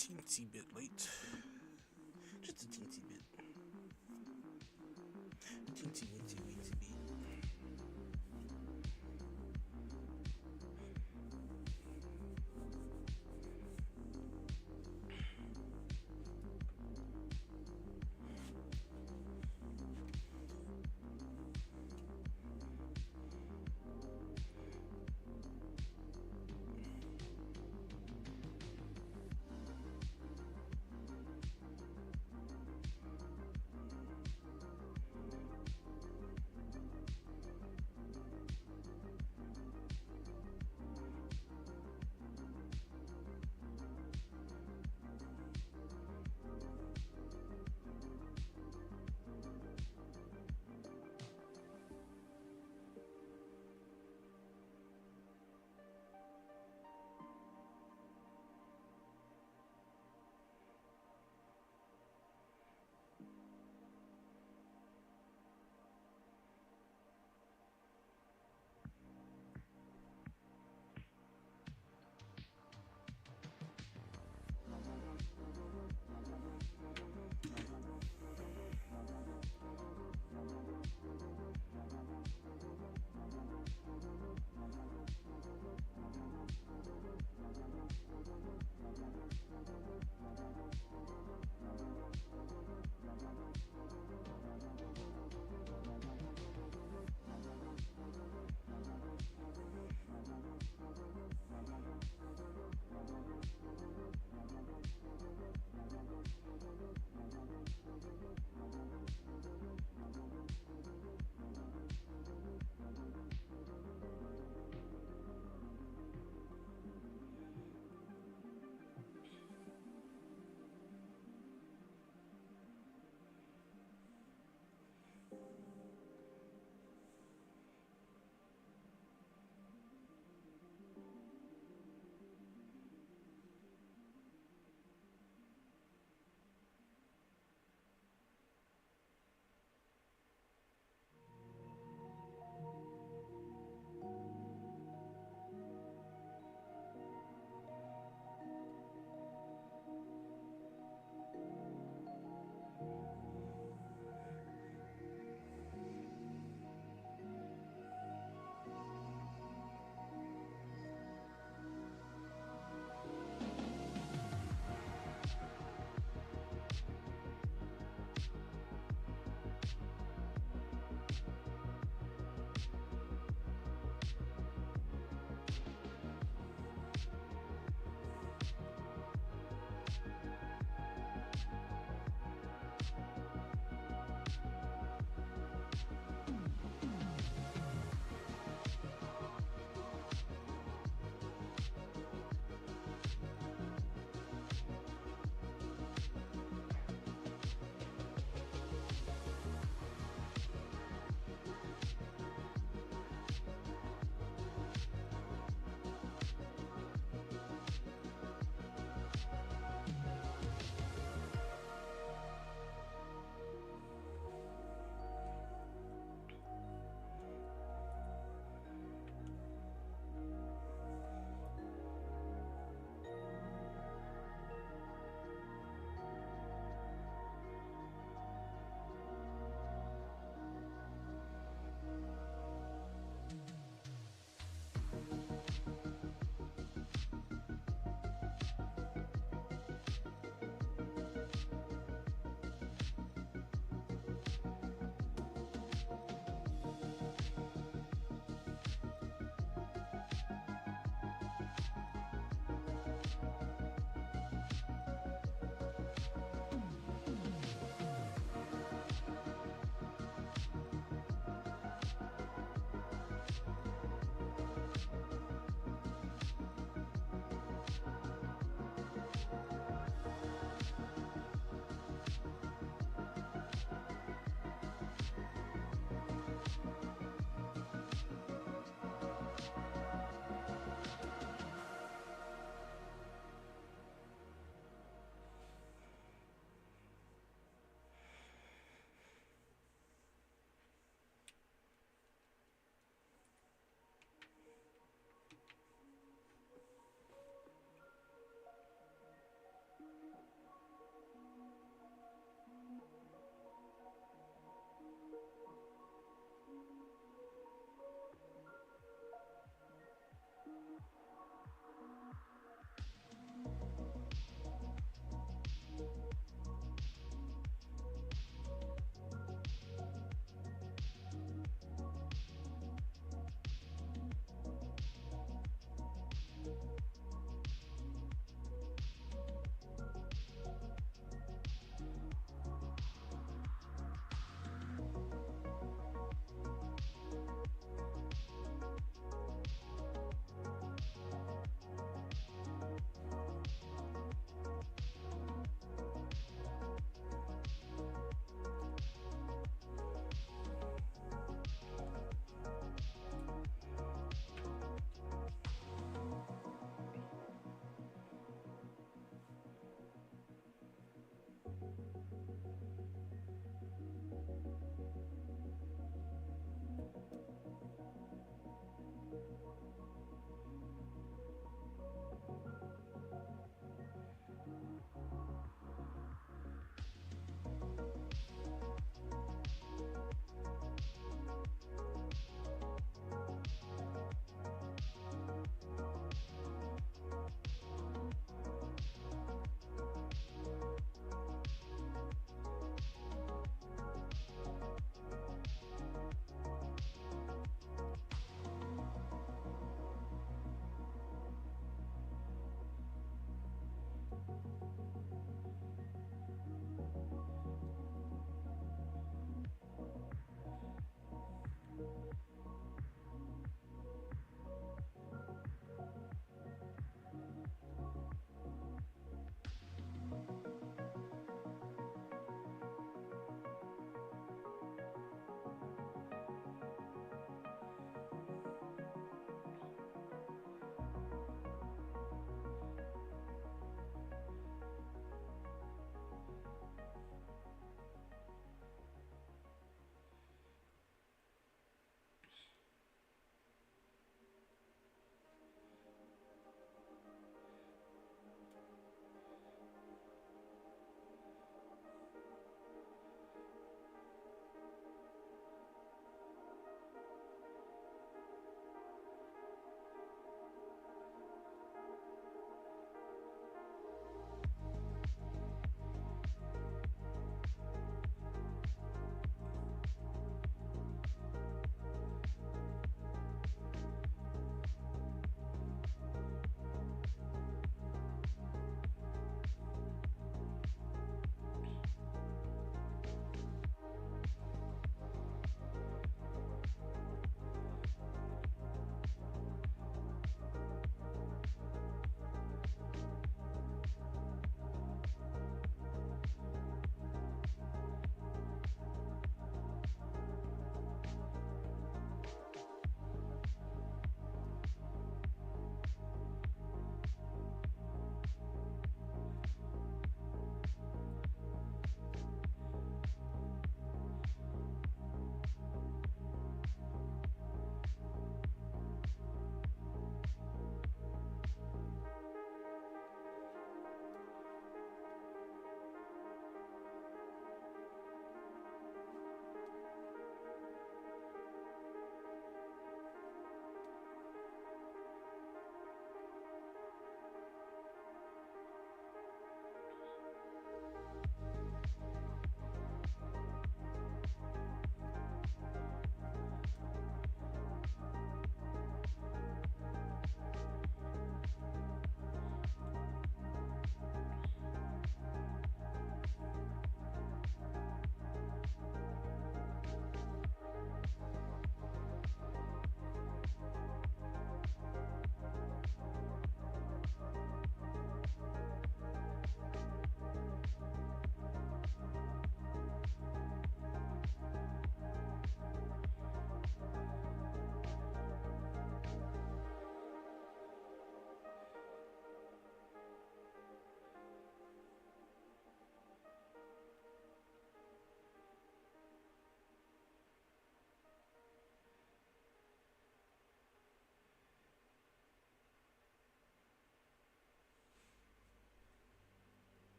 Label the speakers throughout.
Speaker 1: teensy bit late. Just a teensy bit. Teensy weensy weensy bit.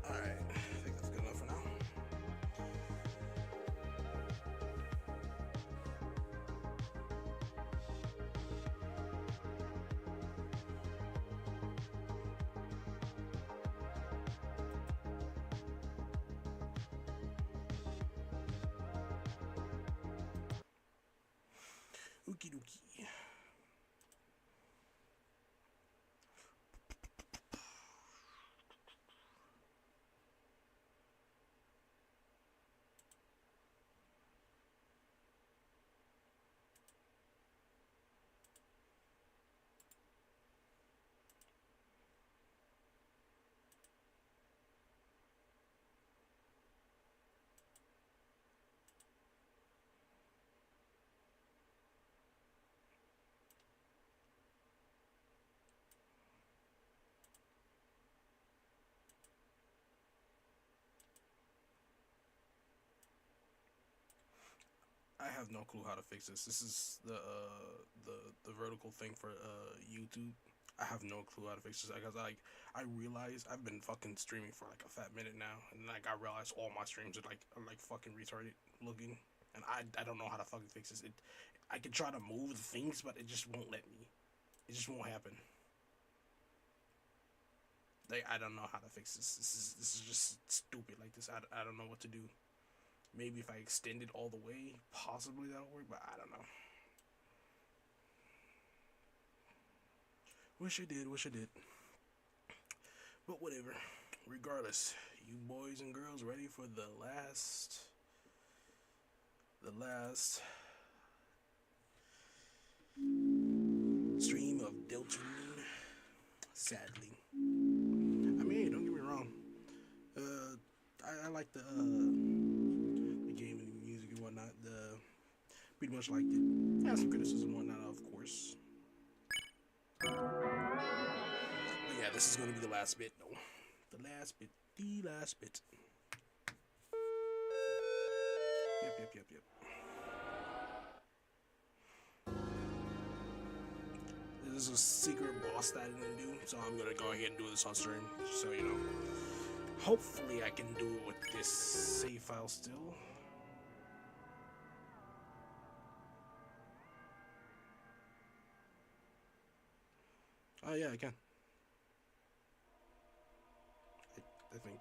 Speaker 1: Alright, I think that's good enough for now. Okie dokie. I have no clue how to fix this. This is the vertical thing for YouTube. I have no clue how to fix this because I realize I've been fucking streaming for like a fat minute now, and like I realize all my streams are like fucking retarded looking, and I don't know how to fucking fix this. I can try to move the things, but it just won't let me. It just won't happen. Like I don't know how to fix this. This is just stupid like this. I don't know what to do. Maybe if I extend it all the way, possibly that'll work, but I don't know. Wish I did, wish I did. But whatever. Regardless, you boys and girls ready for the last stream of deltarune? Sadly. I mean, hey, don't get me wrong. I like the game and the music and whatnot. Pretty much liked it. Yeah, some criticism and whatnot, of course. But yeah, this is gonna be the last bit, though. The last bit. Yep. This is a secret boss that I didn't do, so I'm gonna go ahead and do this on stream, so you know. Hopefully I can do it with this save file still. Oh yeah, I can. I think.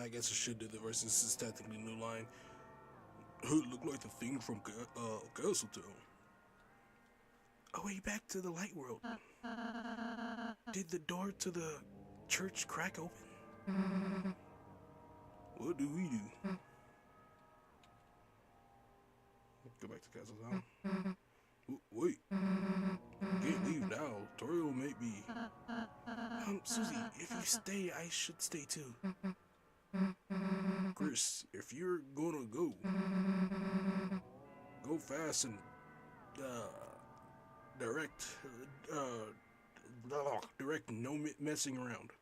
Speaker 1: I guess I should do the verse. This is technically a new line. It looked like the thing from Castletown. Oh, wait, back to the light world. Did the door to the church crack open? What do we do? Go back to Castletown. Wait. Can't leave now. Toriel may be. Susie, if you stay, I should stay too. Chris, if you're gonna go fast and direct, no messing around.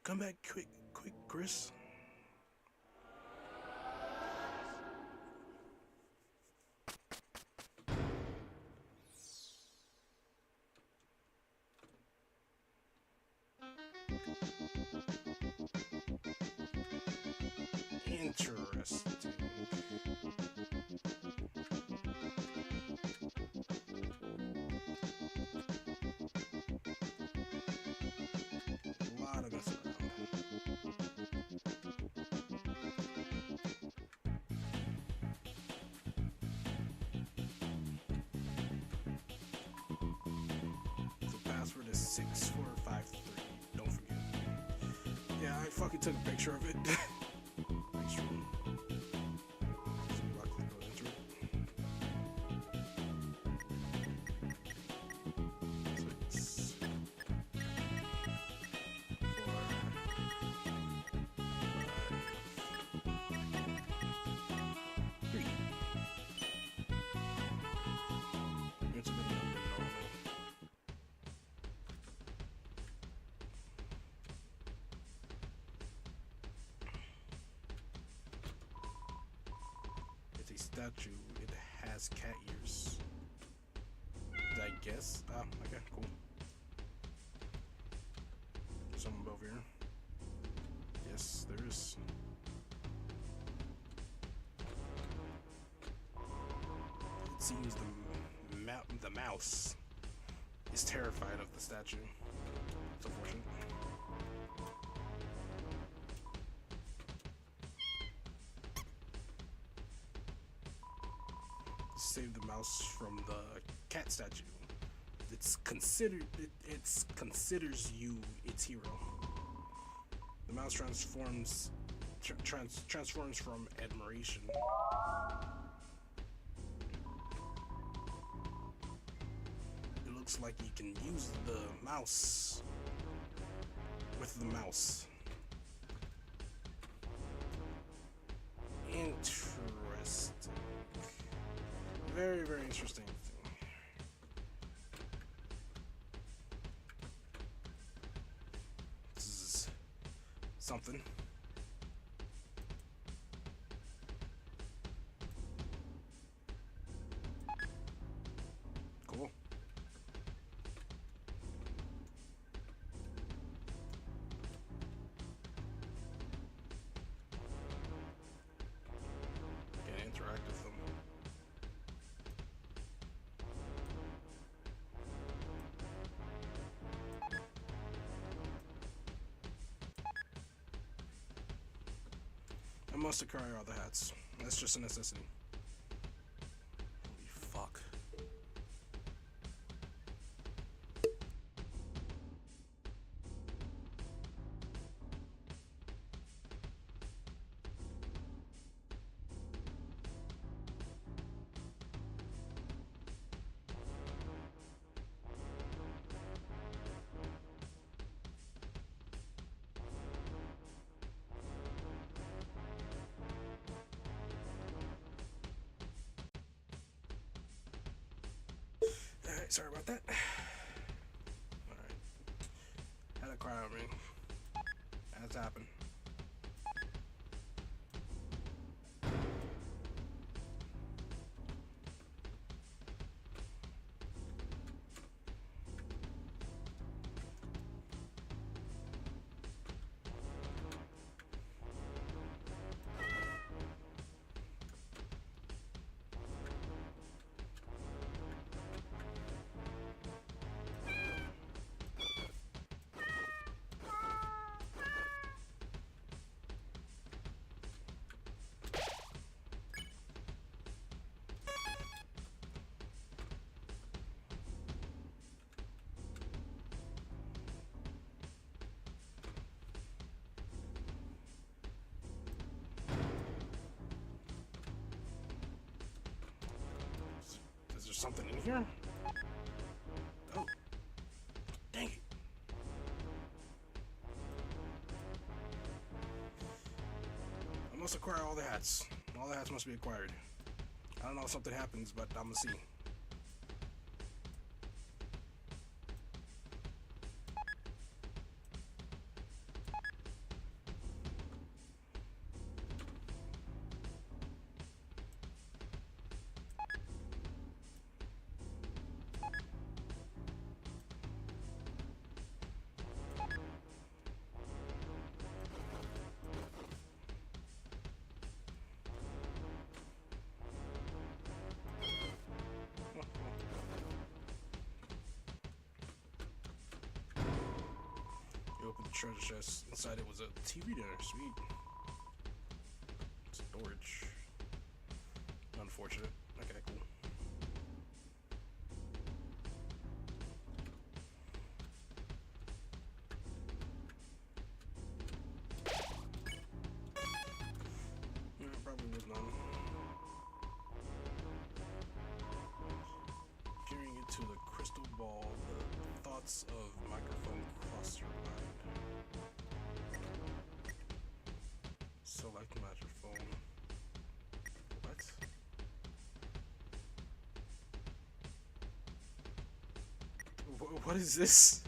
Speaker 1: Come back quick, Chris. Interesting. A lot of messing around. The password is 6453. Don't forget. Yeah, I fucking took a picture of it. Thanks for statue. It has cat ears. I guess. Oh, okay, cool. There's someone over here. Yes, there is. It seems the mouse is terrified of the statue. It's unfortunate. Save the mouse from the cat statue. It considers you its hero. The mouse transforms from admiration. It looks like you can use the mouse with the mouse. Interesting. Very, very interesting. This is something. Cool. Can interact with them. I must acquire all the hats. That's just a necessity. Holy fuck. Alright, sorry about that. Alright. Had a cryo ring. That's happened. Is there something in here? Oh. Dang it. I must acquire all the hats. All the hats must be acquired. I don't know if something happens, but I'm gonna see. You open the treasure chest. Inside it was a TV dinner. Sweet. Storage. Unfortunate. Okay, cool. Yeah, probably was none. Peering into the crystal ball, the thoughts of microphone cross your mind. Select microphone. What? What is this?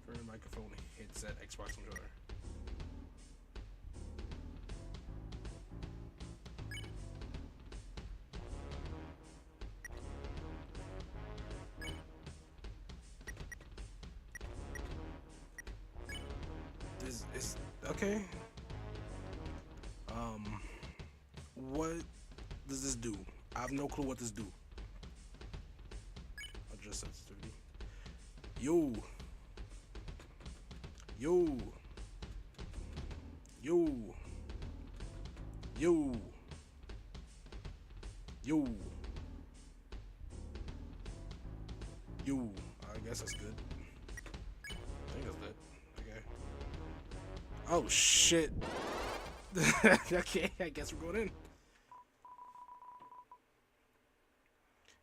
Speaker 1: Current microphone headset Xbox controller. Is okay. Um, what does this do? I have no clue what this do. Adjust sensitivity. Yo. Yo. Yo. Yo. Yo. Yo. I guess that's good. I think that's good. Okay. Oh shit. Okay, I guess we're going in.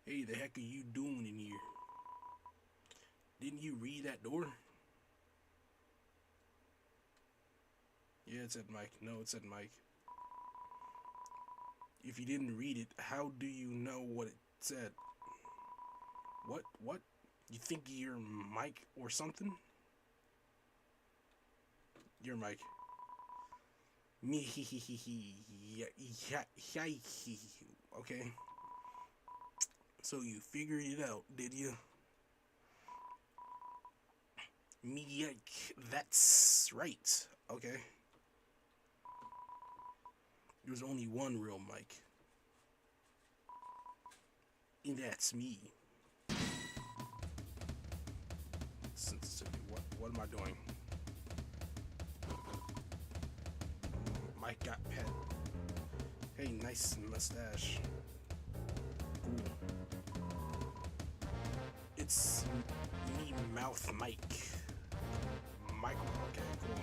Speaker 1: Hey, the heck are you doing in here? Didn't you read that door? Yeah, it said Mike. No, it said Mike. If you didn't read it, how do you know what it said? What? What? You think you're Mike or something? You're Mike. Me, okay. So you figured it out, did you? Me, that's right. Okay. There's only one real Mike. And that's me. Sensitivity. What am I doing? Mike got pet. Hey, nice mustache. Ooh. It's me, Mouth Mike. Michael. Okay, cool.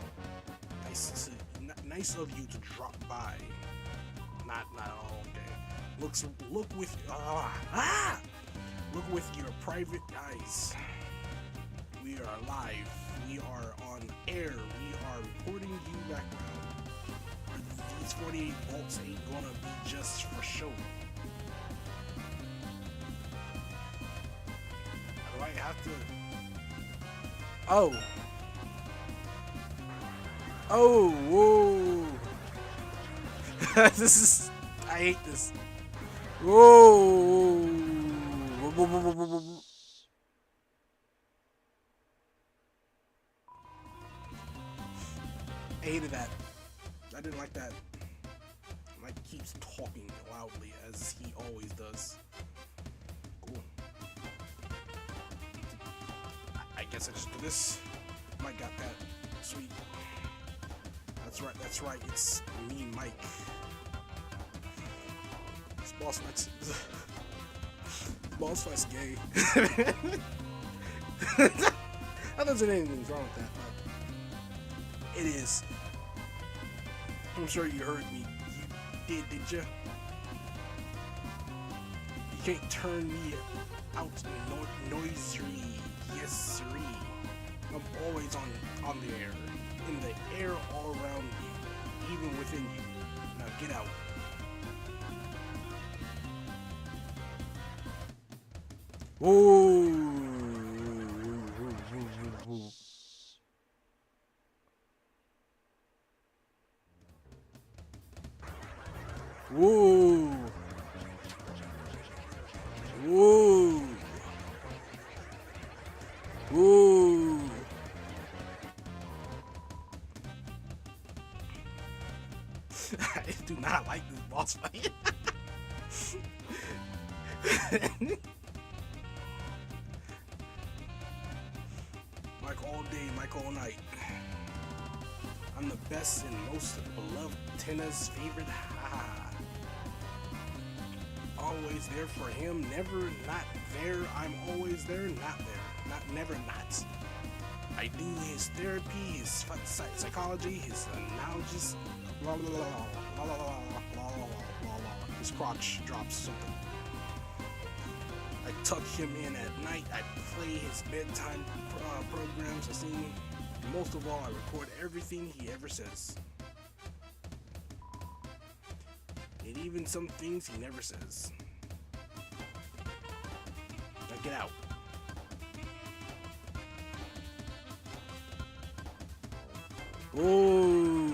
Speaker 1: Nice of you to drop by. Not all. Okay. Look with look with your private eyes. We are live. We are on air. We are reporting you back now. These 48 volts ain't gonna be just for show. Do I have to? Oh. Oh, whoa. This is, I hate this. Whoa. I hated that. I didn't like that. Mike keeps talking loudly as he always does. Cool. I guess I just do this. Mike got that. Sweet. That's right, it's me, Mike. This boss fight's boss fight's gay. I don't think anything's wrong with that, but it is. I'm sure you heard me. You did ya? You can't turn me out noisy. Yes, sirree. I'm always on the air. In the air all around you, even within you. Now get out. Whoa. Whoa. Whoa. Whoa. I do not like this boss fight. Mike all day, Mike all night. I'm the best and most beloved Tina's favorite. Always there for him, never not there. I'm always there, not there. Not never not. I do his therapy, his psychology, his analogies. Blah, blah, blah, blah, blah, blah, blah, blah, blah, blah. His crotch drops something. I tuck him in at night. I play his bedtime programs. I sing. And most of all, I record everything he ever says. And even some things he never says. Now get out. Whoa.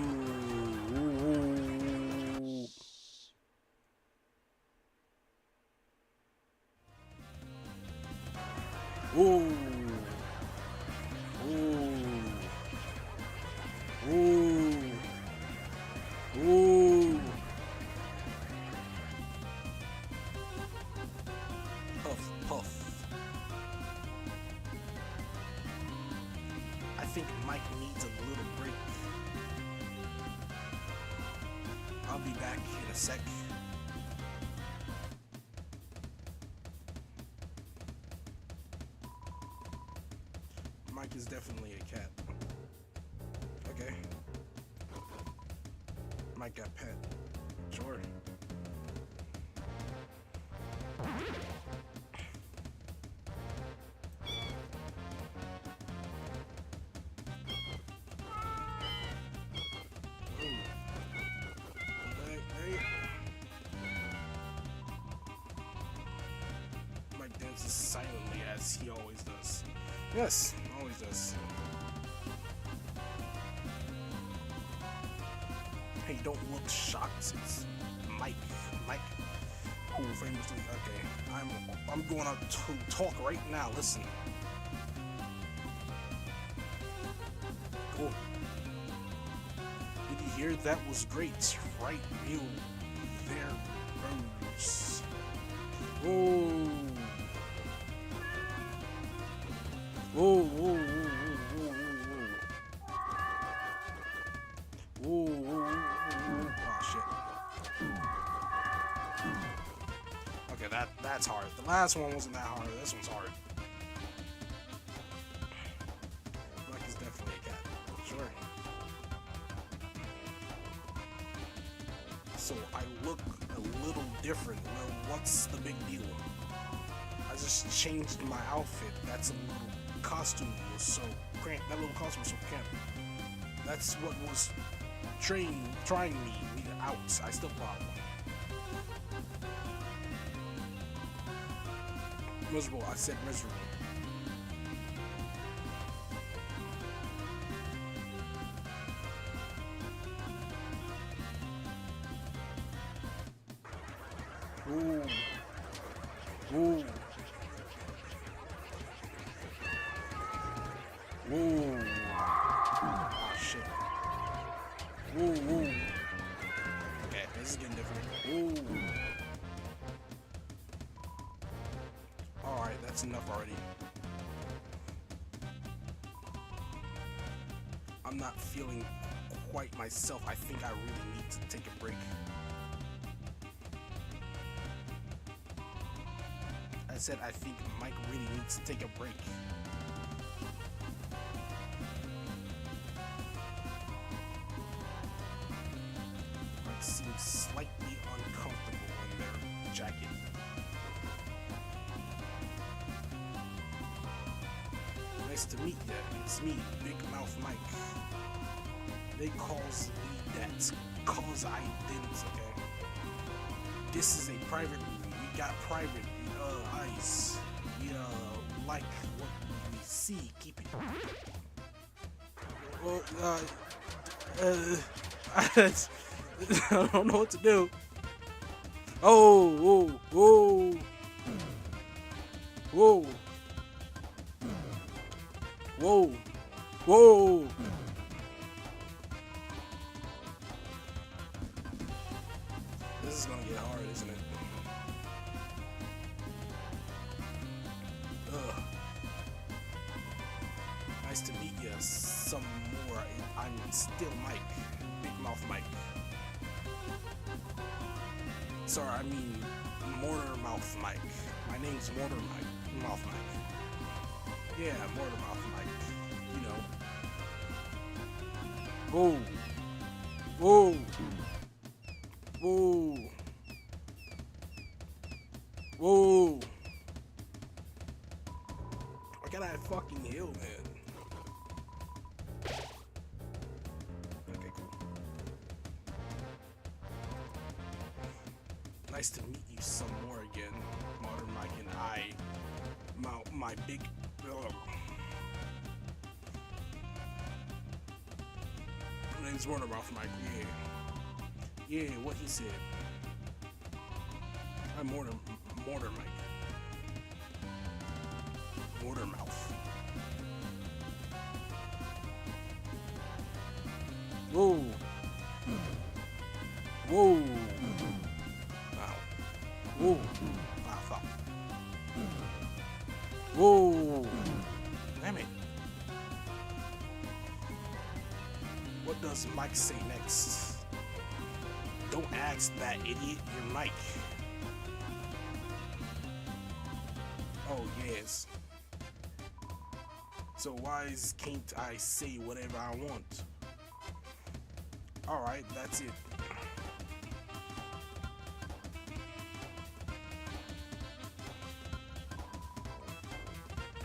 Speaker 1: Whoa. Whoa. mic needs a little break. I'll be back in a sec. Mike is definitely a cat. Okay. Mike got pet. Sure. Mike dances silently as he always does. Yes, always does. Hey, don't look shocked. It's Mike. Mike, who famously. Okay, I'm going out to talk right now. Listen. Cool. Did you hear? That was great. Right, you there, Rose. Whoa. Whoa, whoa, whoa, whoa, whoa, whoa, whoa, whoa. Oh shit. Okay, that's hard. The last one wasn't that hard. This one's hard. Mike is definitely a cat. Sure. So I look a little different. Well, what's the big deal? I just changed my outfit. That's a little costume was so cramped. That little costume was so cramped. That's what was trying me out. I still bought one. Miserable. I said miserable. Ooh. Ooh. Whoa. Oh, shit. Whoa, whoa. Okay, this is getting different. Whoa. Alright, that's enough already. I'm not feeling quite myself. I think I really need to take a break. I said I think Mike really needs to take a break. Seems slightly uncomfortable in their jacket. Nice to meet you. It's me, Big Mouth Mike. They calls me that cause I didn't, okay? This is a private room. We got private eyes. We like what we see. Keep it. Well, I don't know what to do. Oh, whoa, whoa, whoa, whoa, whoa. This is gonna get hard, isn't it? Ugh. Nice to meet you some more. I'm still Mike, Big Mouth Mike. Sorry, I mean Mortar Mouth Mike. My name's Mortar Mouth Mike. Yeah, Mortar Mouth Mike. You know. Whoa. Whoa. Whoa. Whoa. I got that fucking hill, man. Okay, cool. Nice to meet you some more again, Modern Mike and I. My big. My name's Mortar Mouth Mike. Yeah. Yeah, what he said. I'm Mortar Mike. Mortar Mouth. Whoa. Whoa. Wow. Whoa. Ah, fuck. Whoa. Damn it. What does Mike say next? Don't ask that idiot, you're Mike. Oh, yes. So why can't I say whatever I want? Alright, that's it.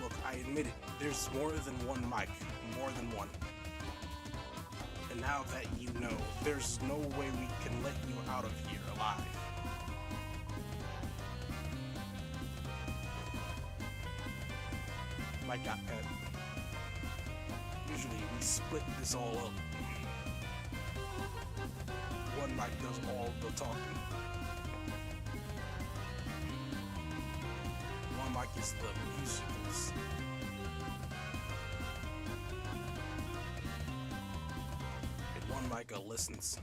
Speaker 1: Look, I admit it. There's more than one Mike. More than one. And now that you know, there's no way we can let you out of here alive. Like usually we split this all up. One Mike does all the talking. One Mike is the musicals. And one Mike listens.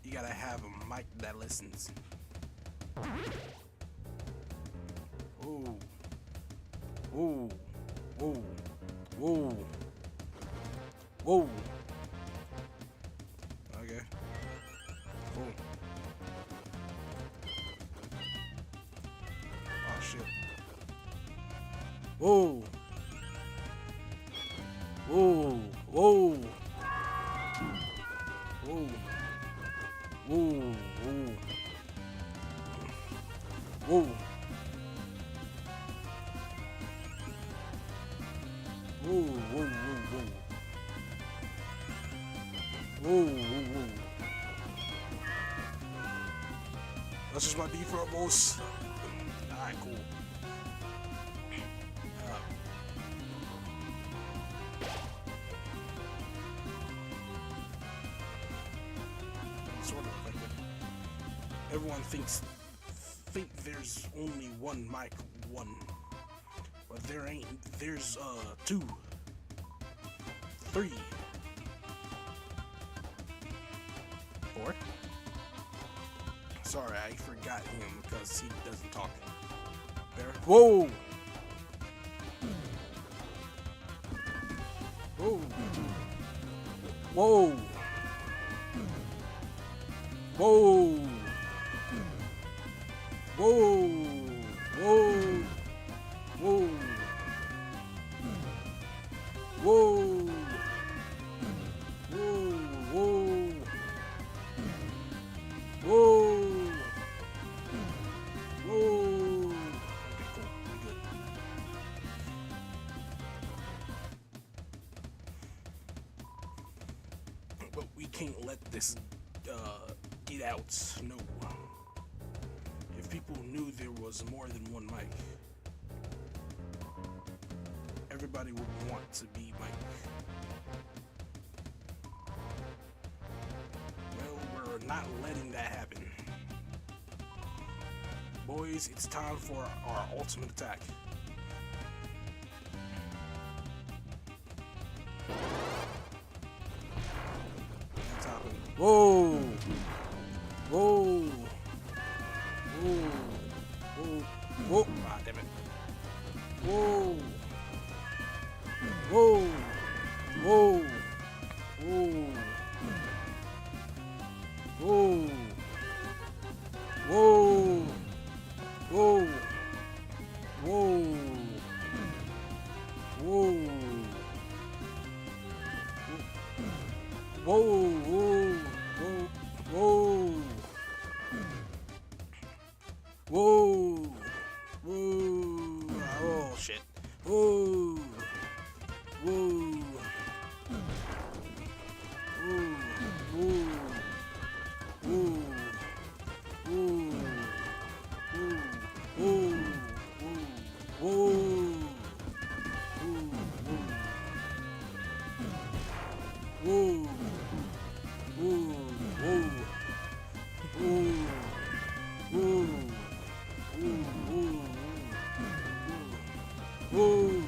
Speaker 1: You gotta have a mic that listens. Ooh. Ooh. Ooh. Ooh. Whoa. Okay. Cool. Oh shit. Whoa. Whoa. Whoa. Whoa. Whoa. Whoa. Whoa. Whoa, whoa, whoa, whoa. Whoa, whoa, whoa. That's just my default, boss. Alright, cool. Sort of effective. Everyone think there's only one mic, one. But there ain't. There's 2, 3, 4. Sorry, I forgot him because he doesn't talk. There. Whoa! Whoa! Whoa! Whoa! Whoa! Whoa! Whoa! Whoa! Whoa! Whoa! Whoa! Whoa! Okay, cool. I'm good. But we can't let this get out. No. If people knew there was more than one mic, everybody would want to be Mike. Well, we're not letting that happen. Boys, it's time for our ultimate attack. That's happening. Whoa! Whoa! Whoa! Whoa! Whoa! Ah, damn it. Whoa! Whoa! Whoa! Whoa! Whoa! Whoa! Whoa! Whoa! Whoa! Whoa! Whoa! Whoa! Whoa! Whoa! Oh shit! Whoa! Whoa! Whoa! Whoa! Whoa! Whoa! Whoa! Whoa! Whoa! Whoa!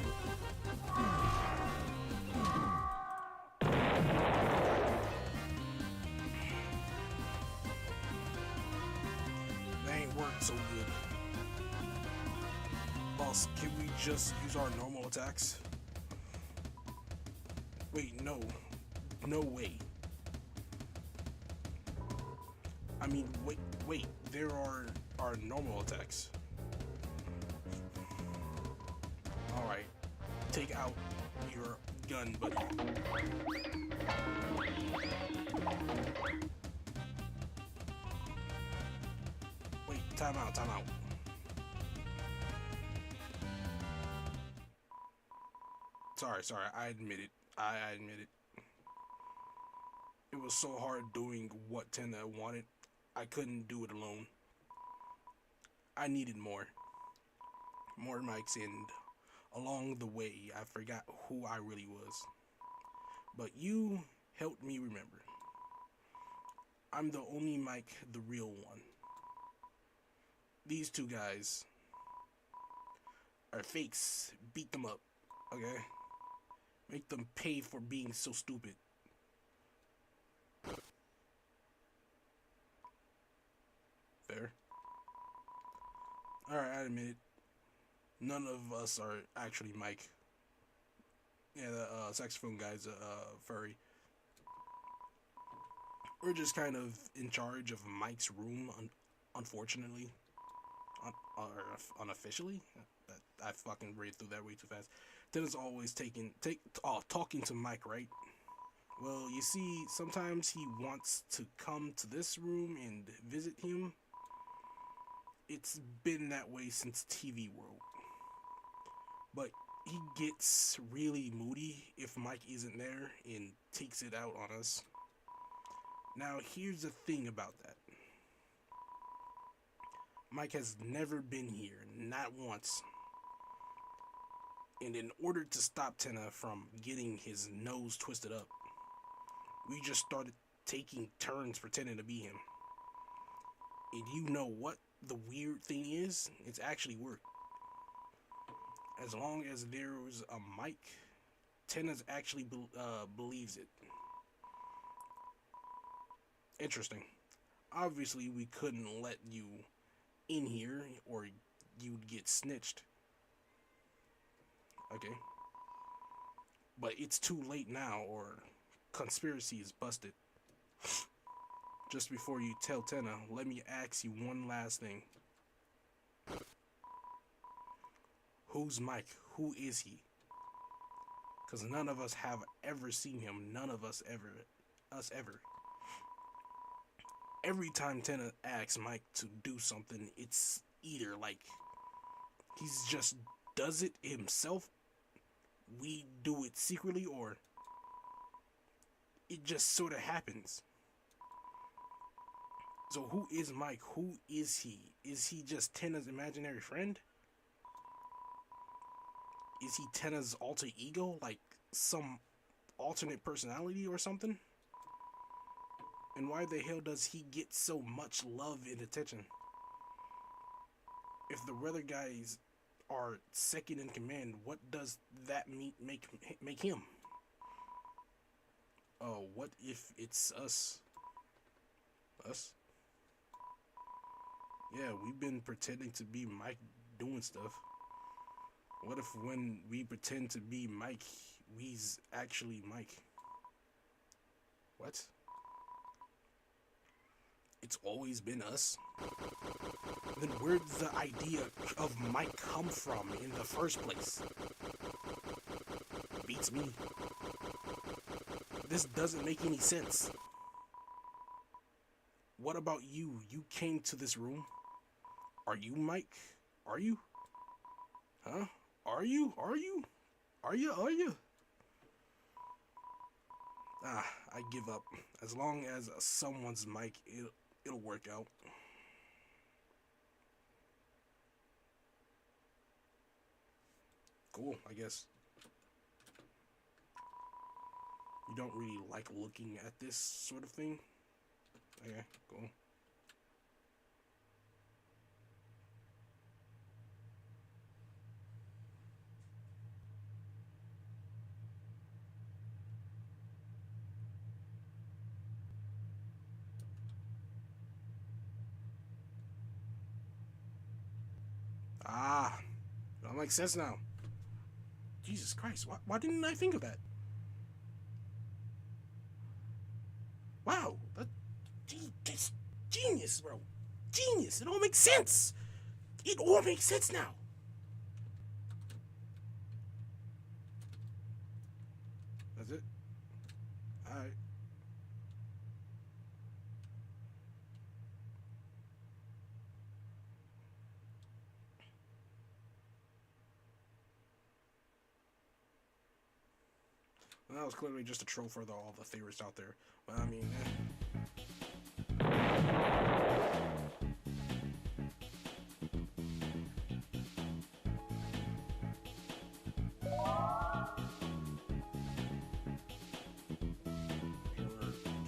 Speaker 1: That ain't worked so good. Boss, can we just use our normal attacks? Wait, no. No way. I mean, wait. There are normal attacks. All right. Take out your gun, buddy. Wait, time out, time out. Sorry, I admit it. I admit it. It was so hard doing what Tenna wanted. I couldn't do it alone. I needed more. More mics, and along the way, I forgot who I really was. But you helped me remember. I'm the only Mike, the real one. These two guys are fakes. Beat them up, okay? Make them pay for being so stupid. Fair. Alright, I admit it. None of us are actually Mike. Yeah, the saxophone guy's a furry. We're just kind of in charge of Mike's room, unfortunately. Or unofficially. I fucking read through that way too fast. Dennis always talking to Mike, right? Well, you see, sometimes he wants to come to this room and visit him. It's been that way since TV World. But he gets really moody if Mike isn't there and takes it out on us. Now, here's the thing about that. Mike has never been here, not once. And in order to stop Tenna from getting his nose twisted up, we just started taking turns pretending to be him. And you know what the weird thing is? It's actually worked. As long as there's a Mike, Tenna's actually believes it. Interesting. Obviously, we couldn't let you in here or you'd get snitched. Okay. But it's too late now, or conspiracy is busted. Just before you tell Tenna, let me ask you one last thing. Who's Mike? Who is he? Because none of us have ever seen him. None of us ever. Every time Tenna asks Mike to do something, it's either like he's just does it himself, we do it secretly, or it just sort of happens. So who is Mike? Who is he? Is he just Tenna's imaginary friend? Is he Tenna's alter ego, like some alternate personality or something? And why the hell does he get so much love and attention? If the weather guys are second in command, what does that make him? Oh, what if it's us? Us? Yeah, we've been pretending to be Mike doing stuff. What if when we pretend to be Mike, we's actually Mike? What? It's always been us? Then where'd the idea of Mike come from in the first place? Beats me. This doesn't make any sense. What about you? You came to this room? Are you Mike? Are you? Huh? Are you? Are you? Are you? Are you? I give up. As long as someone's Mike, it'll work out. Cool, I guess. You don't really like looking at this sort of thing? Okay, cool. Ah, it all makes sense now. Jesus Christ, why didn't I think of that? genius, bro. Genius. It all makes sense. It all makes sense now. That's it. All right. Well, that was clearly just a troll for all the favorites out there. But I mean,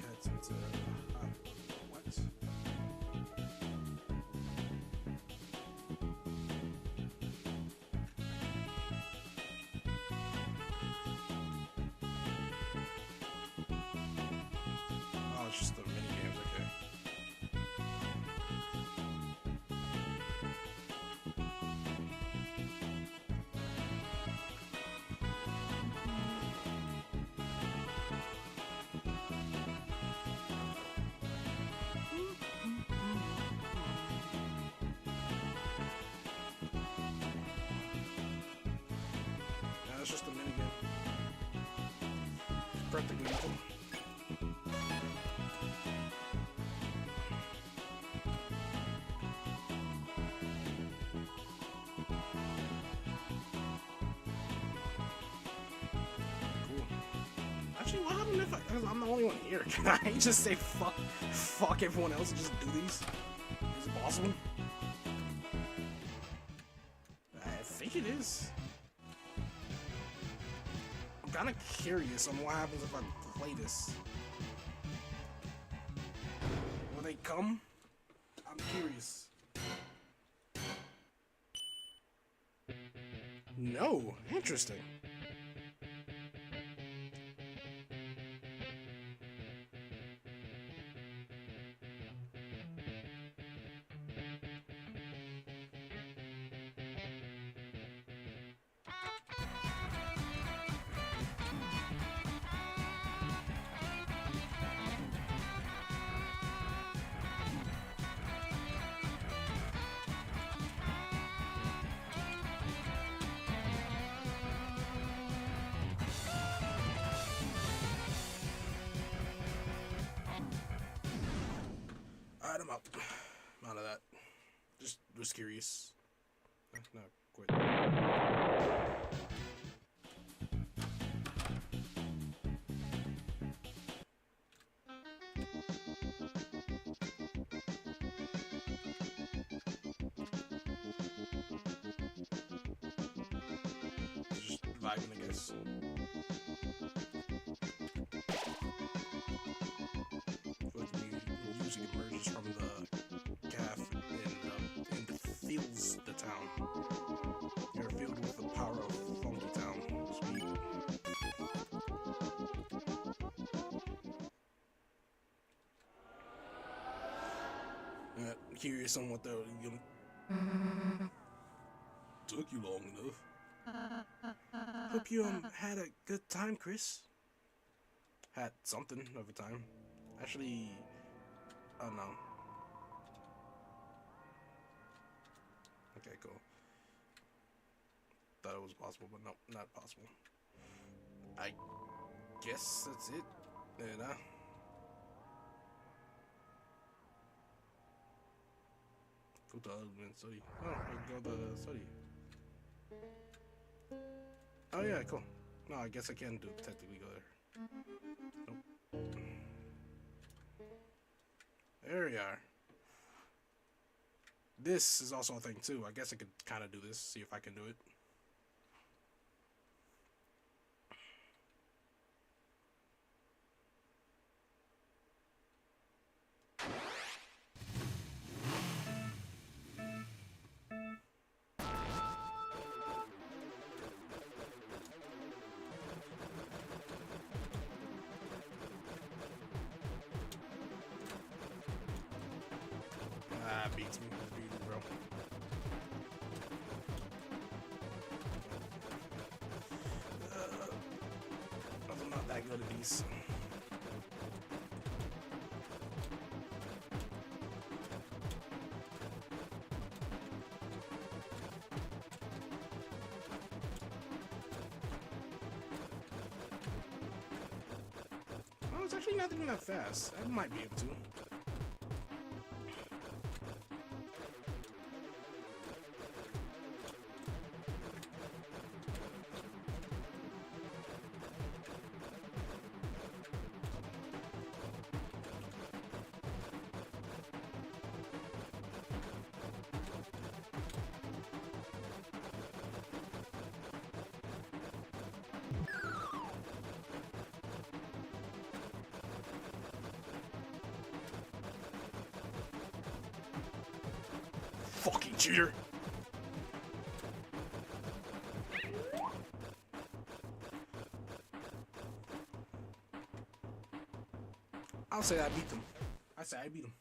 Speaker 1: cats into what? Oh, it's just the mini games. Okay. Yeah, it's just a mini game. Practically nothing. Actually, what happened if I'm the only one here? Can I just say fuck everyone else and just do these? Is it possible? I think it is. I'm kind of curious on what happens if I play this. Will they come? I'm curious. No, interesting. Alright, I'm out. I'm out of that. Just was curious. No, quit. Just vibing, I guess. Music emerges from the calf and fills the town. You're filled with the power of Funky Town. Sweet. Curious on what took you long enough. Hope you had a good time, Chris. Had something of a time. Actually, oh no. Okay, cool. Thought it was possible, but no, not possible. I guess that's it. Yeah. Sorry. Oh, I go the sorry. Oh yeah, cool. No, I guess I can technically go there. Nope. There we are. This is also a thing too. I guess I could kind of do this, see if I can do it. Beats me, bro. I'm not that good at these. it's actually not even that fast. I might be able to. Fucking cheater. I'll say I beat them. I say I beat them.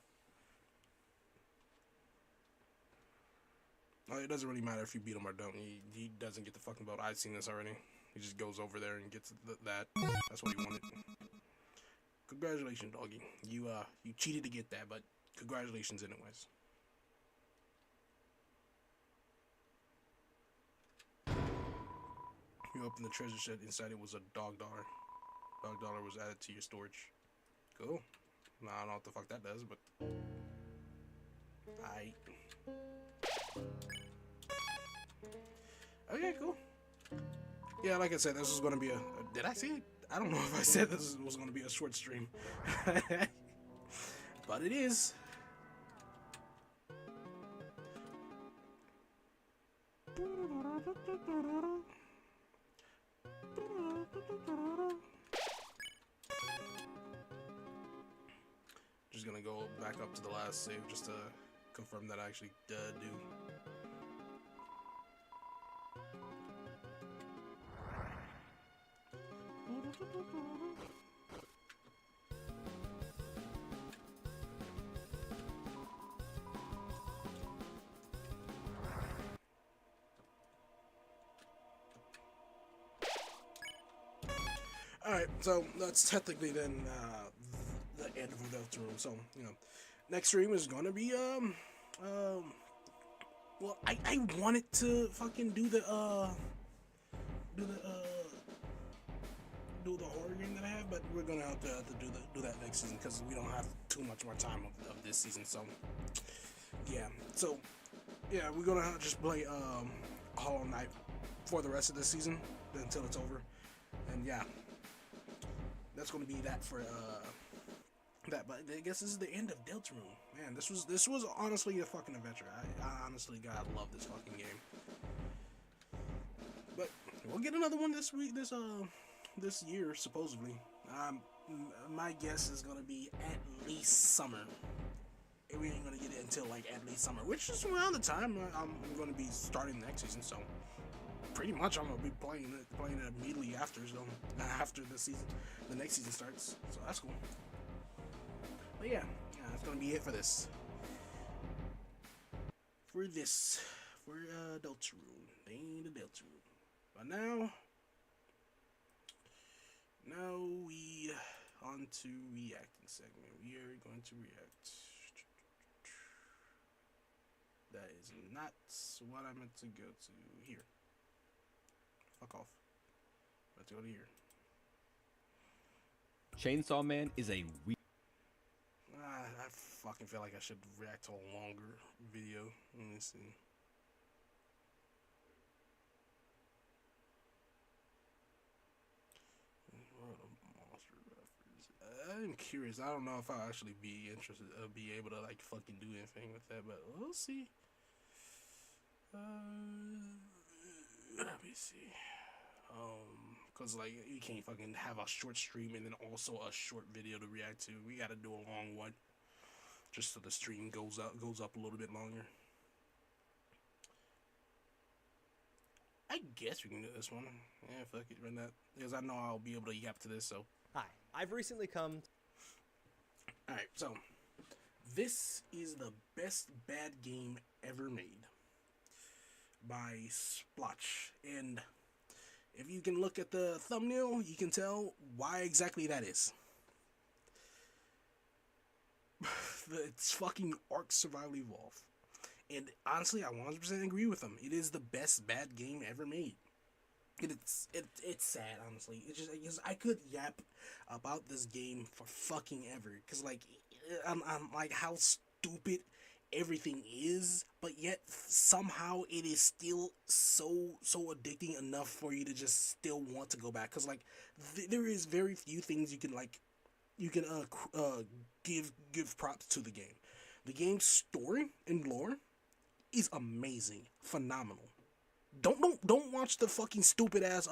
Speaker 1: Oh, it doesn't really matter if you beat him or don't. He doesn't get the fucking belt. I've seen this already. He just goes over there and gets that. That's what he wanted. Congratulations, doggy. You cheated to get that, but congratulations anyways. You opened the treasure shed. Inside it was a dog dollar. Dog dollar was added to your storage. Cool. Nah, I don't know what the fuck that does, but okay, cool. Yeah, like I said, this was gonna be a did I say it? I don't know if I said this was gonna be a short stream. But it is. Just gonna go back up to the last save just to confirm that I actually do. Alright, so that's technically then the end of the deltarune. So, you know, next stream is gonna be well, I wanted to fucking do the horror game that I have, but we're gonna have to do that next season because we don't have too much more time of this season. So yeah, we're gonna just play Hollow Knight for the rest of this season until it's over, and yeah, that's gonna be that for that. But I guess this is the end of Deltarune. Man, this was honestly a fucking adventure. I honestly, God, love this fucking game. But we'll get another one this week. This year supposedly. My guess is gonna be at least summer. We ain't gonna get it until like at least summer, which is around the time I'm gonna be starting next season. So pretty much I'm gonna be playing it immediately after. So after the next season starts. So that's cool. But yeah, that's gonna be it for this. For Deltarune, the end of Deltarune. But now we on to reacting segment. We are going to react. That is not what I meant to go to. Here. Fuck off. Let's go to here.
Speaker 2: Chainsaw Man is a
Speaker 1: I fucking feel like I should react to a longer video. Let me see. I'm curious. I don't know if I'll actually be interested, be able to like fucking do anything with that, but we'll see. Let me see. Cause like you can't fucking have a short stream and then also a short video to react to. We gotta do a long one, just so the stream goes up a little bit longer. I guess we can do this one. Yeah, fuck it, run that. Because I know I'll be able to yap to this, so.
Speaker 3: Hi, I've recently come.
Speaker 1: Alright, so. This is the best bad game ever made. By Splotch. And if you can look at the thumbnail, you can tell why exactly that is. It's fucking Ark Survival Evolved. And honestly, I 100% agree with him. It is the best bad game ever made. It's sad, honestly. It's just because I could yap about this game for fucking ever. Because like I'm like how stupid everything is, but yet somehow it is still so addicting enough for you to just still want to go back. Because like there is very few things you can like you can give props to the game. The game's story and lore is amazing, phenomenal. Don't watch the fucking stupid ass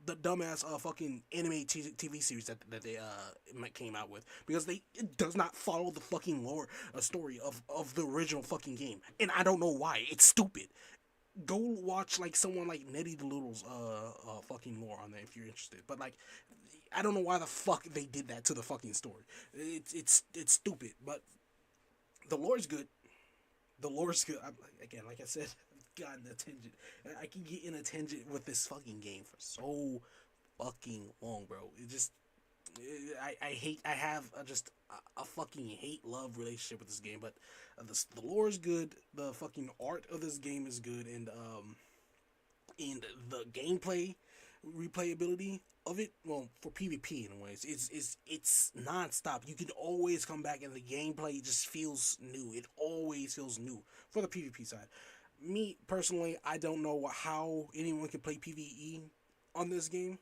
Speaker 1: the dumbass fucking anime TV series that they came out with, because they it does not follow the fucking lore story of the original fucking game, and I don't know why. It's stupid. Go watch like someone like Netty the Little's fucking lore on there if you're interested. But like I don't know why the fuck they did that to the fucking story. It's stupid, but the lore's good. The lore's good. Again, like I said, I've gotten a tangent. I can get in a tangent with this fucking game for so fucking long, bro. It just, I hate. I have just a fucking hate love relationship with this game. But the lore is good. The fucking art of this game is good, and the gameplay replayability of it, well, for PvP anyways, it's non-stop. You can always come back and the gameplay just feels new. It always feels new for the PvP side. Me personally, I don't know how anyone can play PvE on this game,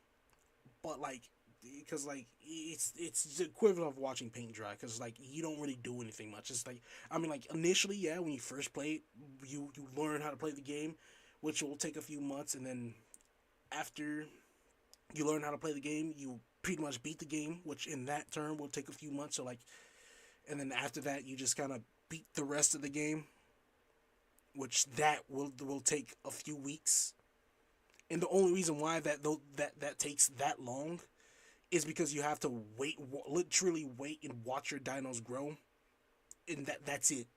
Speaker 1: but like because like it's the equivalent of watching paint dry, because like you don't really do anything much. It's like, I mean, like initially, yeah, when you first play it, you learn how to play the game, which will take a few months, and then after you learn how to play the game, you pretty much beat the game, which in that term will take a few months. So like, and then after that, you just kind of beat the rest of the game, which that will take a few weeks. And the only reason why that takes that long is because you have to wait, literally wait and watch your dinos grow, and that's it.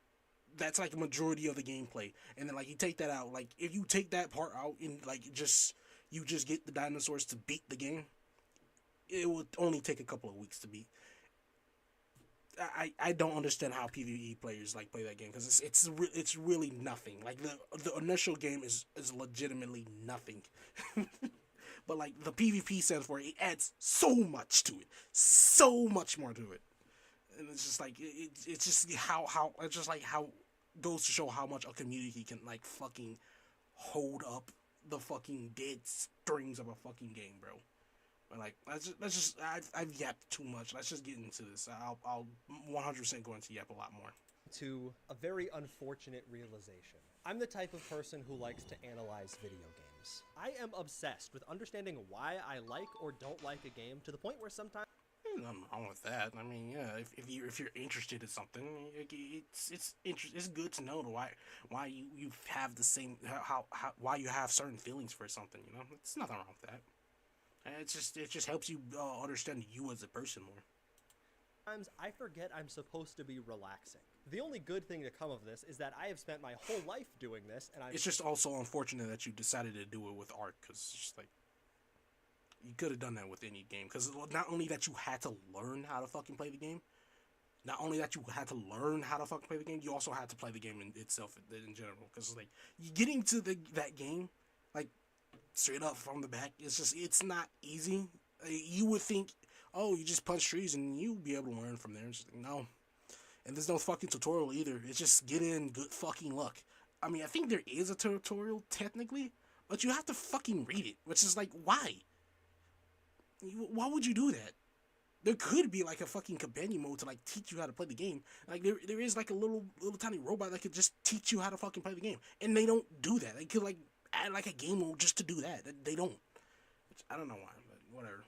Speaker 1: That's like a majority of the gameplay. And then like you take that out, like if you take that part out and like just you just get the dinosaurs to beat the game, it would only take a couple of weeks to beat. I don't understand how PvE players like play that game, because it's really nothing. Like the initial game is legitimately nothing, but like the PvP stands for it. It adds so much to it, so much more to it, and it's just like it's just how it's just like how goes to show how much a community can like fucking hold up the fucking dead strings of a fucking game, bro. But like, let's just I've yapped too much. Let's just get into this. I'll 100% go into yap a lot more.
Speaker 3: To a very unfortunate realization. I'm the type of person who likes to analyze video games. I am obsessed with understanding why I like or don't like a game, to the point where sometimes
Speaker 1: Nothing wrong with that. I mean, yeah, if you're interested in something, it's good to know why you have the same how why you have certain feelings for something. You know, it's nothing wrong with that. It just helps you understand you as a person more.
Speaker 3: I forget I'm supposed to be relaxing. The only good thing to come of this is that I have spent my whole life doing this, and
Speaker 1: It's just also unfortunate that you decided to do it with Ark, because it's just like you could have done that with any game. Because not only that you had to learn how to fucking play the game, not only that you had to learn how to fucking play the game, you also had to play the game in itself in general. Because like you getting to that game, like straight up from the back, it's not easy. You would think, oh, you just punch trees and you'll be able to learn from there. It's just like, no, and there's no fucking tutorial either. It's just get in, good fucking luck. I mean, I think there is a tutorial technically, but you have to fucking read it, which is like, why? Why would you do that? There could be like a fucking companion mode to like teach you how to play the game. Like there is like a little tiny robot that could just teach you how to fucking play the game, and they don't do that. They could like add like a game mode just to do that. They don't. Which I don't know why, but whatever.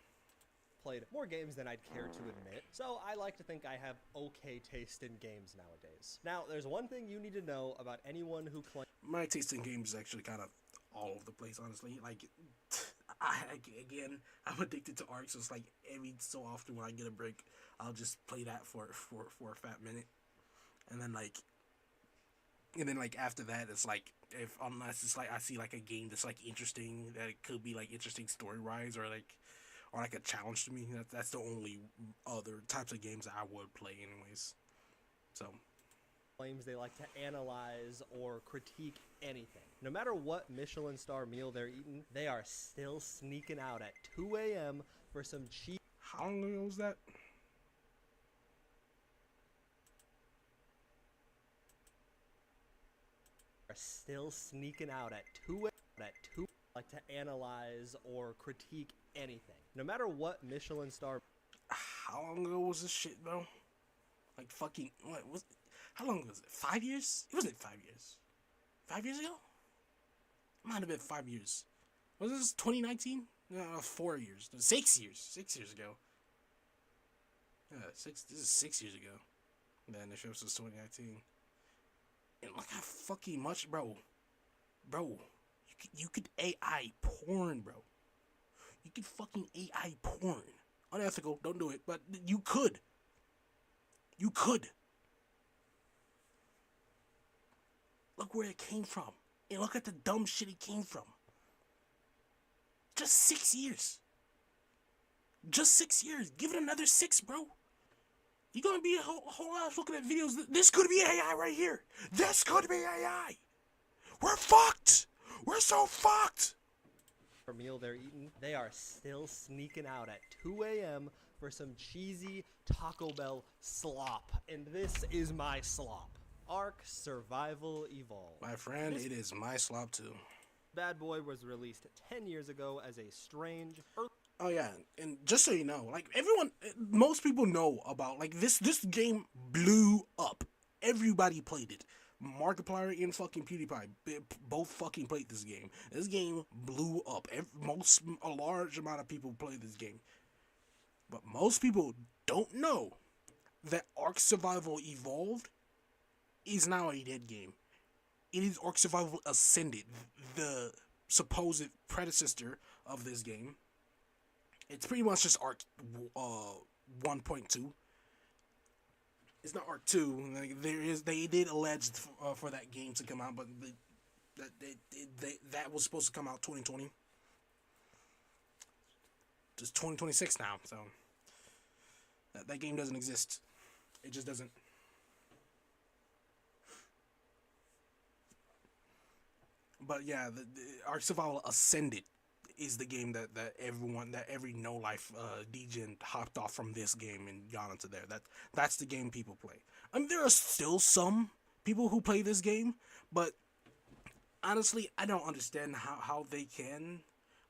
Speaker 3: played more games than I'd care to admit, so I like to think I have okay taste in games nowadays. Now, there's one thing you need to know about anyone who claims
Speaker 1: My taste in games is actually kind of all over the place, honestly. Like, again, I'm addicted to Ark, so it's like every so often when I get a break, I'll just play that for a fat minute, and then like after that, it's like if unless it's like I see like a game that's like interesting, that it could be like interesting story wise, or like a challenge to me. That's the only other types of games that I would play anyways. So
Speaker 3: claims they like to analyze or critique anything. No matter what Michelin star meal they're eating, they are still sneaking out at 2 a.m. for some cheap.
Speaker 1: How long ago was that?
Speaker 3: Are still sneaking out at 2 like to analyze or critique anything. No matter what Michelin star.
Speaker 1: How long ago was this shit, bro? Like fucking what was? How long was it? 5 years? It wasn't 5 years. 5 years ago? It might have been 5 years. Was this 2019? No, 4 years. 6 years. 6 years ago. Yeah, six. This is 6 years ago. And then the show was 2019. And look how fucking much, bro. Bro, you could AI porn, bro. You could fucking AI porn. Unethical. Don't do it. But you could. You could. Look where it came from. And look at the dumb shit it came from. Just 6 years. Just 6 years. Give it another 6, bro. You're gonna be a whole ass looking at videos. This could be AI right here. This could be AI. We're fucked. We're so fucked.
Speaker 3: For meal they're eating, they are still sneaking out at 2 a.m. for some cheesy Taco Bell slop. And this is my slop. Ark Survival Evolved.
Speaker 1: My friend, it is my slop too.
Speaker 3: Bad Boy was released 10 years ago as a strange.
Speaker 1: Oh yeah, and just so you know, like most people know about like this game blew up. Everybody played it. Markiplier and fucking PewDiePie both fucking played this game. This game blew up. A large amount of people played this game, but most people don't know that Ark Survival Evolved is now a dead game. It is Ark Survival Ascended, the supposed predecessor of this game. It's pretty much just Ark 1.2. It's not Ark 2. Like, they did allege for that game to come out, but that was supposed to come out 2020. It's 2026 now, so that game doesn't exist. It just doesn't. But yeah, the Ark Survival Ascended is the game that every no life degen hopped off from this game and got into there. That's the game people play. I mean, there are still some people who play this game, but honestly, I don't understand how they can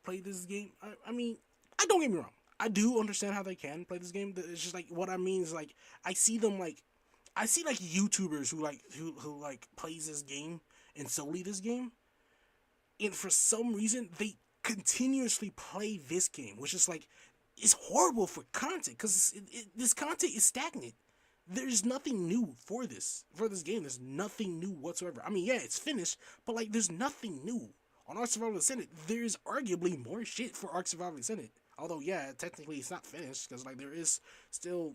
Speaker 1: play this game. I mean, I don't get me wrong. I do understand how they can play this game. It's just like what I mean is like I see YouTubers who plays this game and solely this game, and for some reason they continuously play this game, which is like, it's horrible for content because this content is stagnant. There's nothing new for this game. There's nothing new whatsoever. I mean, yeah, it's finished, but like, there's nothing new on Ark Survival Ascended. There's arguably more shit for Ark Survival Ascended. Although, yeah, technically it's not finished because like there is still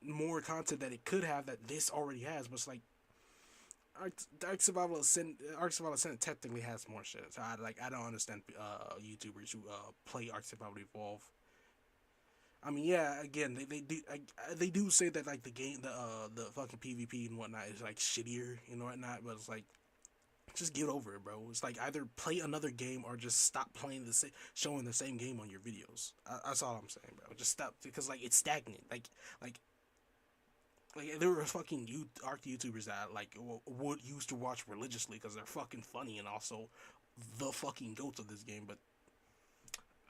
Speaker 1: more content that it could have that this already has, but it's like Ark Survival Ascended technically has more shit. So I don't understand YouTubers who play Ark Survival Evolve. I mean, yeah, again, they do say that like the game, the fucking PvP and whatnot is like shittier and whatnot, but it's like, just get over it, bro. It's like either play another game or just stop playing showing the same game on your videos. That's all I'm saying, bro. Just stop, because like it's stagnant. Like there were fucking Ark YouTubers that like would used to watch religiously because they're fucking funny and also the fucking goats of this game, but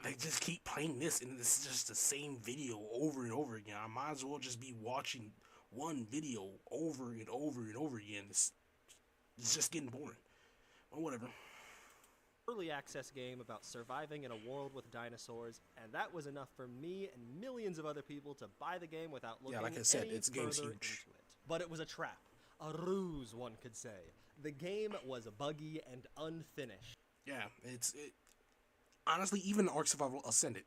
Speaker 1: they just keep playing this and it's just the same video over and over again. I might as well just be watching one video over and over and over again. It's just getting boring. Or whatever.
Speaker 3: Early access game about surviving in a world with dinosaurs, and that was enough for me and millions of other people to buy the game without looking
Speaker 1: like I said,
Speaker 3: any
Speaker 1: game's
Speaker 3: further
Speaker 1: huge.
Speaker 3: into it. But it was a trap, a ruse, one could say. The game was buggy and unfinished.
Speaker 1: Yeah, honestly, even Ark Survival Ascended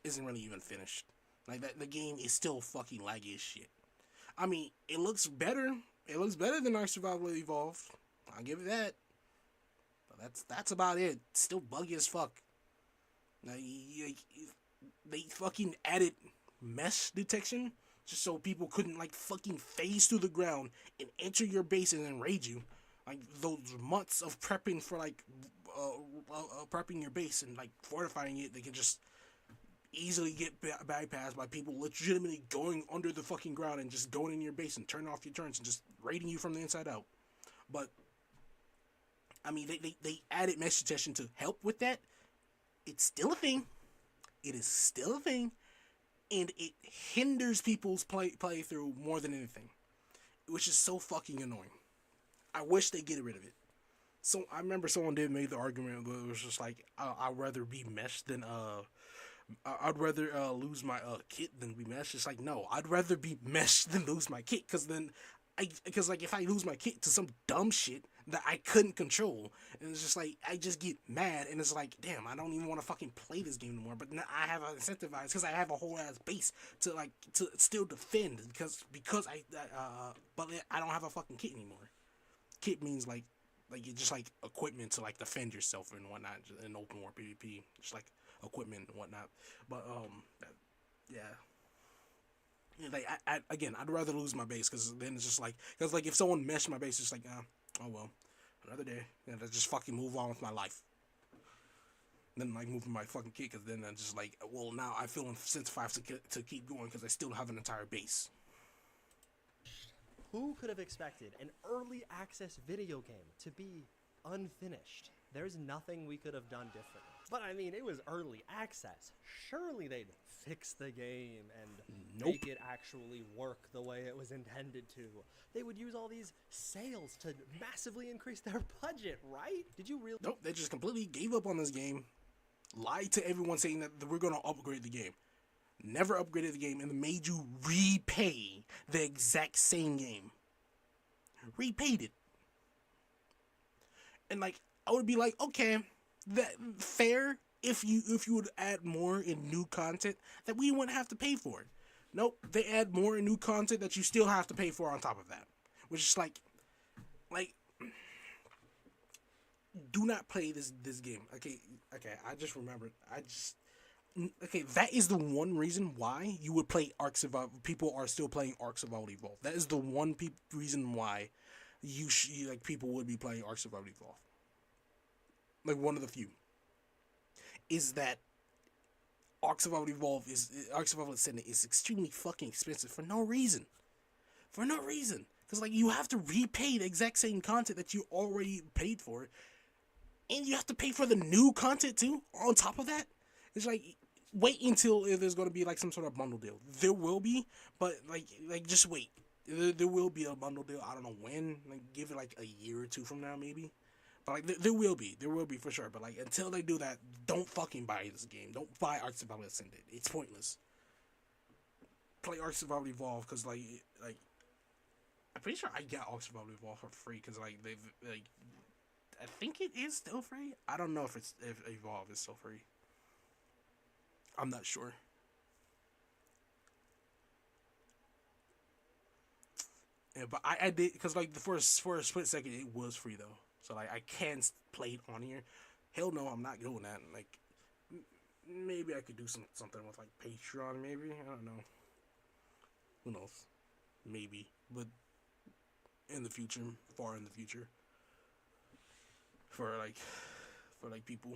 Speaker 1: isn't really even finished. Like the game is still fucking laggy as shit. I mean, it looks better. It looks better than Ark Survival Evolved. I'll give it that. But that's about it. It's still buggy as fuck. Now, they fucking added mesh detection just so people couldn't like fucking phase through the ground and enter your base and then raid you. Like those months of prepping for like prepping your base and like fortifying it, they can just easily get bypassed by people legitimately going under the fucking ground and just going in your base and turning off your turns and just raiding you from the inside out. But I mean, they added mesh detection to help with that. It's still a thing. It is still a thing, and it hinders people's playthrough more than anything, which is so fucking annoying. I wish they get rid of it. So I remember someone did make the argument that it was just like I'd rather be meshed than I'd rather lose my kit than be meshed. It's like, no, I'd rather be meshed than lose my kit, because like if I lose my kit to some dumb shit that I couldn't control, and it's just like I just get mad, and it's like, damn, I don't even want to fucking play this game anymore. But now I have incentivized because I have a whole ass base to still defend because but I don't have a fucking kit anymore. Kit means like it's just like equipment to like defend yourself and whatnot in open war PvP, just like equipment and whatnot. But yeah. Like I'd rather lose my base, because then it's just like, because like if someone meshed my base, it's like, oh well, another day, and I just fucking move on with my life. Then like moving my fucking kit, because then I'm just like, well, now I feel incentivized to keep going because I still have an entire base.
Speaker 3: Who could have expected an early access video game to be unfinished? There's nothing we could have done differently. But I mean, it was early access. Surely they'd fix the game and make it actually work the way it was intended to. They would use all these sales to massively increase their budget, right? Did you really?
Speaker 1: Nope, they just completely gave up on this game, lied to everyone saying that we're going to upgrade the game. Never upgraded the game, and made you repay the exact same game. Repaid it. And like, I would be like, okay, that fair if you would add more in new content that we wouldn't have to pay for it. Nope, they add more in new content that you still have to pay for on top of that. Which is like do not play this game. Okay, I just remembered. That is the one reason why you would play Ark Survival. People are still playing Ark Survival Evolved. That is the one reason why people would be playing Ark Survival Evolved. Like, one of the few is that Ark Survival Ascendant is extremely fucking expensive for no reason. Because like, you have to repay the exact same content that you already paid for, and you have to pay for the new content too on top of that. It's like, wait until there's going to be like some sort of bundle deal. There will be, but like just wait. There will be a bundle deal. I don't know when. Like, give it like a year or two from now, maybe. But like, there will be for sure. But like, until they do that, don't fucking buy this game. Don't buy Ark Survival Ascended. It's pointless. Play Ark Survival Evolved, because like I'm pretty sure I got Ark Survival Evolved for free, because like I think it is still free. I don't know if Evolve is still free. I'm not sure. Yeah, but I did, because like for a split second it was free though, so like I can play it on here. Hell no, I'm not doing that. Like, maybe I could do something with like Patreon. Maybe, I don't know. Who knows? Maybe, but in the future, far in the future, for like people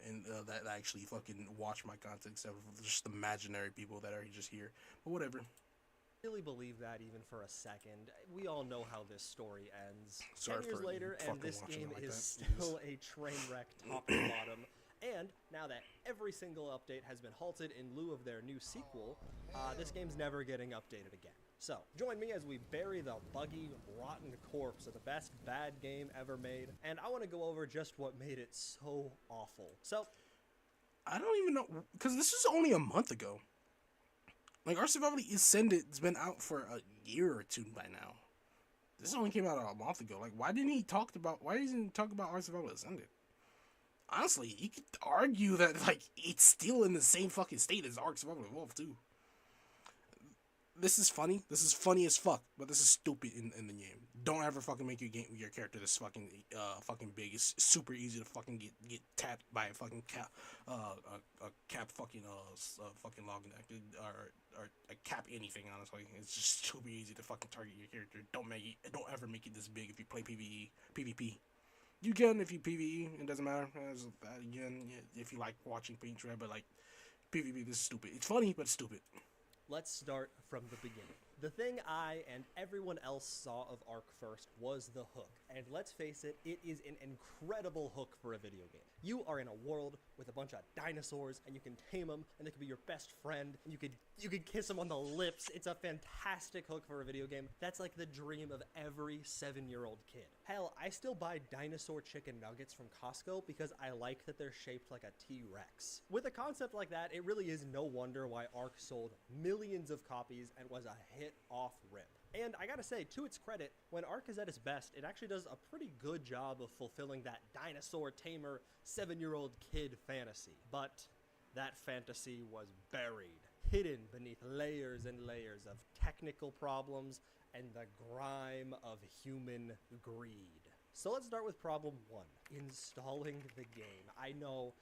Speaker 1: and that actually fucking watch my content, instead of just imaginary people that are just here. But whatever.
Speaker 3: Really believe that even for a second. We all know how this story ends.
Speaker 1: Sorry
Speaker 3: 10 years
Speaker 1: for
Speaker 3: later, and this game
Speaker 1: like
Speaker 3: is
Speaker 1: that.
Speaker 3: still a train wreck top to bottom. And now that every single update has been halted in lieu of their new sequel, this game's never getting updated again. So, join me as we bury the buggy, rotten corpse of the best bad game ever made, and I want to go over just what made it so awful. So,
Speaker 1: I don't even know, because this is only a month ago. Like, Ark Survival Ascended's been out for a year or two by now. This only came out a month ago. Like, why didn't he talk about Ark Survival Ascended? Honestly, you could argue that, like, it's still in the same fucking state as Ark Survival Evolved, too. this is funny. This is funny as fuck, but this is stupid in the game. Don't ever fucking make your character this fucking big. It's super easy to fucking get tapped by a fucking cap, a cap fucking fucking login or a cap anything. Honestly, it's just super easy to fucking target your character. Don't ever make it this big if you play PvP. You can if you PvE. It doesn't matter. Again, if you like watching paint dry, but like PvP, this is stupid. It's funny, but it's stupid.
Speaker 3: Let's start from the beginning. The thing I and everyone else saw of Ark first was the hook. And let's face it, it is an incredible hook for a video game. You are in a world with a bunch of dinosaurs, and you can tame them, and they could be your best friend, and you could kiss them on the lips. It's a fantastic hook for a video game. That's like the dream of every 7-year-old kid. Hell, I still buy dinosaur chicken nuggets from Costco because I like that they're shaped like a T-Rex. With a concept like that, it really is no wonder why Ark sold millions of copies and was a hit off rip. And I gotta say, to its credit, when Ark is at its best, it actually does a pretty good job of fulfilling that dinosaur tamer 7-year-old kid fantasy. But that fantasy was buried, hidden beneath layers and layers of technical problems and the grime of human greed. So let's start with problem 1, installing the game. I know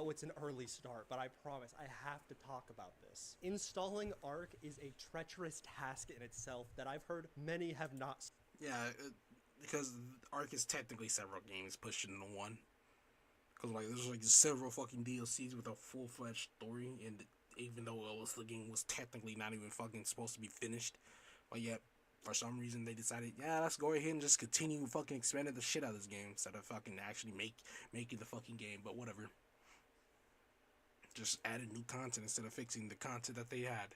Speaker 3: it's an early start, but I promise I have to talk about this. Installing Ark is a treacherous task in itself that I've heard many have not.
Speaker 1: Yeah, because Ark is technically several games pushed into one. Because like there's like several fucking DLCs with a full-fledged story, and even though the game was technically not even fucking supposed to be finished, but yet for some reason they decided, yeah, let's go ahead and just continue fucking expanding the shit out of this game instead of fucking actually making the fucking game. But whatever. Just added new content instead of fixing the content that they had.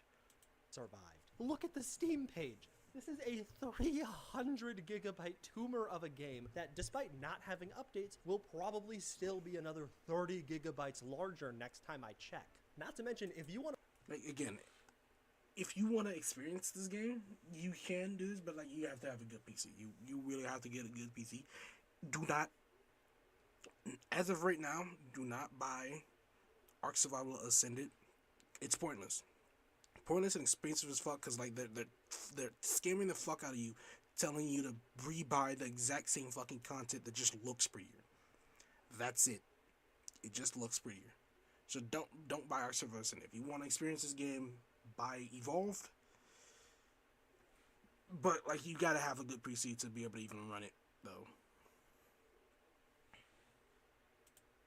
Speaker 3: Survived. Look at the Steam page. This is a 300 gigabyte tumor of a game that, despite not having updates, will probably still be another 30 gigabytes larger next time I check. Not to mention, if you want to...
Speaker 1: Like, again, if you want to experience this game, you can do this, but like you have to have a good PC. You really have to get a good PC. Do not, as of right now, do not buy Ark Survival Ascended. It's pointless. Pointless and expensive as fuck, because like they're scamming the fuck out of you, telling you to rebuy the exact same fucking content that just looks prettier. That's it. It just looks prettier. So don't buy Ark Survival Ascended. If you want to experience this game, buy Evolved. But like you gotta have a good PC to be able to even run it, though.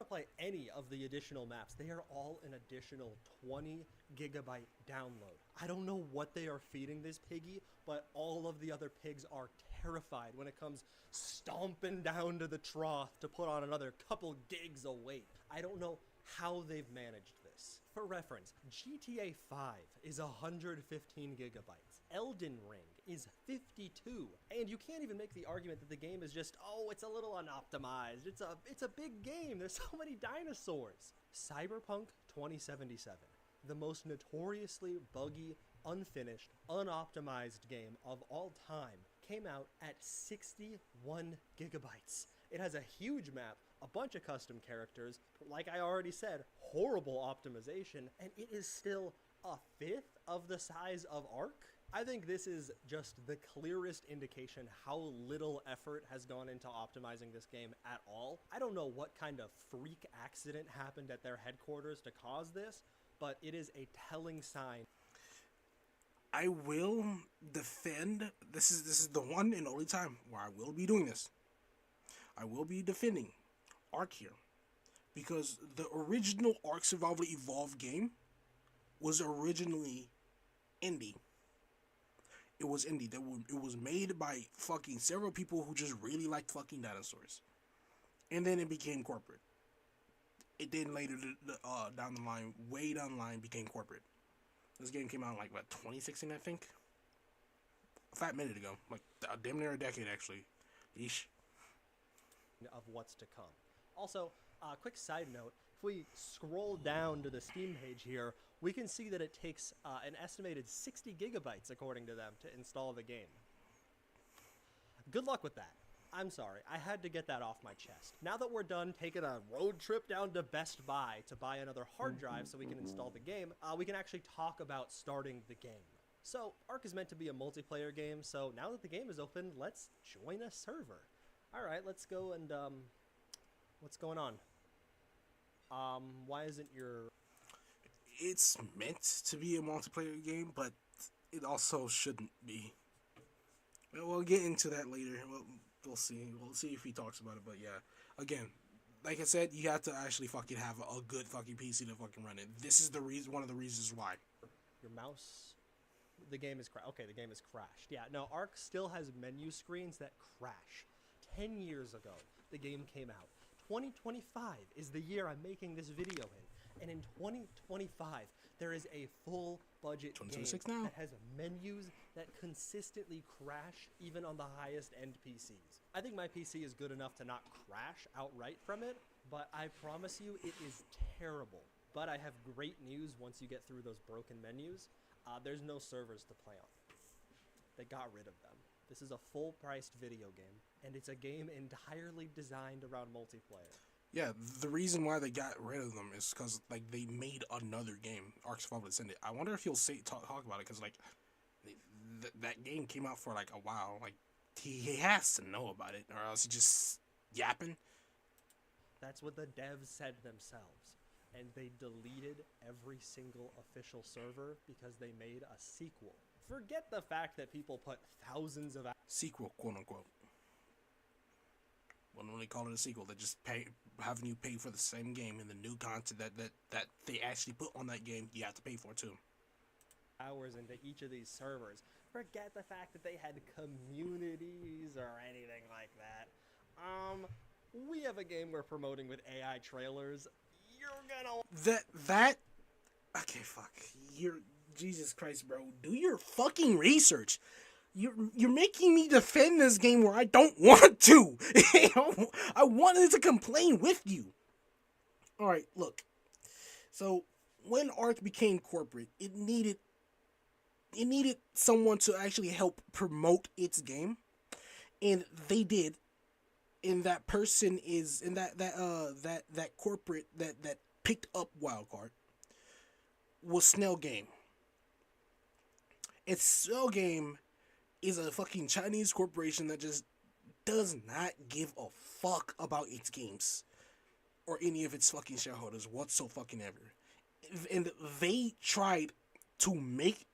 Speaker 3: play any of the additional maps. They are all an additional 20 gigabyte download. I don't know what they are feeding this piggy, but all of the other pigs are terrified when it comes stomping down to the trough to put on another couple gigs of weight. I don't know how they've managed this. For reference, GTA 5 is 115 gigabytes. Elden Ring is 52. And you can't even make the argument that the game is just, oh, it's a little unoptimized. It's a big game. There's so many dinosaurs. Cyberpunk 2077, the most notoriously buggy, unfinished, unoptimized game of all time, came out at 61 gigabytes. It has a huge map, a bunch of custom characters, like I already said, horrible optimization, and it is still a fifth of the size of Ark. I think this is just the clearest indication how little effort has gone into optimizing this game at all. I don't know what kind of freak accident happened at their headquarters to cause this, but it is a telling sign.
Speaker 1: I will defend, this is the one and only time where I will be doing this. I will be defending Ark here, because the original Ark Survival Evolved game was originally indie. It was indie. It was made by fucking several people who just really liked fucking dinosaurs, and then it became corporate. It then later, down the line, way down the line, became corporate. This game came out in like what, 2016, I think. A fat minute ago, like damn near a decade actually. Yeesh.
Speaker 3: Of what's to come. Also, quick side note, if we scroll down to the Steam page here, we can see that it takes an estimated 60 gigabytes, according to them, to install the game. Good luck with that. I'm sorry, I had to get that off my chest. Now that we're done taking a road trip down to Best Buy to buy another hard drive so we can install the game, we can actually talk about starting the game. So, Ark is meant to be a multiplayer game, so now that the game is open, let's join a server. Alright, let's go and, what's going on? Why isn't your...
Speaker 1: It's meant to be a multiplayer game, but it also shouldn't be. We'll get into that later. We'll see. We'll see if he talks about it, but yeah. Again, like I said, you have to actually fucking have a good fucking PC to fucking run it. This is the reason, one of the reasons why.
Speaker 3: Your mouse... The game is okay, the game is crashed. Yeah, no, Ark still has menu screens that crash. 10 years ago, the game came out. 2025 is the year I'm making this video in. And in 2025, there is a full budget game
Speaker 1: now.
Speaker 3: that has menus that consistently crash even on the highest end PCs. I think my PC is good enough to not crash outright from it, but I promise you it is terrible. But I have great news once you get through those broken menus. There's no servers to play on. They got rid of them. This is a full-priced video game, and it's a game entirely designed around multiplayer.
Speaker 1: Yeah, the reason why they got rid of them is because like they made another game, Ark Survival Ascended. I wonder if he'll talk about it, because like that game came out for like a while. Like he has to know about it, or else he just yapping.
Speaker 3: That's what the devs said themselves. And they deleted every single official server because they made a sequel. Forget the fact that people put thousands of...
Speaker 1: Sequel, quote unquote. When they call it a sequel, they just having you pay for the same game, and the new content that they actually put on that game, you have to pay for too.
Speaker 3: Hours into each of these servers. Forget the fact that they had communities or anything like that. We have a game we're promoting with AI trailers.
Speaker 1: That okay, fuck. Jesus Christ, bro. Do your fucking research. You're making me defend this game where I don't want to. I wanted to complain with you. Alright, look. So when Ark became corporate, it needed someone to actually help promote its game. And they did. And that person is, and that corporate that picked up Wildcard was Snail Game. And Snail Game is a fucking Chinese corporation that just does not give a fuck about its games or any of its fucking shareholders whatsoever. And they tried to make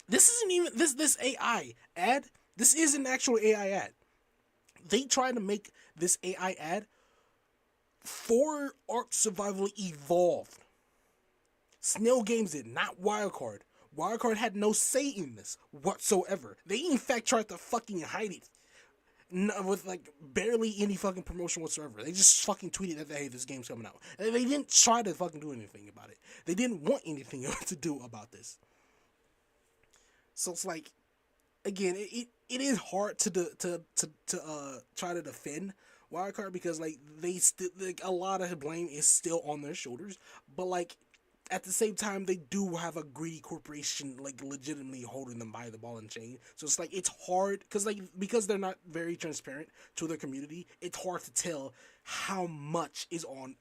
Speaker 1: this isn't even this AI ad. This is an actual AI ad. They tried to make this AI ad for Ark Survival Evolved. Snail Games did, not Wildcard. Wildcard had no say in this whatsoever. They in fact tried to fucking hide it. With like barely any fucking promotion whatsoever. They just fucking tweeted that, hey, this game's coming out. And they didn't try to fucking do anything about it. They didn't want anything to do about this. So it's like, again, it is hard to try to defend Wildcard, because like they still, like, a lot of the blame is still on their shoulders, but like at the same time they do have a greedy corporation like legitimately holding them by the ball and chain. So it's like it's hard because they're not very transparent to their community. It's hard to tell how much is on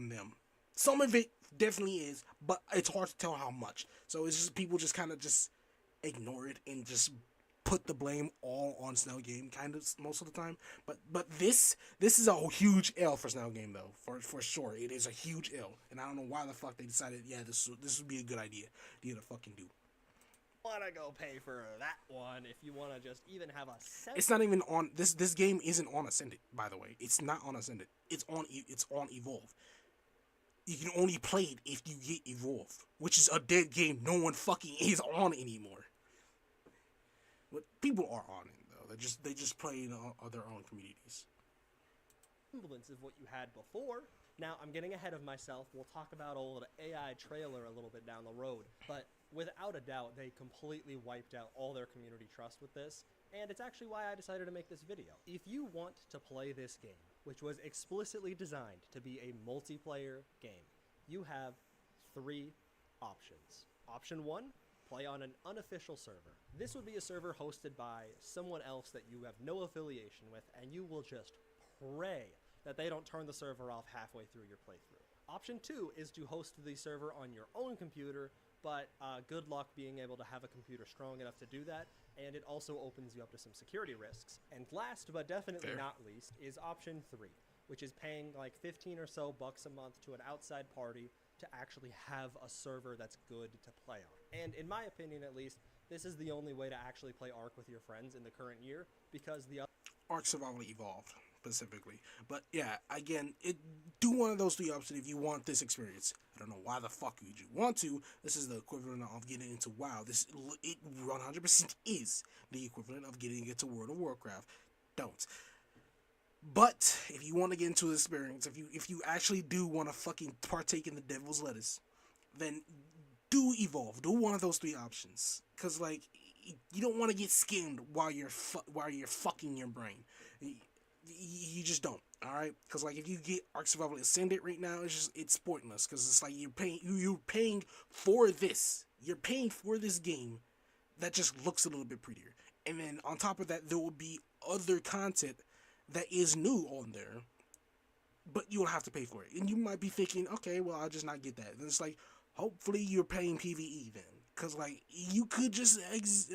Speaker 1: them. Some of it definitely is, but it's hard to tell how much. So it's just people just kind of just ignore it and just put the blame all on Snail Game kind of most of the time. But this is a huge L for Snail Game though, for sure. It is a huge L, and I don't know why the fuck they decided this would be a good idea to fucking do.
Speaker 3: Wanna go pay for that one if you wanna just even have a sense.
Speaker 1: It's not even on this game isn't on Ascended, by the way. It's not on Ascended. It's on Evolve. You can only play it if you get Evolved, which is a dead game no one fucking is on anymore. But people are on it though. They just play in their own communities.
Speaker 3: Semblance of what you had before. Now I'm getting ahead of myself. We'll talk about old AI trailer a little bit down the road, but without a doubt, they completely wiped out all their community trust with this, and it's actually why I decided to make this video. If you want to play this game, which was explicitly designed to be a multiplayer game, you have 3 options. Option 1, play on an unofficial server. This would be a server hosted by someone else that you have no affiliation with, and you will just pray that they don't turn the server off halfway through your playthrough. Option 2 is to host the server on your own computer but good luck being able to have a computer strong enough to do that, and it also opens you up to some security risks. And last but definitely not least is option 3, which is paying like 15 or so bucks a month to an outside party to actually have a server that's good to play on. And in my opinion, at least, this is the only way to actually play Ark with your friends in the current year, because the
Speaker 1: Ark Survival Evolved specifically. But yeah, again, do one of those 3 options if you want this experience. I don't know why the fuck would you want to. This is the equivalent of getting into WoW. It 100% is the equivalent of getting into World of Warcraft. Don't. But if you want to get into the experience, if you actually do want to fucking partake in the devil's lettuce, then do Evolve. Do one of those 3 options. Cause like, you don't want to get skinned while you're fucking your brain. You just don't. All right. Cause like, if you get Ark Survival Ascended right now, it's pointless. Cause it's like you're paying for this. You're paying for this game that just looks a little bit prettier. And then on top of that, there will be other content that is new on there, but you don't have to pay for it. And you might be thinking, okay, well, I'll just not get that. And it's like, hopefully you're paying PvE then. Because, like, you could just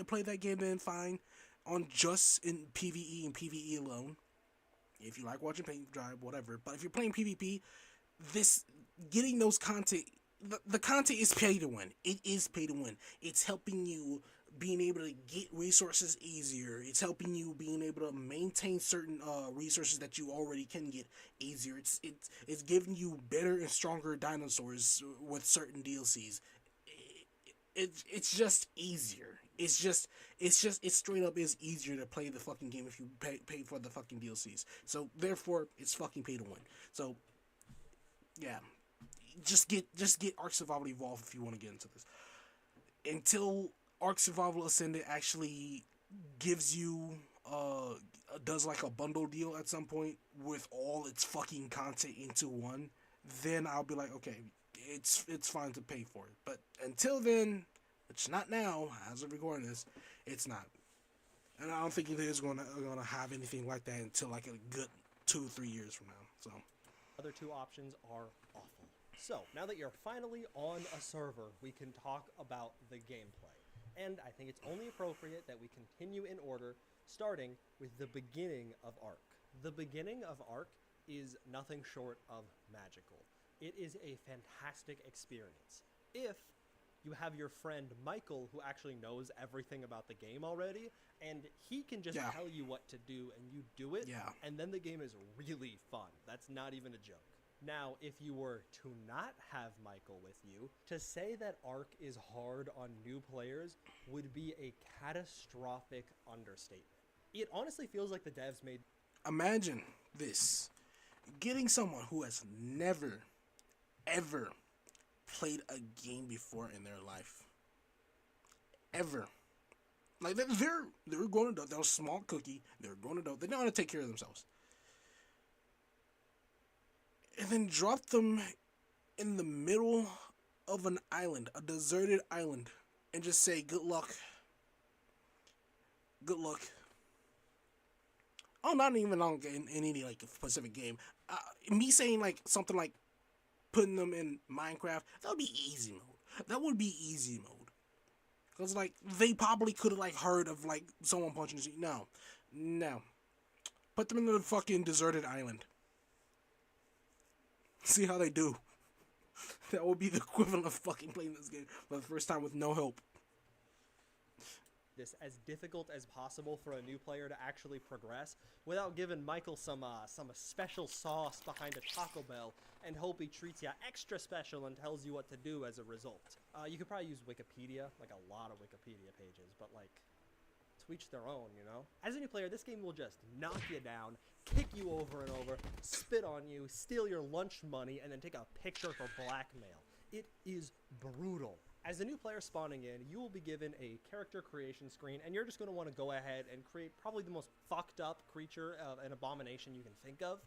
Speaker 1: play that game then fine on just in PvE and PvE alone. If you like watching paint dry, whatever. But if you're playing PvP, getting those content, the content is pay to win. It is pay to win. It's helping you being able to get resources easier. It's helping you being able to maintain certain resources that you already can get easier. It's giving you better and stronger dinosaurs with certain DLCs. It's just easier. It straight up is easier to play the fucking game if you pay for the fucking DLCs. So therefore, it's fucking pay to win. So yeah, just get Ark Survival Evolved if you want to get into this. Until Ark Survival Ascended actually gives you does like a bundle deal at some point with all its fucking content into one, then I'll be like, okay, it's fine to pay for it. But until then, which not now, as of recording this, it's not. And I don't think it is gonna have anything like that until like a good 2-3 years from now. So
Speaker 3: other 2 options are awful. So now that you're finally on a server, we can talk about the gameplay. And I think it's only appropriate that we continue in order, starting with the beginning of Ark. The beginning of Ark is nothing short of magical. It is a fantastic experience. If you have your friend Michael, who actually knows everything about the game already, and he can just tell you what to do, and you do it, and then the game is really fun. That's not even a joke. Now, if you were to not have Michael with you, to say that Ark is hard on new players would be a catastrophic understatement. It honestly feels like the devs made...
Speaker 1: Imagine this. Getting someone who has never, ever played a game before in their life. Ever. Like, they're grown adult. They're a small cookie. They're a grown adult. They know how to take care of themselves. And then drop them in the middle of an island, a deserted island, and just say, good luck. Good luck. Oh, not even in any, like, specific game. Me saying, like, something like putting them in Minecraft, that would be easy mode. That would be easy mode. Because, like, they probably could have, like, heard of, like, someone punching the street. No. Put them in the fucking deserted island. See how they do. That would be the equivalent of fucking playing this game for the first time with no help.
Speaker 3: This as difficult as possible for a new player to actually progress without giving Michael some special sauce behind a Taco Bell and hope he treats you extra special and tells you what to do as a result. You could probably use Wikipedia, like a lot of Wikipedia pages, but like, to each their own, you know? As a new player, this game will just knock you down, kick you over and over, spit on you, steal your lunch money, and then take a picture for blackmail. It is brutal. As a new player spawning in, you will be given a character creation screen, and you're just going to want to go ahead and create probably the most fucked up creature, an abomination you can think of,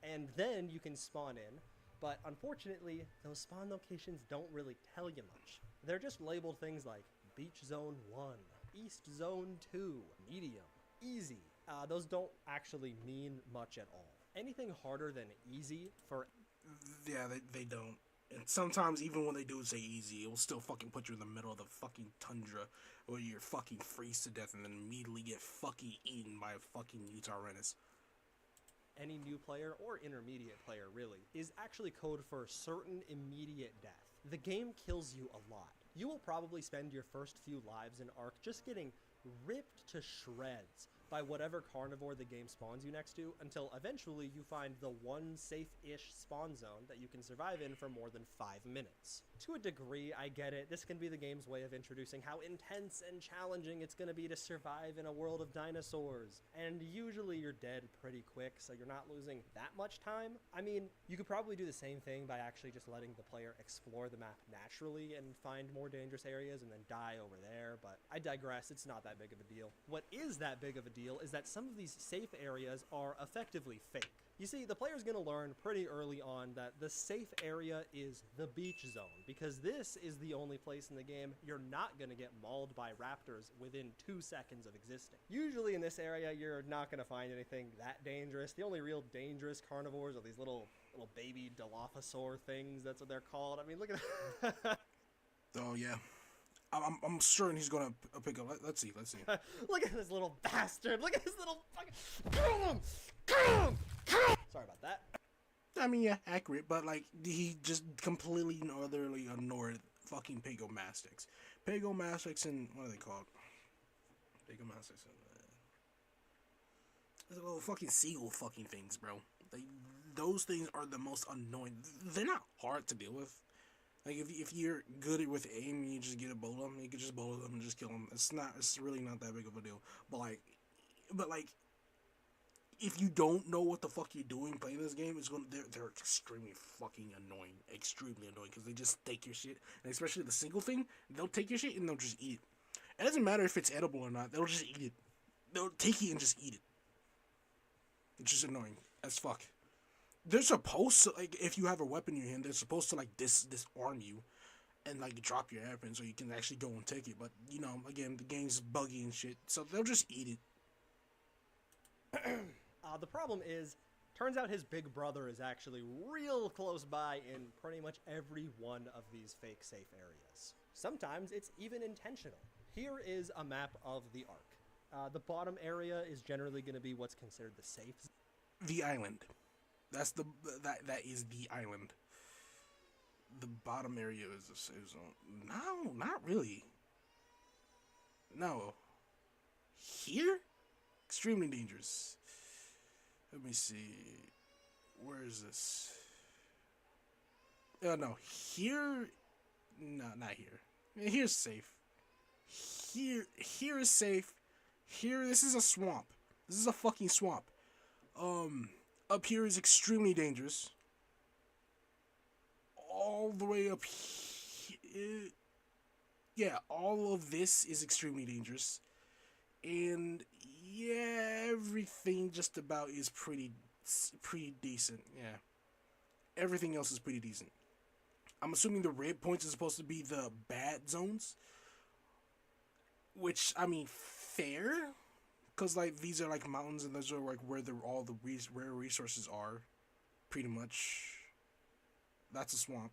Speaker 3: and then you can spawn in. But unfortunately, those spawn locations don't really tell you much. They're just labeled things like Beach Zone 1, East Zone 2, Medium, Easy. Those don't actually mean much at all. Anything harder than easy for...
Speaker 1: Yeah, they don't. And sometimes, even when they do say easy, it will still fucking put you in the middle of the fucking tundra where you're fucking freeze to death and then immediately get fucking eaten by a fucking deltarune.
Speaker 3: Any new player or intermediate player really is actually code for certain immediate death. The game kills you a lot. You will probably spend your first few lives in Ark just getting ripped to shreds by whatever carnivore the game spawns you next to, until eventually you find the one safe-ish spawn zone that you can survive in for more than 5 minutes. To a degree, I get it. This can be the game's way of introducing how intense and challenging it's going to be to survive in a world of dinosaurs. And usually you're dead pretty quick, so you're not losing that much time. I mean, you could probably do the same thing by actually just letting the player explore the map naturally and find more dangerous areas and then die over there, but I digress. It's not that big of a deal. What is that big of a deal is that some of these safe areas are effectively fake. You see, the player's going to learn pretty early on that the safe area is the beach zone, because this is the only place in the game you're not going to get mauled by raptors within 2 seconds of existing. Usually in this area, you're not going to find anything that dangerous. The only real dangerous carnivores are these little baby Dilophosaur things. That's what they're called. I mean, look at that.
Speaker 1: Oh, yeah. I'm certain he's gonna pick up. Let's see.
Speaker 3: Look at this little bastard. Look at this little fucking. Kill him! Kill him! Kill him! Sorry about that.
Speaker 1: I mean, yeah, accurate, but like he just completely and utterly ignored fucking Pagomastics. Pagomastics and what are they called? Pagomastics and those little fucking seagull fucking things, bro. Those things are the most annoying. They're not hard to deal with. Like, if you're good with aim, you just get a bowl them. You can just bowl them and just kill them. It's really not that big of a deal. But like, if you don't know what the fuck you're doing playing this game, they're extremely fucking annoying. Extremely annoying, because they just take your shit. And especially the single thing, they'll take your shit and they'll just eat it. It doesn't matter if it's edible or not. They'll just eat it. They'll take it and just eat it. It's just annoying as fuck. They're supposed to, like, if you have a weapon in your hand, they're supposed to, like, disarm you and, like, drop your weapon so you can actually go and take it. But, you know, again, the game's buggy and shit, so they'll just eat it.
Speaker 3: The problem is, turns out his big brother is actually real close by in pretty much every one of these fake safe areas. Sometimes it's even intentional. Here is a map of the Ark. The bottom area is generally going to be what's considered the safe.
Speaker 1: The island. That is the island. The bottom area is a safe zone. No, not really. No. Here? Extremely dangerous. Let me see. Where is this? Oh, no. Here? No, not here. Here's safe. Here is safe. Here, this is a swamp. This is a fucking swamp. Up here is extremely dangerous. All the way up here. Yeah, all of this is extremely dangerous. And yeah, everything just about is pretty decent. Yeah. Everything else is pretty decent. I'm assuming the red points are supposed to be the bad zones. Which, I mean, fair. Because, like, these are, like, mountains, and those are, like, where all the rare resources are. Pretty much. That's a swamp.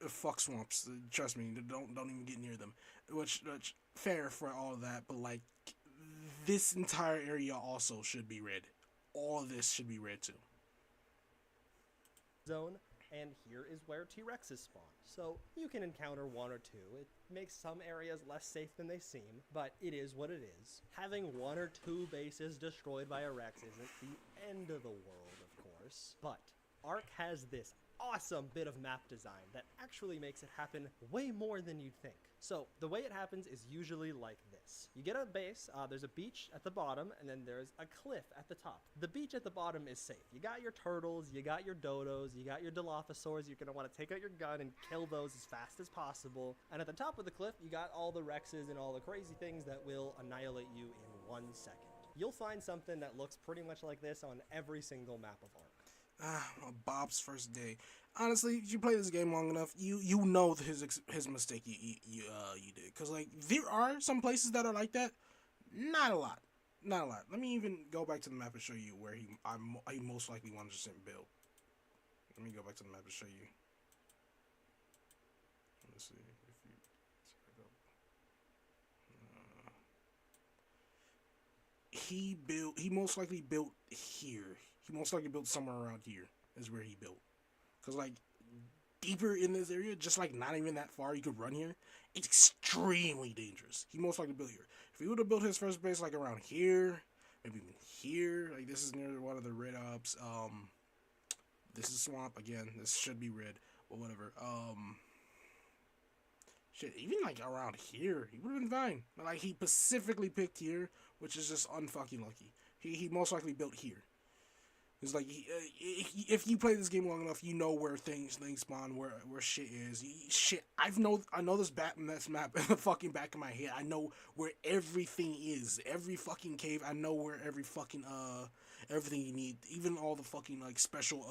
Speaker 1: Fuck swamps. Trust me, don't even get near them. Which, fair for all of that, but, like, this entire area also should be red. All of this should be red, too.
Speaker 3: Zone. And here is where T-Rexes spawn. So you can encounter one or two. It makes some areas less safe than they seem, but it is what it is. Having one or two bases destroyed by a Rex isn't the end of the world, of course. But Ark has this awesome bit of map design that actually makes it happen way more than you'd think. So the way it happens is usually like this. You get a base, there's a beach at the bottom, and then there's a cliff at the top. The beach at the bottom is safe. You got your turtles, you got your dodos, you got your Dilophosaurs. You're going to want to take out your gun and kill those as fast as possible. And at the top of the cliff, you got all the Rexes and all the crazy things that will annihilate you in 1 second. You'll find something that looks pretty much like this on every single map of Ark.
Speaker 1: Bob's first day. Honestly, if you play this game long enough, you know his mistake you did. Cause like there are some places that are like that. Not a lot. Let me even go back to the map and show you where he most likely 100% built. Let me go back to the map to show you. Let's see if you back up. He most likely built here. He most likely built somewhere around here is where he built. Cause like deeper in this area, just like not even that far, you could run here. It's extremely dangerous. He most likely built here. If he would have built his first base like around here, maybe even here, like this is near one of the red ops. This is swamp again. This should be red or whatever. Shit, even like around here, he would have been fine. But like he specifically picked here, which is just unfucking lucky. He most likely built here. It's like if you play this game long enough, you know where things spawn, where shit is. Shit, I know this map in the fucking back of my head. I know where everything is. Every fucking cave. I know where every fucking everything you need, even all the fucking like special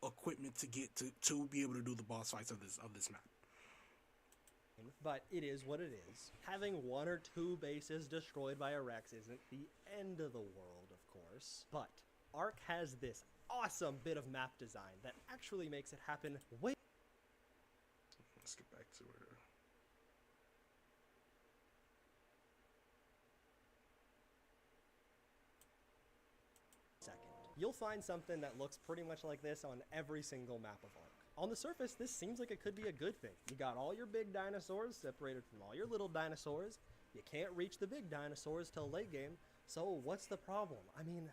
Speaker 1: equipment to get to be able to do the boss fights of this map.
Speaker 3: But it is what it is. Having 1 or 2 bases destroyed by a Rex isn't the end of the world, of course. But Ark has this awesome bit of map design that actually makes it happen way.
Speaker 1: Let's get back to where.
Speaker 3: Second, you'll find something that looks pretty much like this on every single map of Ark. On the surface, this seems like it could be a good thing. You got all your big dinosaurs separated from all your little dinosaurs. You can't reach the big dinosaurs till late game, so what's the problem? I mean,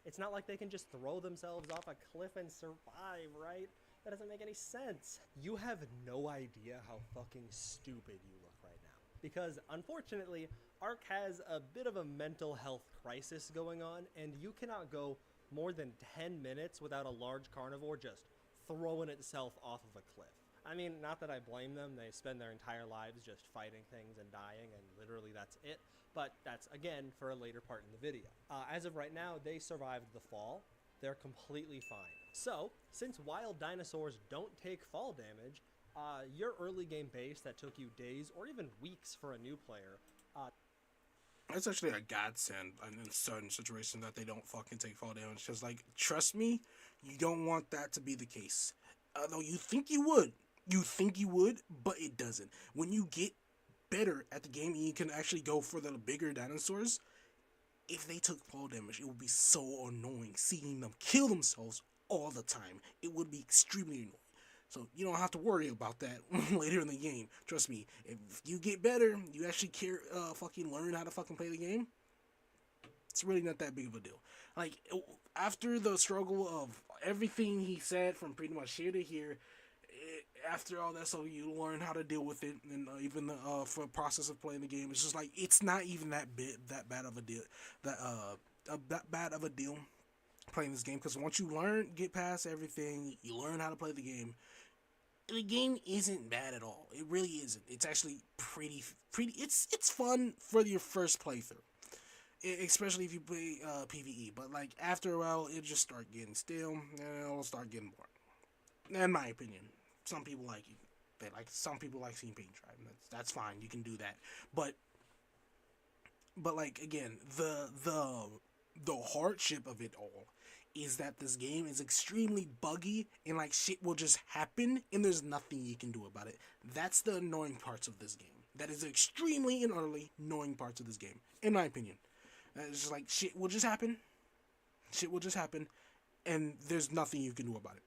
Speaker 3: it's not like they can just throw themselves off a cliff and survive, right? That doesn't make any sense. You have no idea how fucking stupid you look right now. Because, unfortunately, Ark has a bit of a mental health crisis going on, and you cannot go more than 10 minutes without a large carnivore just throwing itself off of a cliff. I mean, not that I blame them. They spend their entire lives just fighting things and dying, and literally that's it. But that's, again, for a later part in the video. As of right now, they survived the fall. They're completely fine. So, since wild dinosaurs don't take fall damage, your early game base that took you days or even weeks for a new player,
Speaker 1: it's actually a godsend in certain situations that they don't fucking take fall damage. Because, like, trust me, you don't want that to be the case. Although you think you would. You think you would, but it doesn't. When you get better at the game and you can actually go for the bigger dinosaurs, if they took fall damage, it would be so annoying seeing them kill themselves all the time. It would be extremely annoying. So you don't have to worry about that later in the game. Trust me, if you get better, you actually fucking learn how to fucking play the game, it's really not that big of a deal. Like, after the struggle of everything he said from pretty much here to here, after all that, so you learn how to deal with it, and even the for process of playing the game, it's just like it's not even that bad of a deal, that bad of a deal playing this game, because once you get past everything, you learn how to play the game. The game isn't bad at all. It really isn't. It's actually pretty. It's fun for your first playthrough, especially if you play PvE. But like after a while, it just start getting stale, and it'll start getting boring. In my opinion, some people like it. Some people like seeing paint dry. That's fine. You can do that. But like again, the hardship of it all is that this game is extremely buggy and like shit will just happen and there's nothing you can do about it. That's the annoying parts of this game. That is extremely and utterly annoying parts of this game, in my opinion. It's just like shit will just happen. Shit will just happen, and there's nothing you can do about it.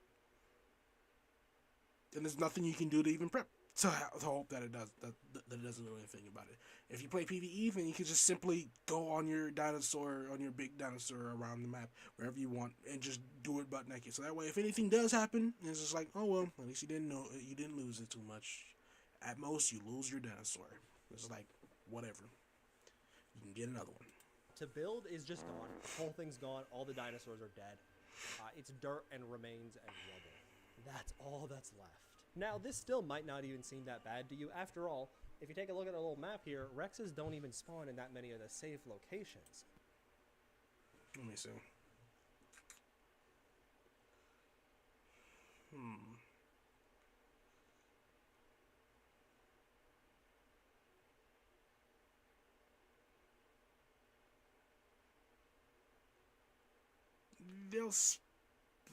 Speaker 1: And there's nothing you can do to even prep to hope that it doesn't do anything about it. If you play PvE, then you can just simply go on your big dinosaur around the map wherever you want and just do it butt naked. So that way, if anything does happen, it's just like, oh well, at least you didn't lose it too much. At most, you lose your dinosaur. It's like whatever. You can get another one.
Speaker 3: To build is just gone. The whole thing's gone. All the dinosaurs are dead. It's dirt and remains and rubble. That's all that's left. Now, this still might not even seem that bad to you. After all, if you take a look at the little map here, Rexes don't even spawn in that many of the safe locations.
Speaker 1: Let me see.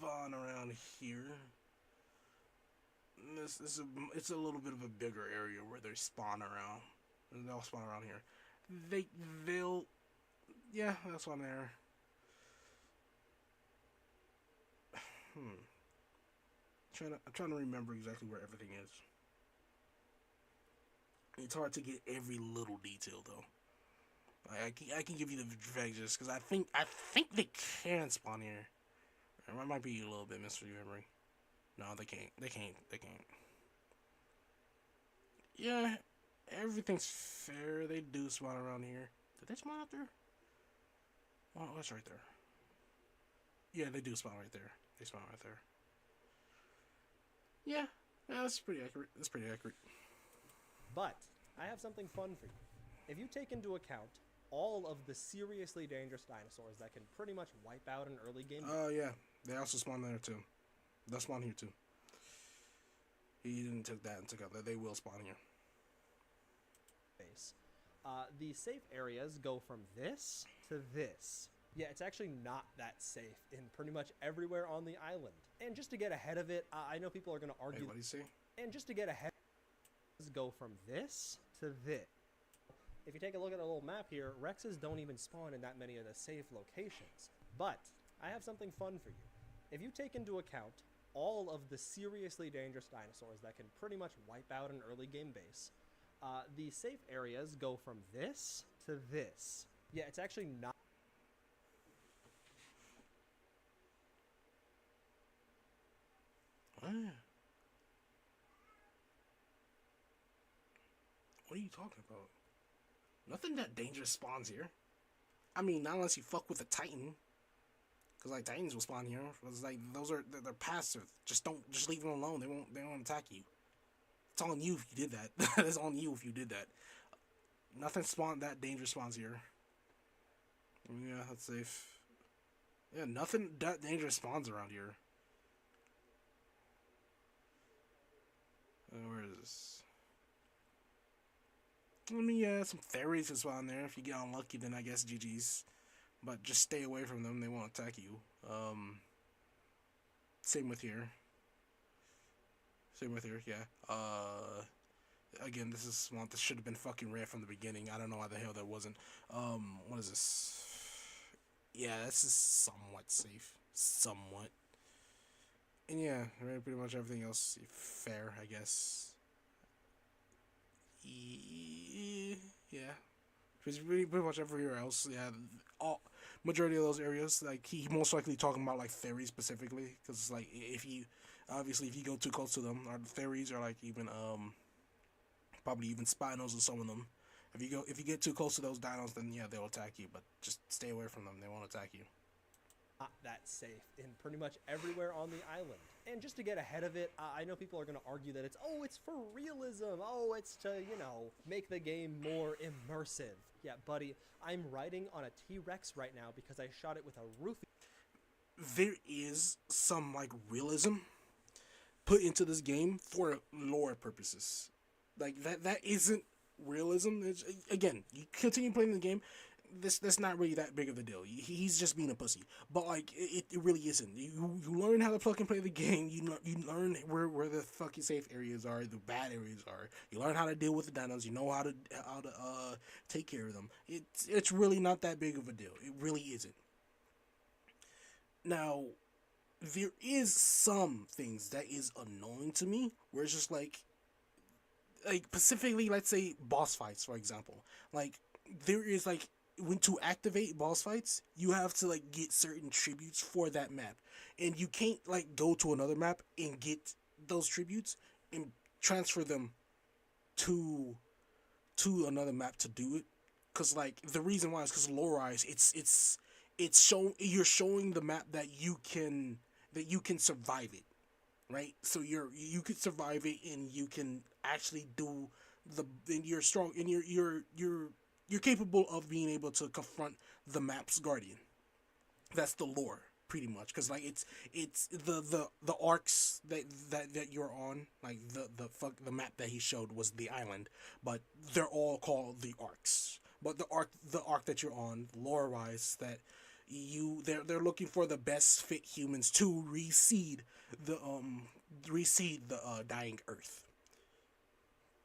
Speaker 1: spawn around here. It's a little bit of a bigger area where they spawn around. They'll spawn around here. They'll yeah, that's one there. I'm trying to remember exactly where everything is. It's hard to get every little detail though. I can give you the vectors because I think they can spawn here. I might be a little bit misremembering. No, they can't. They can't. They can't. Yeah, everything's fair. They do spawn around here. Did they spawn out there? Oh, that's right there. Yeah, they do spawn right there. They spawn right there. Yeah, that's pretty accurate. That's pretty accurate.
Speaker 3: But I have something fun for you. If you take into account all of the seriously dangerous dinosaurs that can pretty much wipe out an early game.
Speaker 1: Oh, yeah. They also spawn there, too. They'll spawn here, too. He didn't take that into account. They will spawn here.
Speaker 3: Base. The safe areas go from this to this. Yeah, it's actually not that safe in pretty much everywhere on the island. And just to get ahead of it, I know people are going to argue.
Speaker 1: Wait, what do you say?
Speaker 3: And just to get ahead, go from this to this. If you take a look at a little map here, Rexes don't even spawn in that many of the safe locations. But I have something fun for you. If you take into account all of the seriously dangerous dinosaurs that can pretty much wipe out an early game base, the safe areas go from this to this. Yeah, it's actually not.
Speaker 1: What? What are you talking about? Nothing that dangerous spawns here. I mean, not unless you fuck with a Titan. Because, like, Titans will spawn here. It's like, they're passive. Just leave them alone. They won't attack you. It's on you if you did that. It's on you if you did that. Nothing that dangerous spawns here. Yeah, that's safe. Yeah, nothing that dangerous spawns around here. Where is this? I mean, yeah, some fairies will spawn there. If you get unlucky, then I guess GG's. But just stay away from them. They won't attack you. Same with here. Same with here, yeah. Again, this is swamp. This should have been fucking rare from the beginning. I don't know why the hell that wasn't. What is this? Yeah, this is somewhat safe. Somewhat. And yeah, right, pretty much everything else fair, I guess. Yeah. Pretty much everywhere else, yeah. Majority of those areas, like, he most likely talking about, like, fairies specifically. Because, like, if you go too close to them, or the fairies are, like, even, probably even spinos or some of them. If you get too close to those dinos, then yeah, they'll attack you. But just stay away from them. They won't attack you.
Speaker 3: Not that safe in pretty much everywhere on the island. And just to get ahead of it, I know people are going to argue that it's for realism. Oh, it's to, make the game more immersive. Yeah, buddy, I'm riding on a T-Rex right now because I shot it with a roofie.
Speaker 1: There is some, like, realism put into this game for lore purposes. Like, that isn't realism. Again, you continue playing the game, that's not really that big of a deal. He's just being a pussy. But, like, it really isn't. You learn how to fucking play the game. You learn where the fucking safe areas are, the bad areas are. You learn how to deal with the dinos. You know how to take care of them. It's really not that big of a deal. It really isn't. Now, there is some things that is annoying to me, where it's just like specifically, let's say boss fights, for example. Like, there is, like, when to activate boss fights, you have to, like, get certain tributes for that map, and you can't, like, go to another map and get those tributes and transfer them to another map to do it. Because, like, the reason why is because lore-wise, you're showing the map that you can survive it, right? So you can survive it, and you can actually do and you're strong, and you're capable of being able to confront the map's guardian. That's the lore, pretty much, because, like, it's the arcs that you're on, like the map that he showed was the island, but they're all called the arcs. But the arc that you're on, lore wise, that They're looking for the best fit humans to the reseed the dying Earth.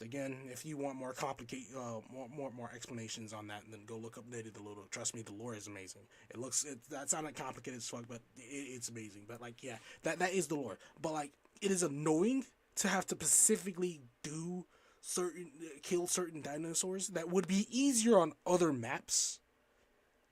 Speaker 1: Again, if you want more complicated, more explanations on that, then go look up Lady the Ludo. Trust me, the lore is amazing. That sounded complicated as fuck, but it's amazing. But like, yeah, that is the lore. But like, it is annoying to have to specifically kill certain dinosaurs that would be easier on other maps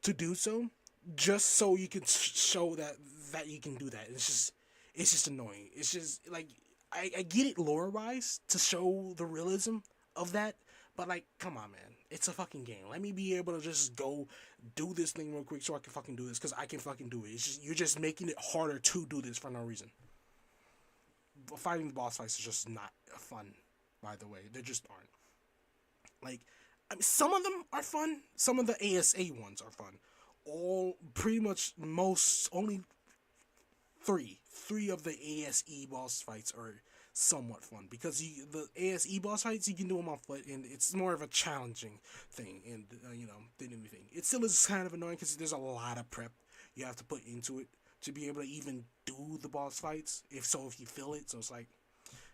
Speaker 1: to do so, just so you can show that you can do that. It's just annoying. It's just like I get it lore wise to show the realism of that, but like, come on, man, it's a fucking game. Let me be able to just go do this thing real quick so I can fucking do this because I can fucking do it. It's just you're just making it harder to do this for no reason. But fighting the boss fights is just not fun. By the way, they just aren't. Like, I mean, some of them are fun. Some of the ASA ones are fun. All pretty much only three of the ASE boss fights are somewhat fun because the ASE boss fights you can do them on foot and it's more of a challenging thing and than anything. It still is kind of annoying because there's a lot of prep you have to put into it to be able to even do the boss fights. If you feel it, so it's like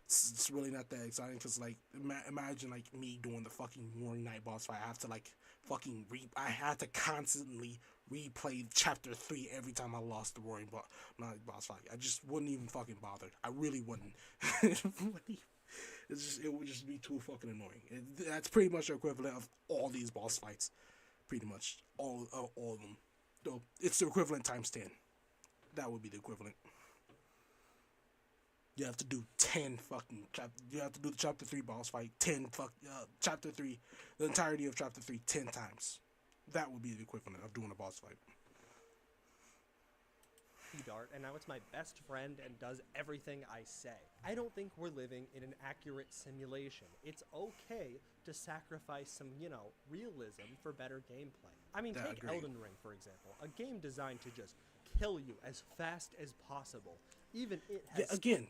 Speaker 1: it's really not that exciting because like imagine like me doing the fucking Warring Knight boss fight. I have to like I had to constantly replay chapter 3 every time I lost the Roaring Knight boss fight. I just wouldn't even fucking bother. I really wouldn't. It would just be too fucking annoying. That's pretty much the equivalent of all these boss fights. Pretty much all of them. So it's the equivalent times 10. That would be the equivalent. You have to do 10 fucking you have to do the chapter 3 boss fight chapter 3, the entirety of chapter 3 10 times. That would be the equivalent of doing a boss fight.
Speaker 3: Dart, and now it's my best friend and does everything I say. I don't think we're living in an accurate simulation. It's okay to sacrifice some, realism for better gameplay. I mean, take Elden Ring, for example. A game designed to just kill you as fast as possible. Even it has...
Speaker 1: Yeah, again,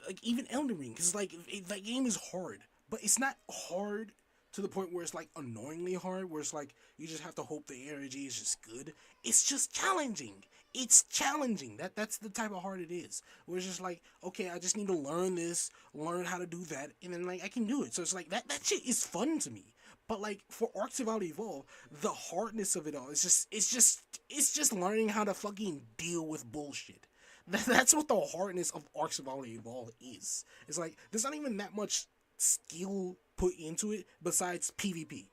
Speaker 1: like even Elden Ring, because like that game is hard, but it's not hard to the point where it's like annoyingly hard, where it's like you just have to hope the energy is just good. It's just challenging. It's challenging. That's the type of hard it is. Where it's just like, okay, I just need to learn this, learn how to do that, and then like I can do it. So it's like that shit is fun to me. But like for Ark Survival Evolved, the hardness of it all it's just learning how to fucking deal with bullshit. That's what the hardness of Ark Survival Evolved is. It's like there's not even that much skill put into it besides PvP.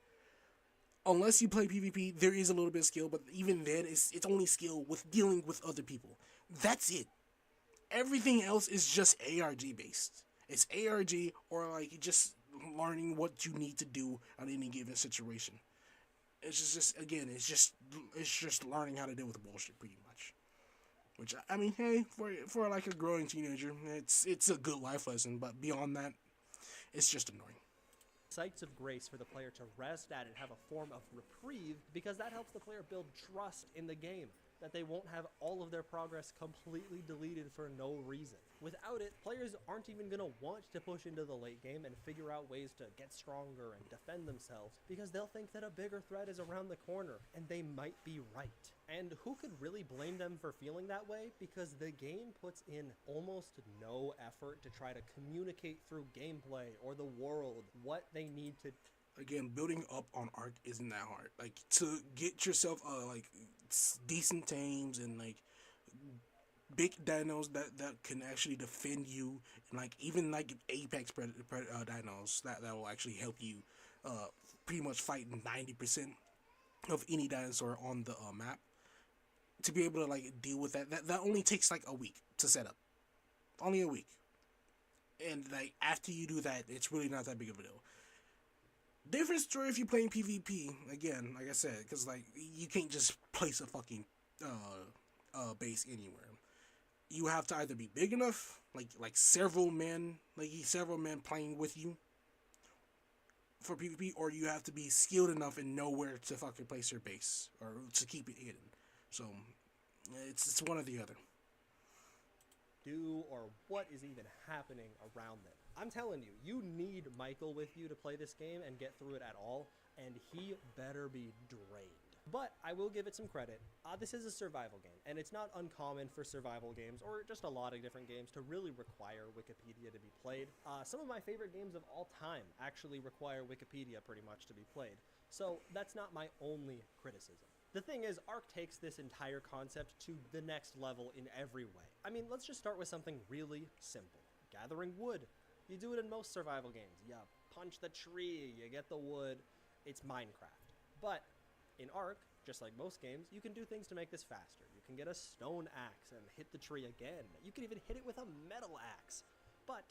Speaker 1: Unless you play PvP, there is a little bit of skill, but even then, it's only skill with dealing with other people. That's it. Everything else is just ARG based. It's ARG or like just learning what you need to do on any given situation. It's just learning how to deal with bullshit pretty much. Which I mean, hey, for like a growing teenager, it's a good life lesson. But beyond that, it's just annoying.
Speaker 3: Sites of grace for the player to rest at and have a form of reprieve, because that helps the player build trust in the game, that they won't have all of their progress completely deleted for no reason. Without it, players aren't even going to want to push into the late game and figure out ways to get stronger and defend themselves, because they'll think that a bigger threat is around the corner, and they might be right. And who could really blame them for feeling that way? Because the game puts in almost no effort to try to communicate through gameplay or the world what they need to.
Speaker 1: Again, building up on Ark isn't that hard. Like, to get yourself like decent tames and like big dinos that can actually defend you, and like even like apex dinos that will actually help you pretty much fight 90% of any dinosaur on the map. To be able to like deal with that only takes like a week to set up. Only a week. And like after you do that, it's really not that big of a deal. Different story if you're playing PvP, again, like I said, because like you can't just place a fucking base anywhere. You have to either be big enough, like several men playing with you for PvP, or you have to be skilled enough and know where to fucking place your base or to keep it hidden. So it's one or the other.
Speaker 3: Or what is even happening around them. I'm telling you, you need Michael with you to play this game and get through it at all, and he better be drained. But I will give it some credit. This is a survival game, and it's not uncommon for survival games, or just a lot of different games, to really require Wikipedia to be played. Some of my favorite games of all time actually require Wikipedia pretty much to be played, so that's not my only criticism. The thing is, Ark takes this entire concept to the next level in every way. I mean, let's just start with something really simple. Gathering wood. You do it in most survival games. You punch the tree, you get the wood. It's Minecraft. But in Ark, just like most games, you can do things to make this faster. You can get a stone axe and hit the tree again. You can even hit it with a metal axe. But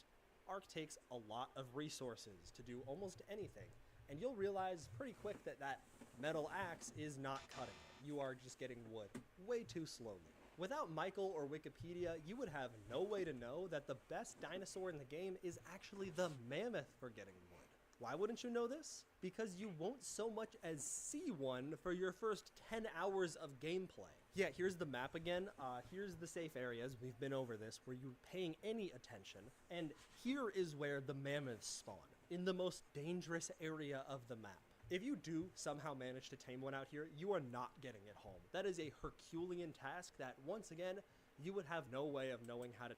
Speaker 3: Ark takes a lot of resources to do almost anything. And you'll realize pretty quick that that metal axe is not cutting it. You are just getting wood way too slowly. Without Michael or Wikipedia, you would have no way to know that the best dinosaur in the game is actually the mammoth for getting wood. Why wouldn't you know this? Because you won't so much as see one for your first 10 hours of gameplay. Yeah, here's the map again. Here's the safe areas. We've been over this where you're paying any attention. And here is where the mammoths spawn, in the most dangerous area of the map. If you do somehow manage to tame one out here, you are not getting it home. That is a Herculean task that, once again, you would have no way of knowing how to...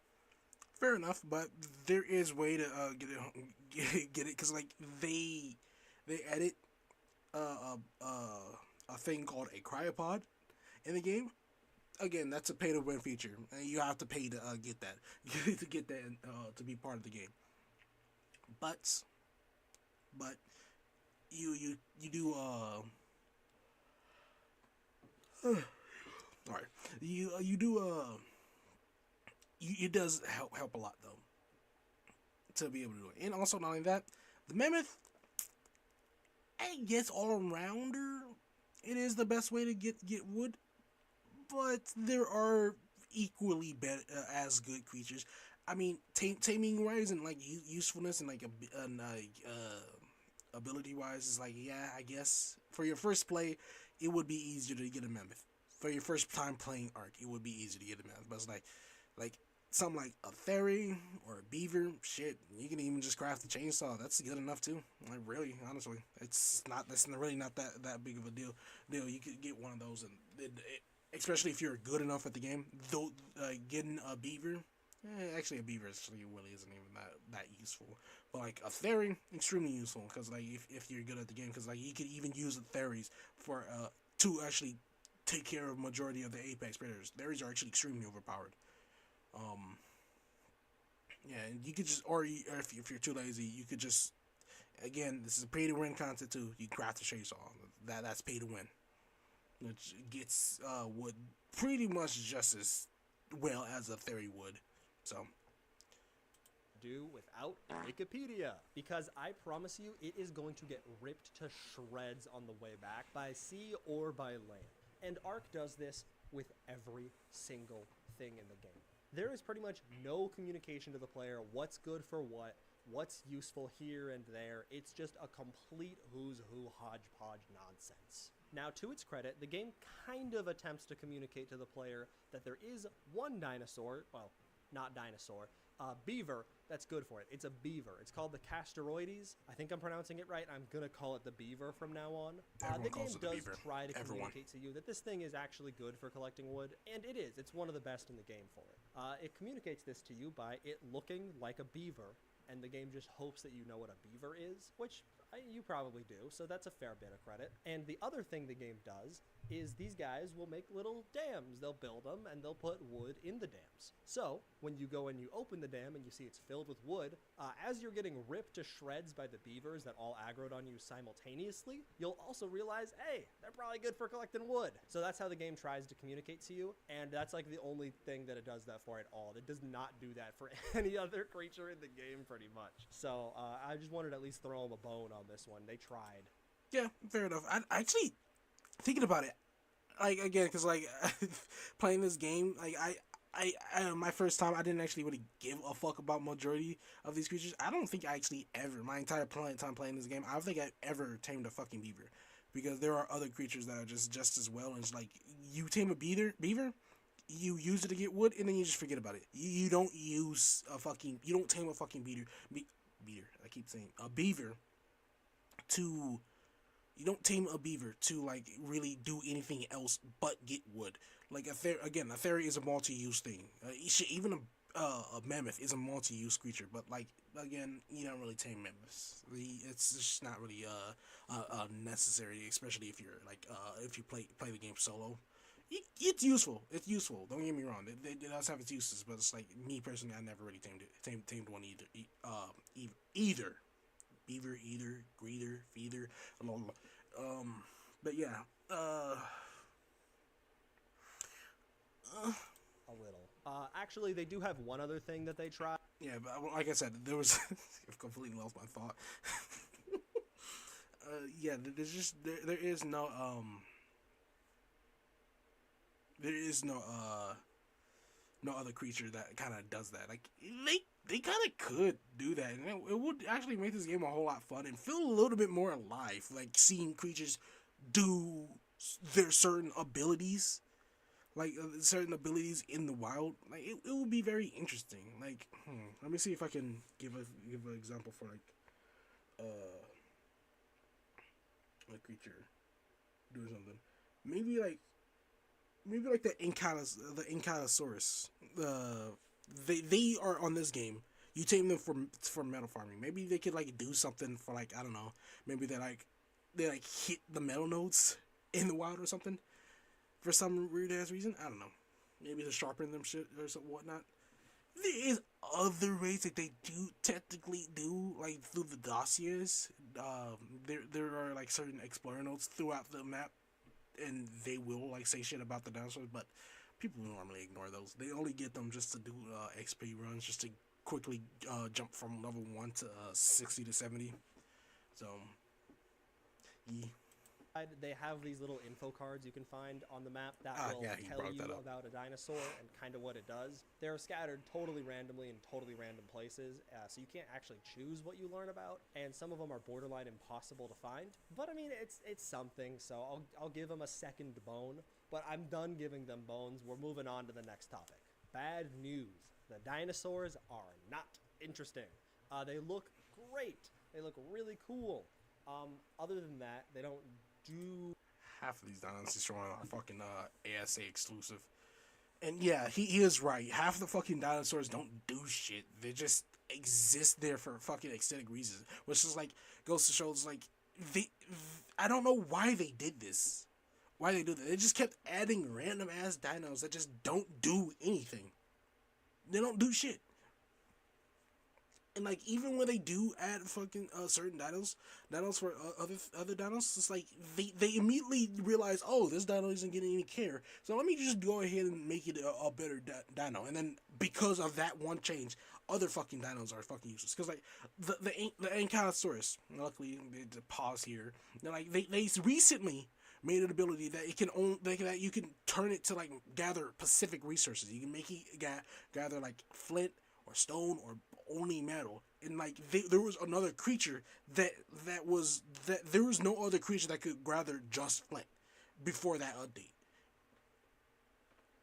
Speaker 1: Fair enough, but there is way to get it, because like they edit a thing called a cryopod in the game. Again, that's a pay to win feature, and you have to pay to get that to get that to be part of the game. But you do sorry, you do it does help a lot though to be able to do it. And also not only that, the mammoth, I guess all rounder, it is the best way to get wood, but there are equally as good creatures. I mean, taming wise and like usefulness and like ability wise is like, yeah, I guess for your first play it would be easier to get a mammoth. For your first time playing Ark, it would be easier to get a mammoth. But it's like something like a fairy or a beaver, shit, you can even just craft a chainsaw. That's good enough too. Like, really, honestly, that's really not that big of a deal. You could get one of those, and especially if you're good enough at the game. Though getting a beaver, actually a beaver actually really isn't even that useful. But like a fairy, extremely useful, because like if you're good at the game, because like you could even use the fairies for to actually take care of majority of the apex predators. Fairies are actually extremely overpowered. Yeah, and you could just, or if you're too lazy, you could just, again, this is a pay to win concept too. You craft a chainsaw. That's pay to win, which gets wood pretty much just as well as a fairy would. So
Speaker 3: do without Wikipedia, because I promise you it is going to get ripped to shreds on the way back by sea or by land. And Ark does this with every single thing in the game. There is pretty much no communication to the player what's good for what's useful here and there. It's just a complete who's who hodgepodge nonsense. Now, to its credit, the game kind of attempts to communicate to the player that there is one dinosaur, well, not dinosaur, beaver that's good for it. It's a beaver. It's called the Casteroides. I think I'm pronouncing it right. I'm gonna call it the beaver from now on. The game does try to communicate to you that this thing is actually good for collecting wood, and it is. It's one of the best in the game for it. It communicates this to you by it looking like a beaver, and the game just hopes that you know what a beaver is, which you probably do, so that's a fair bit of credit. And the other thing the game does is these guys will make little dams. They'll build them, and they'll put wood in the dams. So when you go and you open the dam and you see it's filled with wood, as you're getting ripped to shreds by the beavers that all aggroed on you simultaneously, you'll also realize, hey, they're probably good for collecting wood. So that's how the game tries to communicate to you, and that's like the only thing that it does that for at all. It does not do that for any other creature in the game, pretty much. So I just wanted to at least throw them a bone on this one. They tried.
Speaker 1: Yeah, fair enough. I actually, thinking about it, like, again, because like playing this game, like I my first time, I didn't actually really give a fuck about majority of these creatures. I don't think I actually ever, my entire time playing this game, I don't think I ever tamed a fucking beaver, because there are other creatures that are just as well. And it's like, you tame a beaver, you use it to get wood, and then you just forget about it. You don't tame a fucking beaver. I keep saying a beaver to You don't tame a beaver to like really do anything else but get wood. Like a fairy is a multi-use thing. Even a mammoth is a multi-use creature, but like again, you don't really tame mammoths. It's just not really necessary, especially if you're like if you play the game solo. It's useful. It's useful. Don't get me wrong. It does have its uses, but it's like me personally, I never really tamed it. Tamed one either. Either beaver, either greeter, feeder. Blah, blah, blah. But yeah.
Speaker 3: A little. Actually, they do have one other thing that they try.
Speaker 1: Yeah, but like I said, there was I've completely lost my thought. Yeah, there's just there is no there is no other creature that kind of does that. Like they kind of could do that, and it would actually make this game a whole lot fun and feel a little bit more alive. Like seeing creatures do their certain abilities, like certain abilities in the wild. Like it would be very interesting. Like let me see if I can give an example for like a creature doing something. Maybe like the Inkylosaurus. They are on this game. You tame them for metal farming. Maybe they could like do something for like I don't know. Maybe they hit the metal nodes in the wild or something for some weird ass reason. I don't know. Maybe to sharpen them shit or something whatnot. There is other ways that they do technically do like through the dossiers. There are like certain explorer notes throughout the map, and they will like say shit about the dinosaurs, but people normally ignore those. They only get them just to do XP runs, just to quickly jump from level 1 to 60 to 70. So, yeah.
Speaker 3: They have these little info cards you can find on the map that will tell you about a dinosaur and kind of what it does. They're scattered totally randomly in totally random places, so you can't actually choose what you learn about, and some of them are borderline impossible to find. But I mean, it's something, so I'll give them a second bone, but I'm done giving them bones. We're moving on to the next topic. Bad news. The dinosaurs are not interesting. They look great. They look really cool. Other than that, they don't do
Speaker 1: half of these dinosaurs are fucking ASA exclusive. And yeah, he is right. Half the fucking dinosaurs don't do shit. They just exist there for fucking aesthetic reasons. Which is like goes to show it's like I don't know why they did this. Why they do that. They just kept adding random ass dinos that just don't do anything. They don't do shit. And like even when they do add fucking certain dinos for other dinos, it's like they immediately realize, oh, this dino isn't getting any care, so let me just go ahead and make it a better dino. And then because of that one change, other fucking dinos are fucking useless. Because like the Ankylosaurus, luckily they pause here. They're like they recently made an ability that it can that you can turn it to like gather specific resources. You can make it gather like flint or stone or only metal. And like there was another creature that there was no other creature that could gather just flint before that update,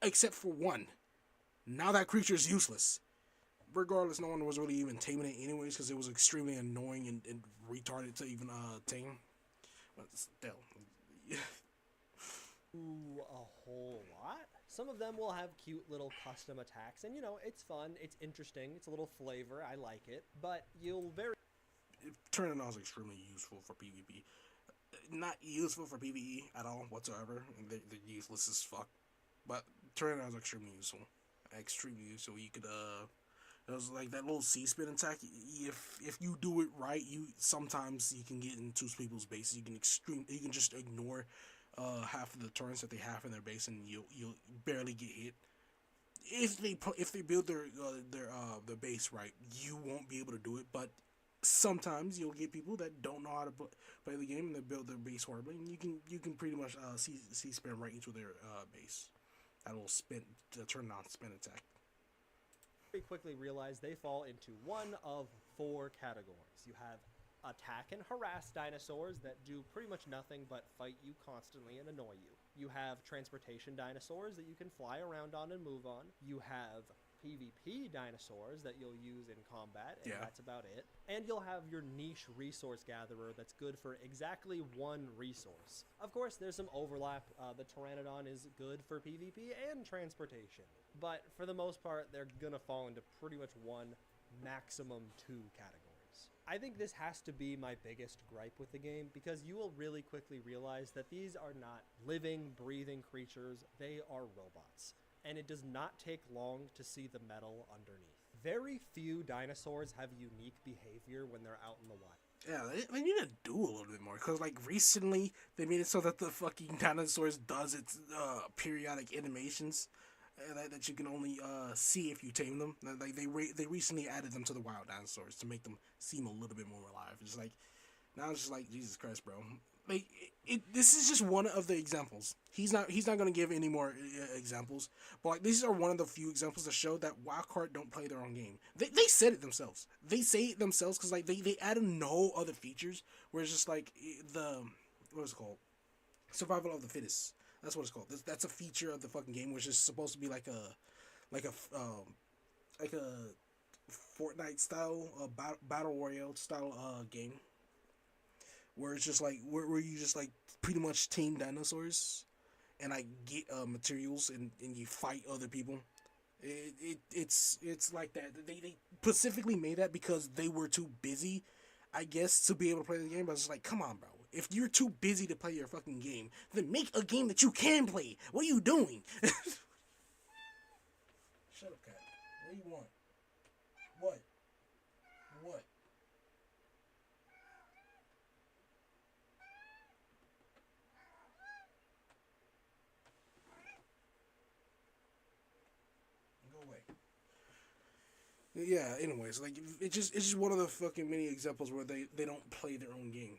Speaker 1: except for one. Now that creature is useless. Regardless, no one was really even taming it anyways because it was extremely annoying and retarded to even tame. But still.
Speaker 3: Ooh, a whole lot. Some of them will have cute little custom attacks, and you know, it's fun, it's interesting, it's a little flavor, I like it, but you'll
Speaker 1: Turning is extremely useful for PvP. Not useful for PvE at all whatsoever. They're useless as fuck. But Turning is extremely useful. Extremely useful. You could it was like that little C-spin attack. If you do it right, sometimes you can get into people's bases. You can just ignore half of the turrets that they have in their base, and you'll barely get hit. If they build their base right, you won't be able to do it. But sometimes you'll get people that don't know how to play the game and they build their base horribly, and you can pretty much C-spin right into their base. That little turn on spin attack.
Speaker 3: Very quickly realize they fall into one of 4 categories. You have attack and harass dinosaurs that do pretty much nothing but fight you constantly and annoy you. You have transportation dinosaurs that you can fly around on and move on. You have PvP dinosaurs that you'll use in combat, and
Speaker 1: Yeah.
Speaker 3: that's about it. And you'll have your niche resource gatherer that's good for exactly one resource. Of course, there's some overlap. The Pteranodon is good for PvP and transportation. But for the most part, they're gonna fall into pretty much one, maximum two categories. I think this has to be my biggest gripe with the game, because you will really quickly realize that these are not living, breathing creatures, they are robots. And it does not take long to see the metal underneath. Very few dinosaurs have unique behavior when they're out in the wild.
Speaker 1: Yeah, they need to do a little bit more, because like recently they made it so that the fucking dinosaurs does its periodic animations that you can only see if you tame them. Like they recently added them to the wild dinosaurs to make them seem a little bit more alive. It's like now it's just like Jesus Christ, bro. Like this is just one of the examples. He's not gonna give any more examples, but like these are one of the few examples that show that Wildcard don't play their own game. They said it themselves. They say it themselves because like they added no other features. Where it's just like the what is it called, survival of the fittest. That's what it's called. That's a feature of the fucking game, which is supposed to be like a Fortnite style, battle royale style game, where it's just like where you just like pretty much tame dinosaurs, and like get materials and you fight other people. It's like that. They specifically made that because they were too busy, I guess, to be able to play the game. But it's like, come on, bro. If you're too busy to play your fucking game, then make a game that you can play. What are you doing? Shut up, cat. What do you want? What? What? Go away. Yeah, anyways, like it's just one of the fucking many examples where they don't play their own game.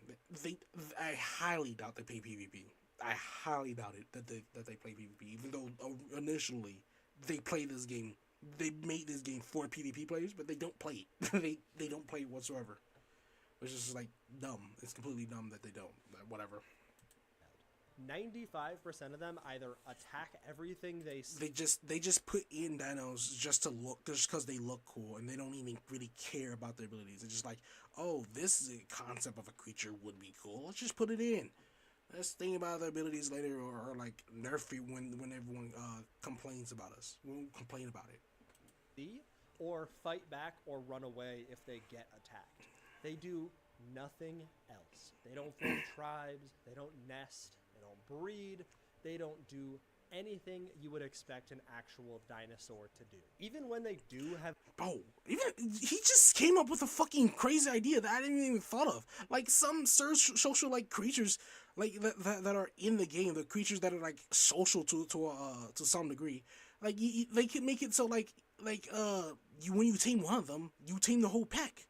Speaker 1: I highly doubt they play PvP. I highly doubt it that they play PvP, even though initially they play this game. They made this game for PvP players, but they don't play it. they don't play it whatsoever. Which is just like dumb. It's completely dumb that they don't. Whatever.
Speaker 3: 95% of them either attack everything they see.
Speaker 1: They just put in dinos just to look, just because they look cool, and they don't even really care about their abilities. They're just like, oh, this is a concept of a creature would be cool. Let's just put it in. Let's think about their abilities later, or like nerf it when everyone complains about us. We'll complain about it.
Speaker 3: Or fight back or run away if they get attacked. They do nothing else. They don't form tribes. They don't nest. They don't breed. They don't do anything you would expect an actual dinosaur to do. Even when they do have...
Speaker 1: Bro, he just came up with a fucking crazy idea that I didn't even thought of. Like some social like creatures like that are in the game, the creatures that are like social to some degree. Like they could make it so like you, when you tame one of them, you tame the whole pack.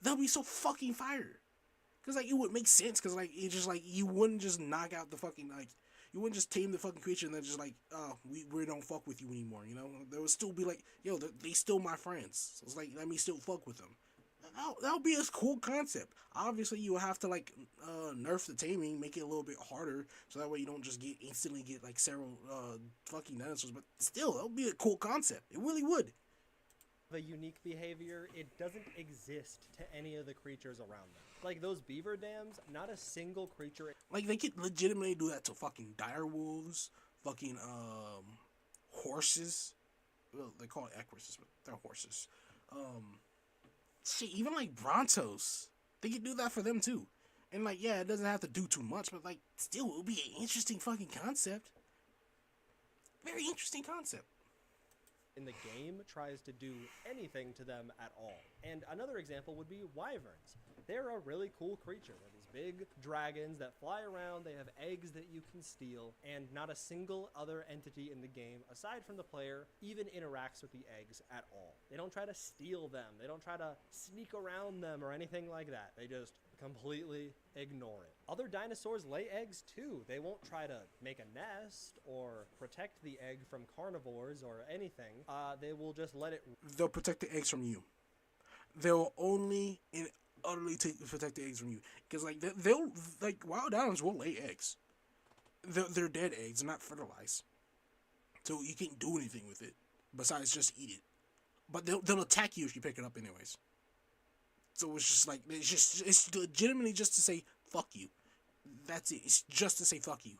Speaker 1: That'll be so fucking fire. Cause like it would make sense. Cause like it just like you wouldn't just knock out the fucking like you wouldn't just tame the fucking creature and then just like we don't fuck with you anymore. You know, there would still be like, yo, they still my friends. So it's like, let me still fuck with them. That would be a cool concept. Obviously, you would have to like nerf the taming, make it a little bit harder, so that way you don't just instantly get like several fucking dinosaurs. But still, that would be a cool concept. It really would.
Speaker 3: The unique behavior, it doesn't exist to any of the creatures around them. Like those beaver dams, not a single creature.
Speaker 1: Like they could legitimately do that to fucking dire wolves, fucking horses. Well, they call it equises, but they're horses. Shit, even like Brontos, they could do that for them too. And like, yeah, it doesn't have to do too much, but like, still, it would be an interesting fucking concept. Very interesting concept.
Speaker 3: In the game tries to do anything to them at all. And another example would be wyverns. They're a really cool creature. They're these big dragons that fly around, they have eggs that you can steal, and not a single other entity in the game, aside from the player, even interacts with the eggs at all. They don't try to steal them, they don't try to sneak around them or anything like that. They just completely ignore it. Other dinosaurs lay eggs too. They won't try to make a nest or protect the egg from carnivores or anything. They will just let it...
Speaker 1: They'll protect the eggs from you. They'll only and utterly protect the eggs from you. Because like they'll like wild dinos will lay eggs. They're dead eggs, not fertilized. So you can't do anything with it besides just eat it. but they'll attack you if you pick it up anyways. So it's just like it's legitimately just to say fuck you. That's it. It's just to say fuck you.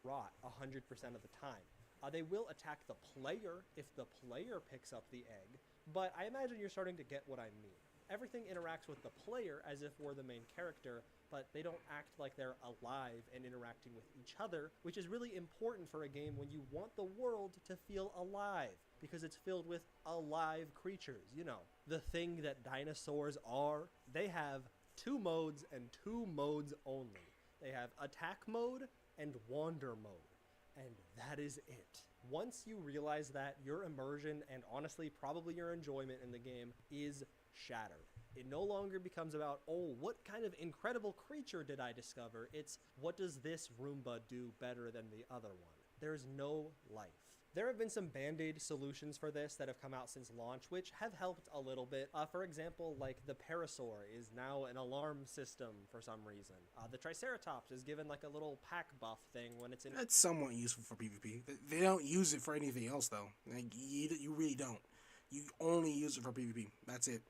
Speaker 3: Rot 100% of the time. They will attack the player if the player picks up the egg, but I imagine you're starting to get what I mean. Everything interacts with the player as if we're the main character, but they don't act like they're alive and interacting with each other, which is really important for a game when you want the world to feel alive, because it's filled with alive creatures, you know. The thing that dinosaurs are. They have 2 modes and 2 modes only. They have attack mode and wander mode, and that is it. Once you realize that, your immersion and honestly probably your enjoyment in the game is shattered. It no longer becomes about, oh, what kind of incredible creature did I discover? It's, what does this Roomba do better than the other one? There's no life. There have been some band-aid solutions for this that have come out since launch, which have helped a little bit. For example, like the Parasaur is now an alarm system for some reason. The Triceratops is given like a little pack buff thing when it's in...
Speaker 1: That's somewhat useful for PvP. They don't use it for anything else, though. Like, you really don't. You only use it for PvP. That's it.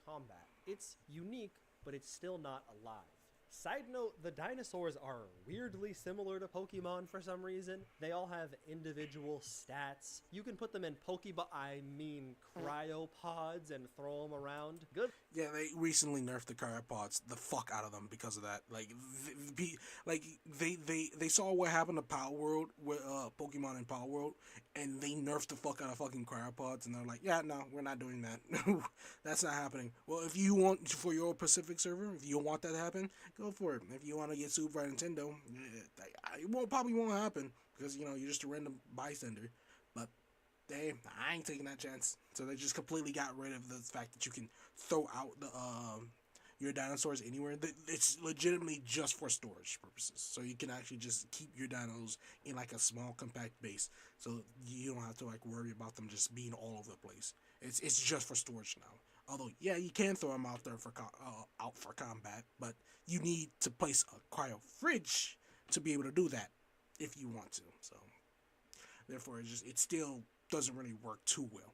Speaker 3: Combat. It's unique, but it's still not alive. Side note, the dinosaurs are weirdly similar to Pokemon for some reason. They all have individual stats. You can put them in cryopods and throw them around. Good.
Speaker 1: Yeah, they recently nerfed the cryopods the fuck out of them because of that. They saw what happened to Power World with Pokemon in Power World, and they nerfed the fuck out of fucking cryopods, and they're like, yeah, no, we're not doing that. That's not happening. Well, if you want, for your Pacific server, if you want that to happen, go for it. If you want to get sued by Nintendo, it probably won't happen because, you know, you're just a random bystander. But hey, I ain't taking that chance. So they just completely got rid of the fact that you can throw out the your dinosaurs anywhere. It's legitimately just for storage purposes. So you can actually just keep your dinos in like a small compact base. So you don't have to like worry about them just being all over the place. It's just for storage now. Although, yeah, you can throw them out there for out for combat, but you need to place a cryo fridge to be able to do that if you want to. So, therefore, it still doesn't really work too well.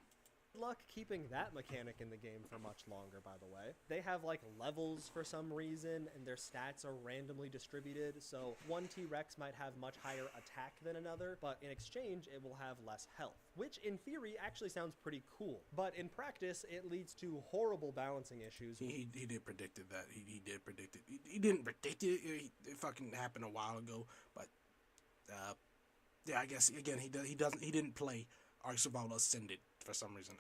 Speaker 3: Good luck keeping that mechanic in the game for much longer, by the way. They have like levels for some reason, and their stats are randomly distributed, so one T-Rex might have much higher attack than another, but in exchange it will have less health, which in theory actually sounds pretty cool, but in practice it leads to horrible balancing issues.
Speaker 1: He did predict that. He did predict it. He didn't predict it. It fucking happened a while ago, but yeah, I guess again he didn't play Ark Survival Ascended for some reason.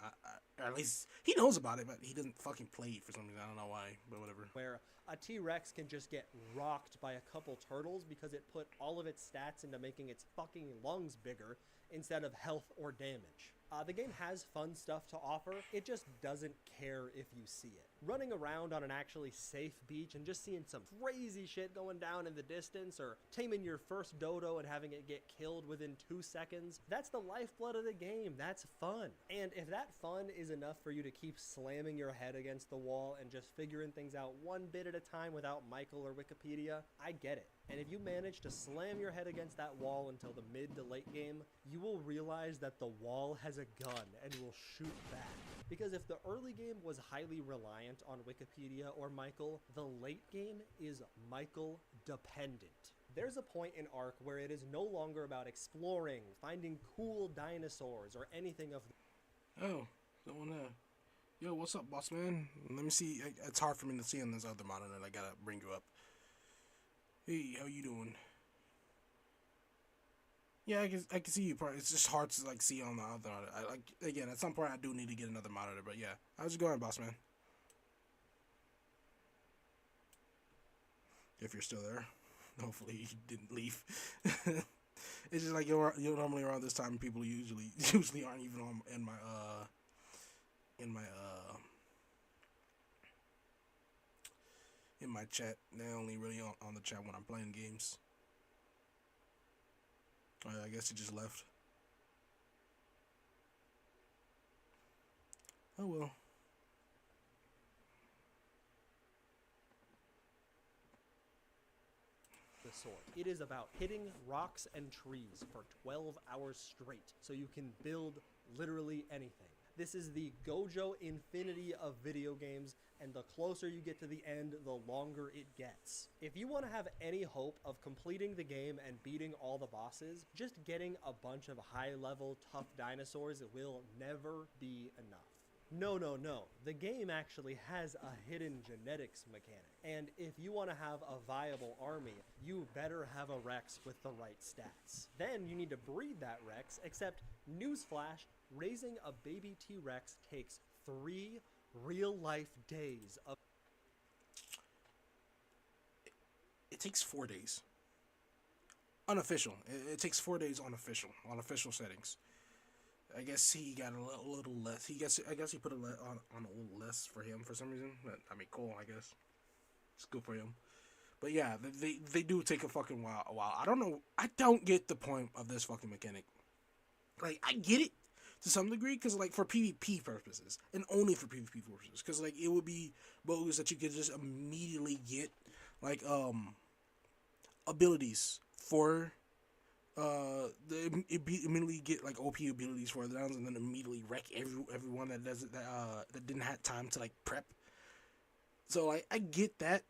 Speaker 1: Or at least he knows about it, but he didn't fucking play it for some reason. I don't know why, but whatever.
Speaker 3: Where a T-Rex can just get rocked by a couple turtles because it put all of its stats into making its fucking lungs bigger instead of health or damage. The game has fun stuff to offer, it just doesn't care if you see it. Running around on an actually safe beach and just seeing some crazy shit going down in the distance, or taming your first dodo and having it get killed within 2 seconds, that's the lifeblood of the game. That's fun. And if that fun is enough for you to keep slamming your head against the wall and just figuring things out one bit at a time without Michael or Wikipedia, I get it. And if you manage to slam your head against that wall until the mid to late game, you will realize that the wall has a gun and will shoot back. Because if the early game was highly reliant on Wikipedia or Michael, the late game is Michael dependent. There's a point in Ark where it is no longer about exploring, finding cool dinosaurs, or anything of the...
Speaker 1: Oh, someone there. Yo, what's up, boss man? Let me see. It's hard for me to see on this other monitor. I gotta bring you up. Hey, how you doing? Yeah, I can see you. It's just hard to like see on the other monitor. Again, at some point I do need to get another monitor, but yeah. How's it going, boss man? If you're still there, hopefully you didn't leave. It's just like you're normally around this time, people usually aren't even on in my chat. They're only really on the chat when I'm playing games. Oh, yeah, I guess he just left. Oh well.
Speaker 3: the sword. It is about hitting rocks and trees for 12 hours straight, so you can build literally anything. This is the Gojo infinity of video games, and the closer you get to the end, the longer it gets. If you want to have any hope of completing the game and beating all the bosses, just getting a bunch of high-level, tough dinosaurs will never be enough. No. The game actually has a hidden genetics mechanic. And if you want to have a viable army, you better have a Rex with the right stats. Then you need to breed that Rex, except, newsflash, raising a baby T-Rex takes 3 real-life days of...
Speaker 1: It takes 4 days. Unofficial. It takes 4 days unofficial, on official settings. I guess he got a little less. I guess he put on a little less for him for some reason. But, I mean, cool, I guess. It's good for him. But yeah, they do take a fucking while. I don't know. I don't get the point of this fucking mechanic. Like, I get it to some degree, because, like, for PvP purposes, and only for PvP purposes, because, like, it would be bogus that you could just immediately get, like, abilities for, immediately get, like, OP abilities for the downs, and then immediately wreck everyone that doesn't, that didn't have time to, like, prep. So, like, I get that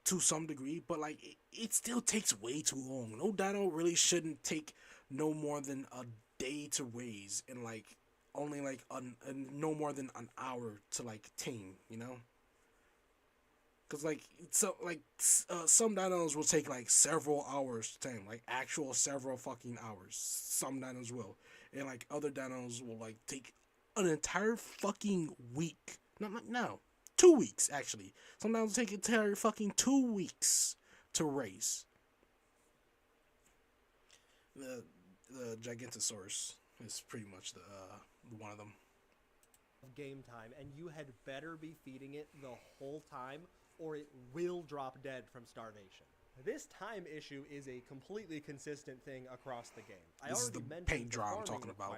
Speaker 1: to some degree, but, like, it still takes way too long. No dino really shouldn't take no more than a day to raise, and like only like no more than an hour to like tame, you know? Because like some dinos will take like several hours to tame, like actual several fucking hours. Some dinos will, and like other dinos will like take an entire fucking week. No, 2 weeks actually. Some dinos take an entire fucking 2 weeks to raise. The Gigantosaurus is pretty much the one of them.
Speaker 3: Game time, and you had better be feeding it the whole time, or it will drop dead from starvation. This time issue is a completely consistent thing across the game.
Speaker 1: This is the paint draw I'm talking about.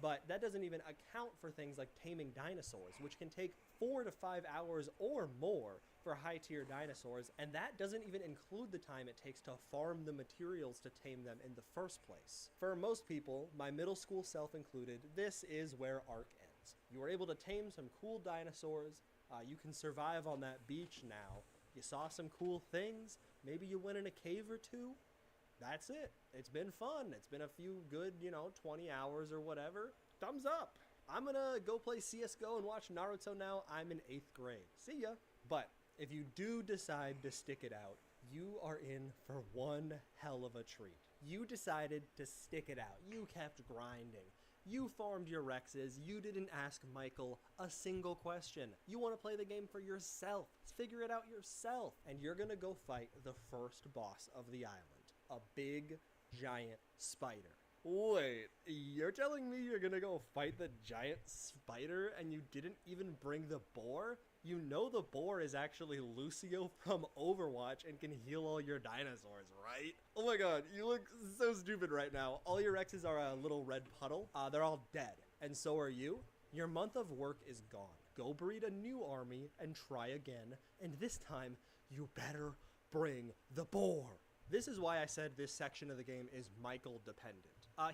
Speaker 3: But that doesn't even account for things like taming dinosaurs, which can take 4 to 5 hours or more for high-tier dinosaurs, and that doesn't even include the time it takes to farm the materials to tame them in the first place. For most people, my middle school self included, this is where Ark ends. You are able to tame some cool dinosaurs, you can survive on that beach now, you saw some cool things, maybe you went in a cave or two. That's it. It's been fun. It's been a few good, 20 hours or whatever. Thumbs up. I'm gonna go play CSGO and watch Naruto now. I'm in 8th grade. See ya. But if you do decide to stick it out, you are in for one hell of a treat. You decided to stick it out. You kept grinding. You farmed your Rexes. You didn't ask Michael a single question. You want to play the game for yourself. Figure it out yourself. And you're going to go fight the first boss of the island. A big, giant spider. Wait, you're telling me you're going to go fight the giant spider and you didn't even bring the boar? You know the boar is actually Lucio from Overwatch and can heal all your dinosaurs, right? Oh my god, you look so stupid right now. All your Rexes are a little red puddle. They're all dead. And so are you. Your month of work is gone. Go breed a new army and try again. And this time, you better bring the boar. This is why I said this section of the game is Michael dependent.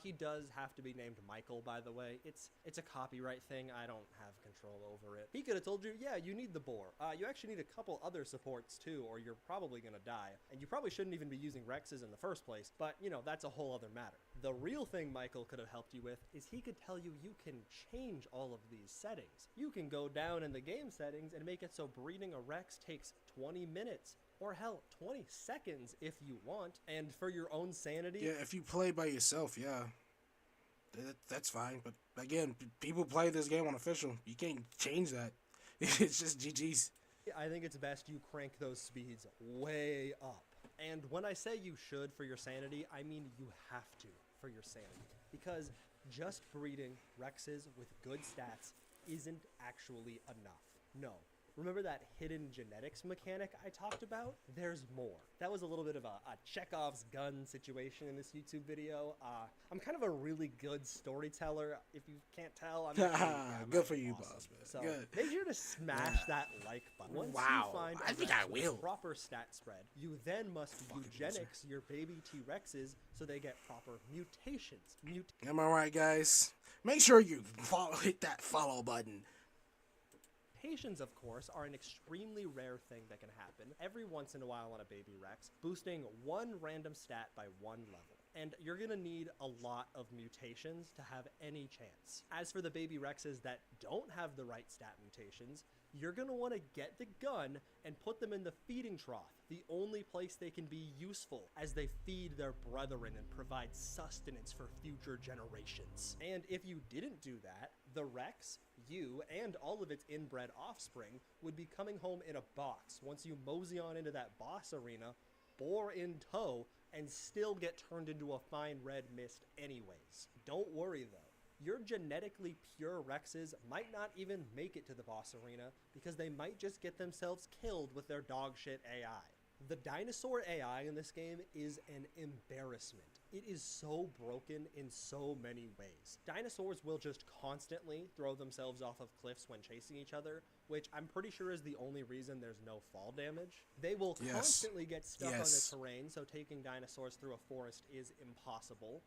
Speaker 3: He does have to be named Michael, by the way. It's a copyright thing. I don't have control over it. He could have told you, yeah, you need the boar. You actually need a couple other supports too, or you're probably gonna die. And you probably shouldn't even be using Rexes in the first place, but that's a whole other matter. The real thing Michael could have helped you with is he could tell you you can change all of these settings. You can go down in the game settings and make it so breeding a Rex takes 20 minutes. Or hell, 20 seconds if you want. And for your own sanity...
Speaker 1: Yeah, if you play by yourself, yeah. That's fine. But again, people play this game on official. You can't change that. It's just GG's.
Speaker 3: I think it's best you crank those speeds way up. And when I say you should for your sanity, I mean you have to for your sanity. Because just breeding Rexes with good stats isn't actually enough. No. Remember that hidden genetics mechanic I talked about? There's more. That was a little bit of a Chekhov's gun situation in this YouTube video. I'm kind of a really good storyteller. If you can't tell, I'm
Speaker 1: good for you,
Speaker 3: awesome.
Speaker 1: boss, man.
Speaker 3: So
Speaker 1: Good.
Speaker 3: make sure to smash that like button. Once
Speaker 1: Wow.
Speaker 3: you find
Speaker 1: I
Speaker 3: a
Speaker 1: think
Speaker 3: Rex
Speaker 1: I
Speaker 3: with
Speaker 1: will.
Speaker 3: proper stat spread, you then must
Speaker 1: Fucking
Speaker 3: eugenics your baby T-Rexes so they get proper mutations.
Speaker 1: Am I right, guys? Make sure you hit that follow button.
Speaker 3: Mutations, of course, are an extremely rare thing that can happen every once in a while on a baby Rex, boosting one random stat by one level. And you're gonna need a lot of mutations to have any chance. As for the baby Rexes that don't have the right stat mutations, you're gonna want to get the gun and put them in the feeding trough, the only place they can be useful, as they feed their brethren and provide sustenance for future generations. And if you didn't do that, the Rex, you, and all of its inbred offspring would be coming home in a box once you mosey on into that boss arena, bore in tow, and still get turned into a fine red mist anyways. Don't worry though. Your genetically pure Rexes might not even make it to the boss arena because they might just get themselves killed with their dogshit AI. The dinosaur AI in this game is an embarrassment. It is so broken in so many ways. Dinosaurs will just constantly throw themselves off of cliffs when chasing each other, which I'm pretty sure is the only reason there's no fall damage. They will constantly get stuck on the terrain, so taking dinosaurs through a forest is impossible.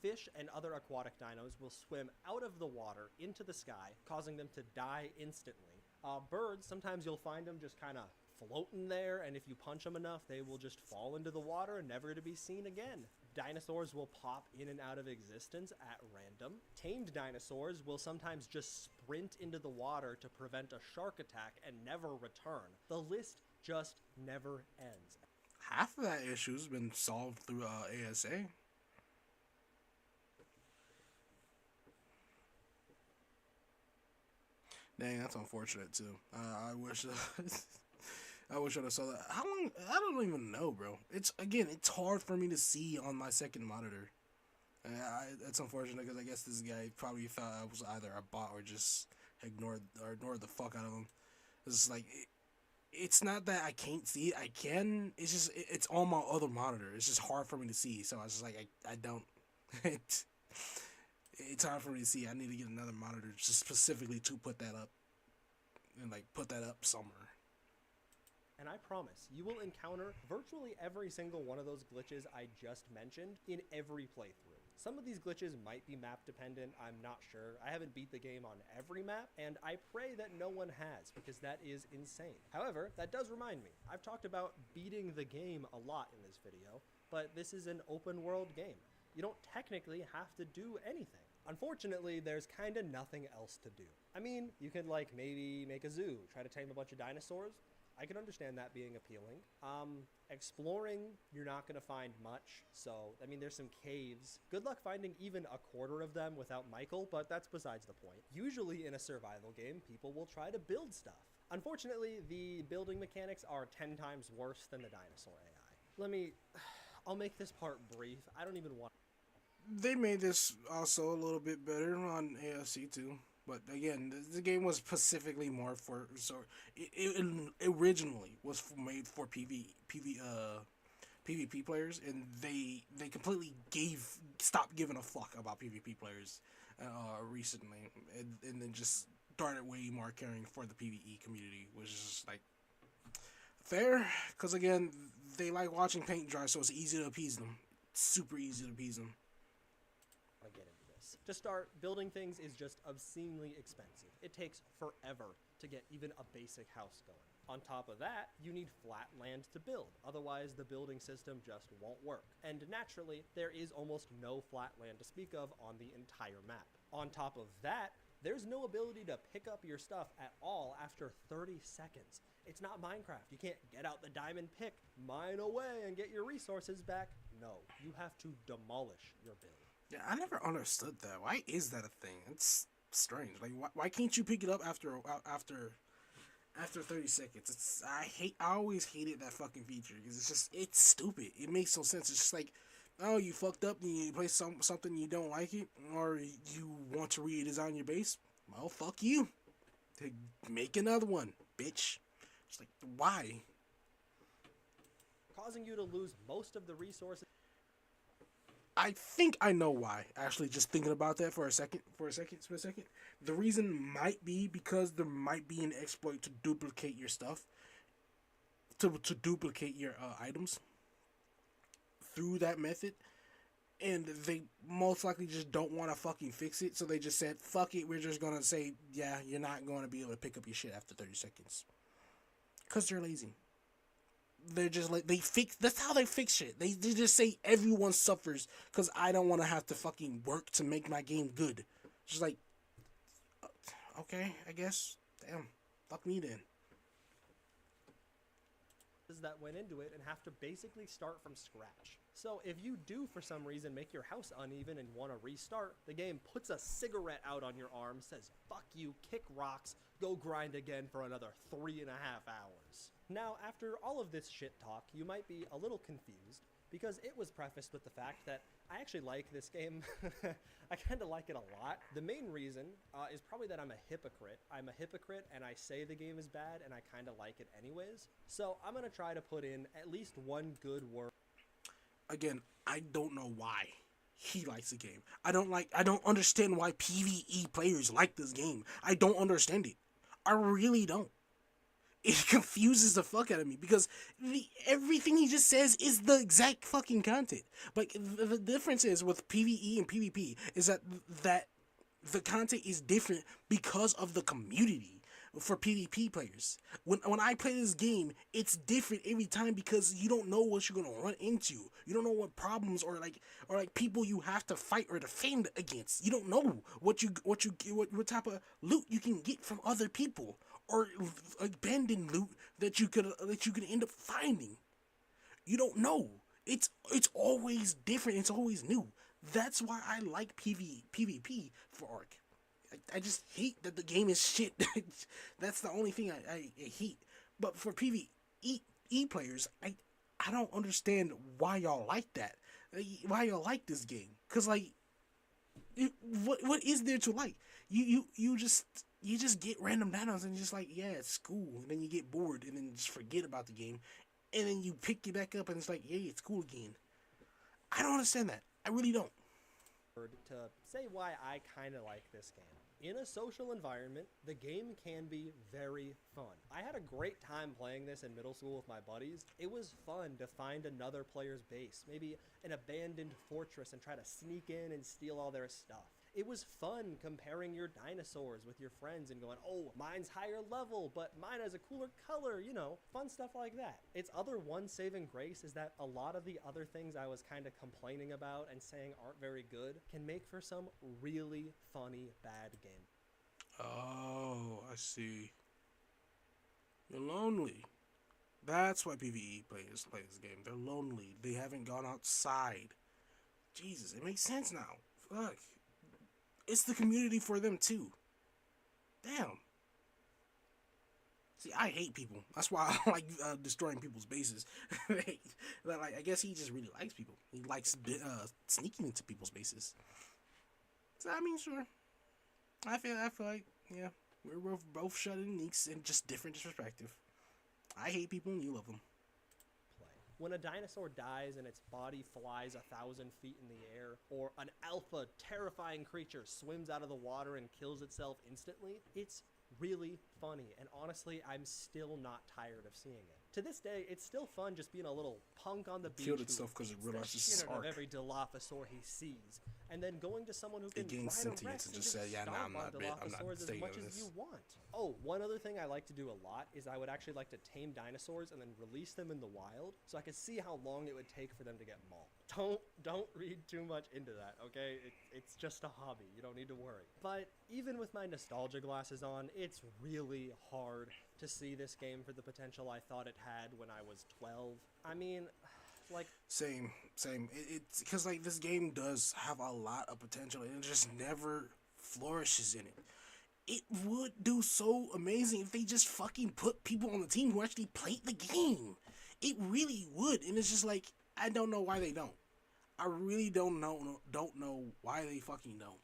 Speaker 3: Fish and other aquatic dinos will swim out of the water into the sky, causing them to die instantly. Birds, sometimes you'll find them just kind of floating there, and if you punch them enough, they will just fall into the water, never to be seen again. Dinosaurs will pop in and out of existence at random. Tamed dinosaurs will sometimes just sprint into the water to prevent a shark attack and never return. The list just never ends.
Speaker 1: Half of that issue's been solved through ASA. Dang, that's unfortunate too. I wish I wish I saw that. How long? I don't even know, bro. It's hard for me to see on my second monitor. It's unfortunate because I guess this guy probably thought I was either a bot or just ignored the fuck out of him. It's like it's not that I can't see it. I can. It's just it's on my other monitor. It's just hard for me to see. So I was just like I don't. It's hard for me to see. I need to get another monitor just specifically to put that up and like put that up somewhere.
Speaker 3: And I promise, you will encounter virtually every single one of those glitches I just mentioned in every playthrough. Some of these glitches might be map dependent, I'm not sure. I haven't beat the game on every map, and I pray that no one has, because that is insane. However, that does remind me, I've talked about beating the game a lot in this video, but this is an open world game. You don't technically have to do anything. Unfortunately, there's kinda nothing else to do. I mean, you could like maybe make a zoo, try to tame a bunch of dinosaurs. I can understand that being appealing. Exploring, you're not gonna find much. So, I mean, there's some caves. Good luck finding even a quarter of them without Michael, but that's besides the point. Usually in a survival game, people will try to build stuff. Unfortunately, the building mechanics are 10 times worse than the dinosaur AI. I'll make this part brief. I don't even want.
Speaker 1: They made this also a little bit better on ASC too. But again, the game was specifically more for it originally was made for PvP players, and they completely stopped giving a fuck about PvP players recently, and then just started way more caring for the PvE community, which is just like fair, because again, they like watching paint dry, so it's easy to appease them. It's super easy to appease them.
Speaker 3: To start, building things is just obscenely expensive. It takes forever to get even a basic house going. On top of that, you need flat land to build, otherwise the building system just won't work. And naturally, there is almost no flat land to speak of on the entire map. On top of that, there's no ability to pick up your stuff at all after 30 seconds. It's not Minecraft. You can't get out the diamond pick, mine away, and get your resources back. No, you have to demolish your build.
Speaker 1: Yeah, I never understood that. Why is that a thing? It's strange. Like, why can't you pick it up after 30 seconds? I always hated that fucking feature because it's stupid. It makes no sense. It's just like, oh, you fucked up and you play something you don't like it, or you want to redesign your base. Well, fuck you. Make another one. bitch. It's like, why?
Speaker 3: causing you to lose most of the resources.
Speaker 1: I think I know why. Actually, just thinking about that for a second. The reason might be because there might be an exploit to duplicate your stuff, to duplicate your items through that method, and they most likely just don't want to fucking fix it, so they just said, fuck it, we're just gonna say, yeah, you're not going to be able to pick up your shit after 30 seconds. Because they're lazy. They're just like, that's how they fix shit. They just say everyone suffers because I don't want to have to fucking work to make my game good. Just like, okay, I guess. Damn, fuck me then.
Speaker 3: That went into it and have to basically start from scratch. So if you do for some reason make your house uneven and want to restart, the game puts a cigarette out on your arm, says fuck you, kick rocks, go grind again for another 3.5 hours. Now, after all of this shit talk, you might be a little confused because it was prefaced with the fact that I actually like this game. I kind of like it a lot. The main reason is probably that I'm a hypocrite. I'm a hypocrite and I say the game is bad and I kind of like it anyways. So I'm going to try to put in at least one good word.
Speaker 1: Again, I don't know why he likes the game. I don't understand why PvE players like this game. I don't understand it. I really don't. It confuses the fuck out of me because everything he just says is the exact fucking content. Like, the difference is with PvE and PvP is that the content is different because of the community for PvP players. When I play this game, it's different every time because you don't know what you're gonna run into. You don't know what problems or people you have to fight or defend against. You don't know what type of loot you can get from other people, or abandoned loot that you could end up finding. You don't know. It's always different. It's always new. That's why I like PvP for Ark. I just hate that the game is shit. That's the only thing I hate. But for PvE players, I don't understand why y'all like that. Why y'all like this game? Cause like, what is there to like? You just get random downloads and just like, yeah, it's cool. And then you get bored and then just forget about the game. And then you pick it back up and it's like, yeah, it's cool again. I don't understand that. I really don't.
Speaker 3: To say why I kind of like this game. In a social environment, the game can be very fun. I had a great time playing this in middle school with my buddies. It was fun to find another player's base, maybe an abandoned fortress, and try to sneak in and steal all their stuff. It was fun comparing your dinosaurs with your friends and going, oh, mine's higher level, but mine has a cooler color, fun stuff like that. Its other one saving grace is that a lot of the other things I was kind of complaining about and saying aren't very good can make for some really funny bad game.
Speaker 1: Oh, I see. You're lonely. That's why PvE players play this game. They're lonely. They haven't gone outside. Jesus, it makes sense now. Fuck. It's the community for them too. Damn. See, I hate people. That's why I like destroying people's bases. Like, I guess he just really likes people. He likes sneaking into people's bases. So I mean, sure. I feel like, yeah, we're both shut-in neeks and just different perspective. I hate people and you love them.
Speaker 3: When a dinosaur dies and its body flies 1,000 feet in the air, or an alpha terrifying creature swims out of the water and kills itself instantly, it's really funny, and honestly, I'm still not tired of seeing it. To this day, it's still fun just being a little punk on the beach
Speaker 1: killed itself because it realized it's
Speaker 3: of every Dilophosaur he sees, and then going to someone who can
Speaker 1: gain sentience and just say, yeah, nah, I'm not
Speaker 3: as much as you want. Oh, one other thing I like to do a lot is I would actually like to tame dinosaurs and then release them in the wild so I could see how long it would take for them to get mauled. Don't read too much into that, okay? It's just a hobby. You don't need to worry. But even with my nostalgia glasses on, it's really hard to see this game for the potential I thought it had when I was 12. I mean, like...
Speaker 1: Same. It's because, like, this game does have a lot of potential and it just never flourishes in it. It would do so amazing if they just fucking put people on the team who actually played the game. It really would. And it's just like, I don't know why they don't. I really don't know why they fucking don't.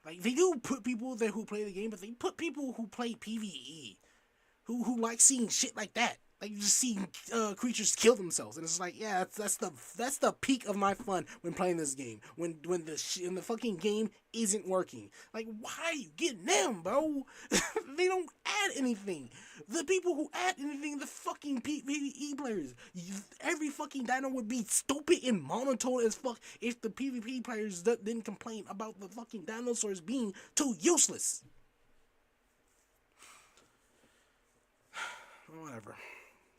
Speaker 1: Like, they do put people there who play the game, but they put people who play PvE, who like seeing shit like that. Like just seeing creatures kill themselves, and it's like, yeah, that's the peak of my fun when playing this game. When the fucking game isn't working, like why are you getting them, bro? They don't add anything. The people who add anything, the fucking PvE players, every fucking dino would be stupid and monotone as fuck if the PvP players didn't complain about the fucking dinosaurs being too useless.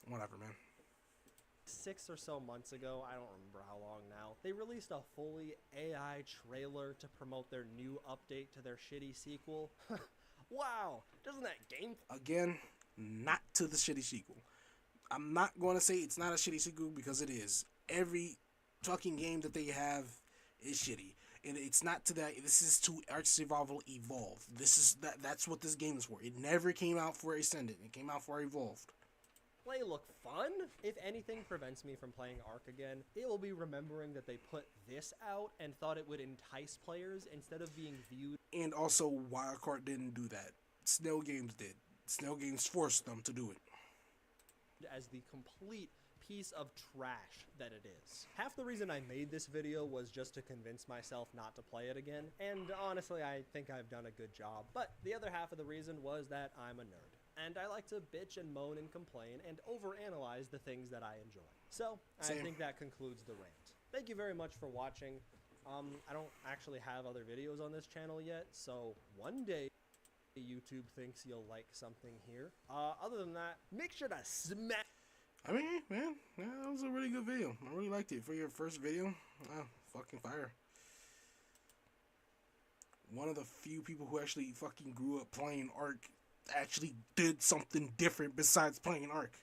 Speaker 1: Whatever, man.
Speaker 3: 6 or so months ago, I don't remember how long now, they released a fully AI trailer to promote their new update to their shitty sequel. Wow, doesn't that game...
Speaker 1: Again, not to the shitty sequel. I'm not going to say it's not a shitty sequel because it is. Every fucking game that they have is shitty. And it's not to that. This is to Ark Survival Evolved. That's what this game is for. It never came out for Ascendant. It came out for Evolved.
Speaker 3: Play look fun? If anything prevents me from playing Ark again, it will be remembering that they put this out and thought it would entice players instead of being viewed.
Speaker 1: And also, Wildcard didn't do that. Snail Games did. Snail Games forced them to do it.
Speaker 3: As the complete piece of trash that it is. Half the reason I made this video was just to convince myself not to play it again, and honestly, I think I've done a good job. But the other half of the reason was that I'm a nerd. And I like to bitch and moan and complain and overanalyze the things that I enjoy. So, I think that concludes the rant. Thank you very much for watching. I don't actually have other videos on this channel yet, so one day YouTube thinks you'll like something here. Other than that, make sure to smash...
Speaker 1: I mean, man, yeah, that was a really good video. I really liked it. For your first video, fucking fire. One of the few people who actually fucking grew up playing Ark actually did something different besides playing Ark.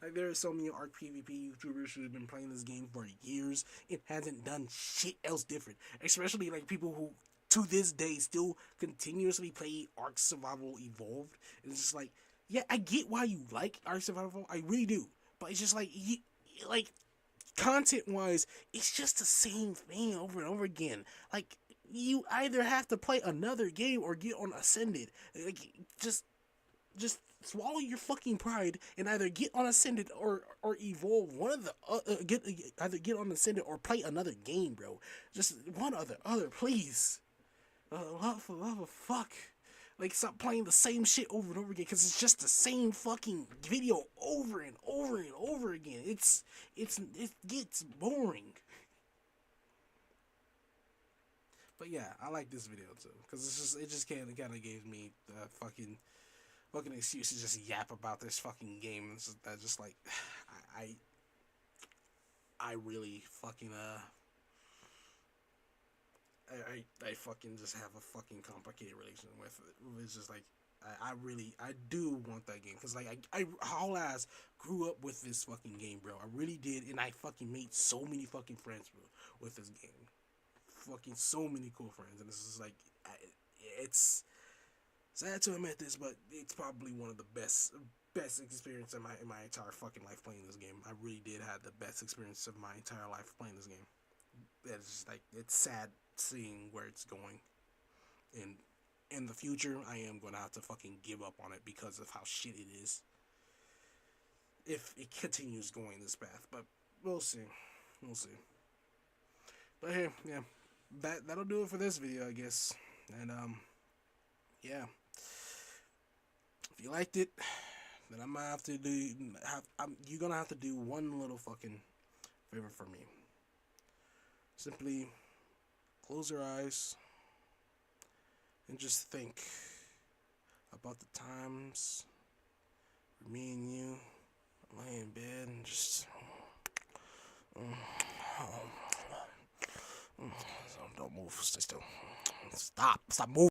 Speaker 1: Like, there are so many Ark PvP YouTubers who have been playing this game for years. It hasn't done shit else different. Especially, like, people who, to this day, still continuously play Ark Survival Evolved. It's just like, yeah, I get why you like Ark Survival. I really do. But it's just like, content-wise, it's just the same thing over and over again. Like, you either have to play another game or get on Ascended. Like, just swallow your fucking pride and either get on Ascended or Evolve. One of the either get on Ascended or play another game, bro. Just one other, please. For love of fuck. Like, stop playing the same shit over and over again, because it's just the same fucking video over and over and over again. It gets boring. But yeah, I like this video too, because it just kind of gave me the fucking excuse to just yap about this fucking game. That's just like, I really fucking I fucking just have a fucking complicated relation with it. It's just like, I do want that game, because like I whole ass grew up with this fucking game, bro. I really did, and I fucking made so many fucking friends, bro, with this game. Fucking so many cool friends, and this is like, it's sad to admit this, but it's probably one of the best experience in my entire fucking life playing this game. I really did have the best experience of my entire life playing this game. It's just like, it's sad seeing where it's going, and in the future I am gonna have to fucking give up on it because of how shit it is if it continues going this path. But we'll see. But hey, yeah, that'll do it for this video, I guess. And yeah, if you liked it, then I'm gonna have to you're gonna have to do one little fucking favor for me. Simply close your eyes and just think about the times where me and you lay in bed and just don't move, stay still. Stop moving.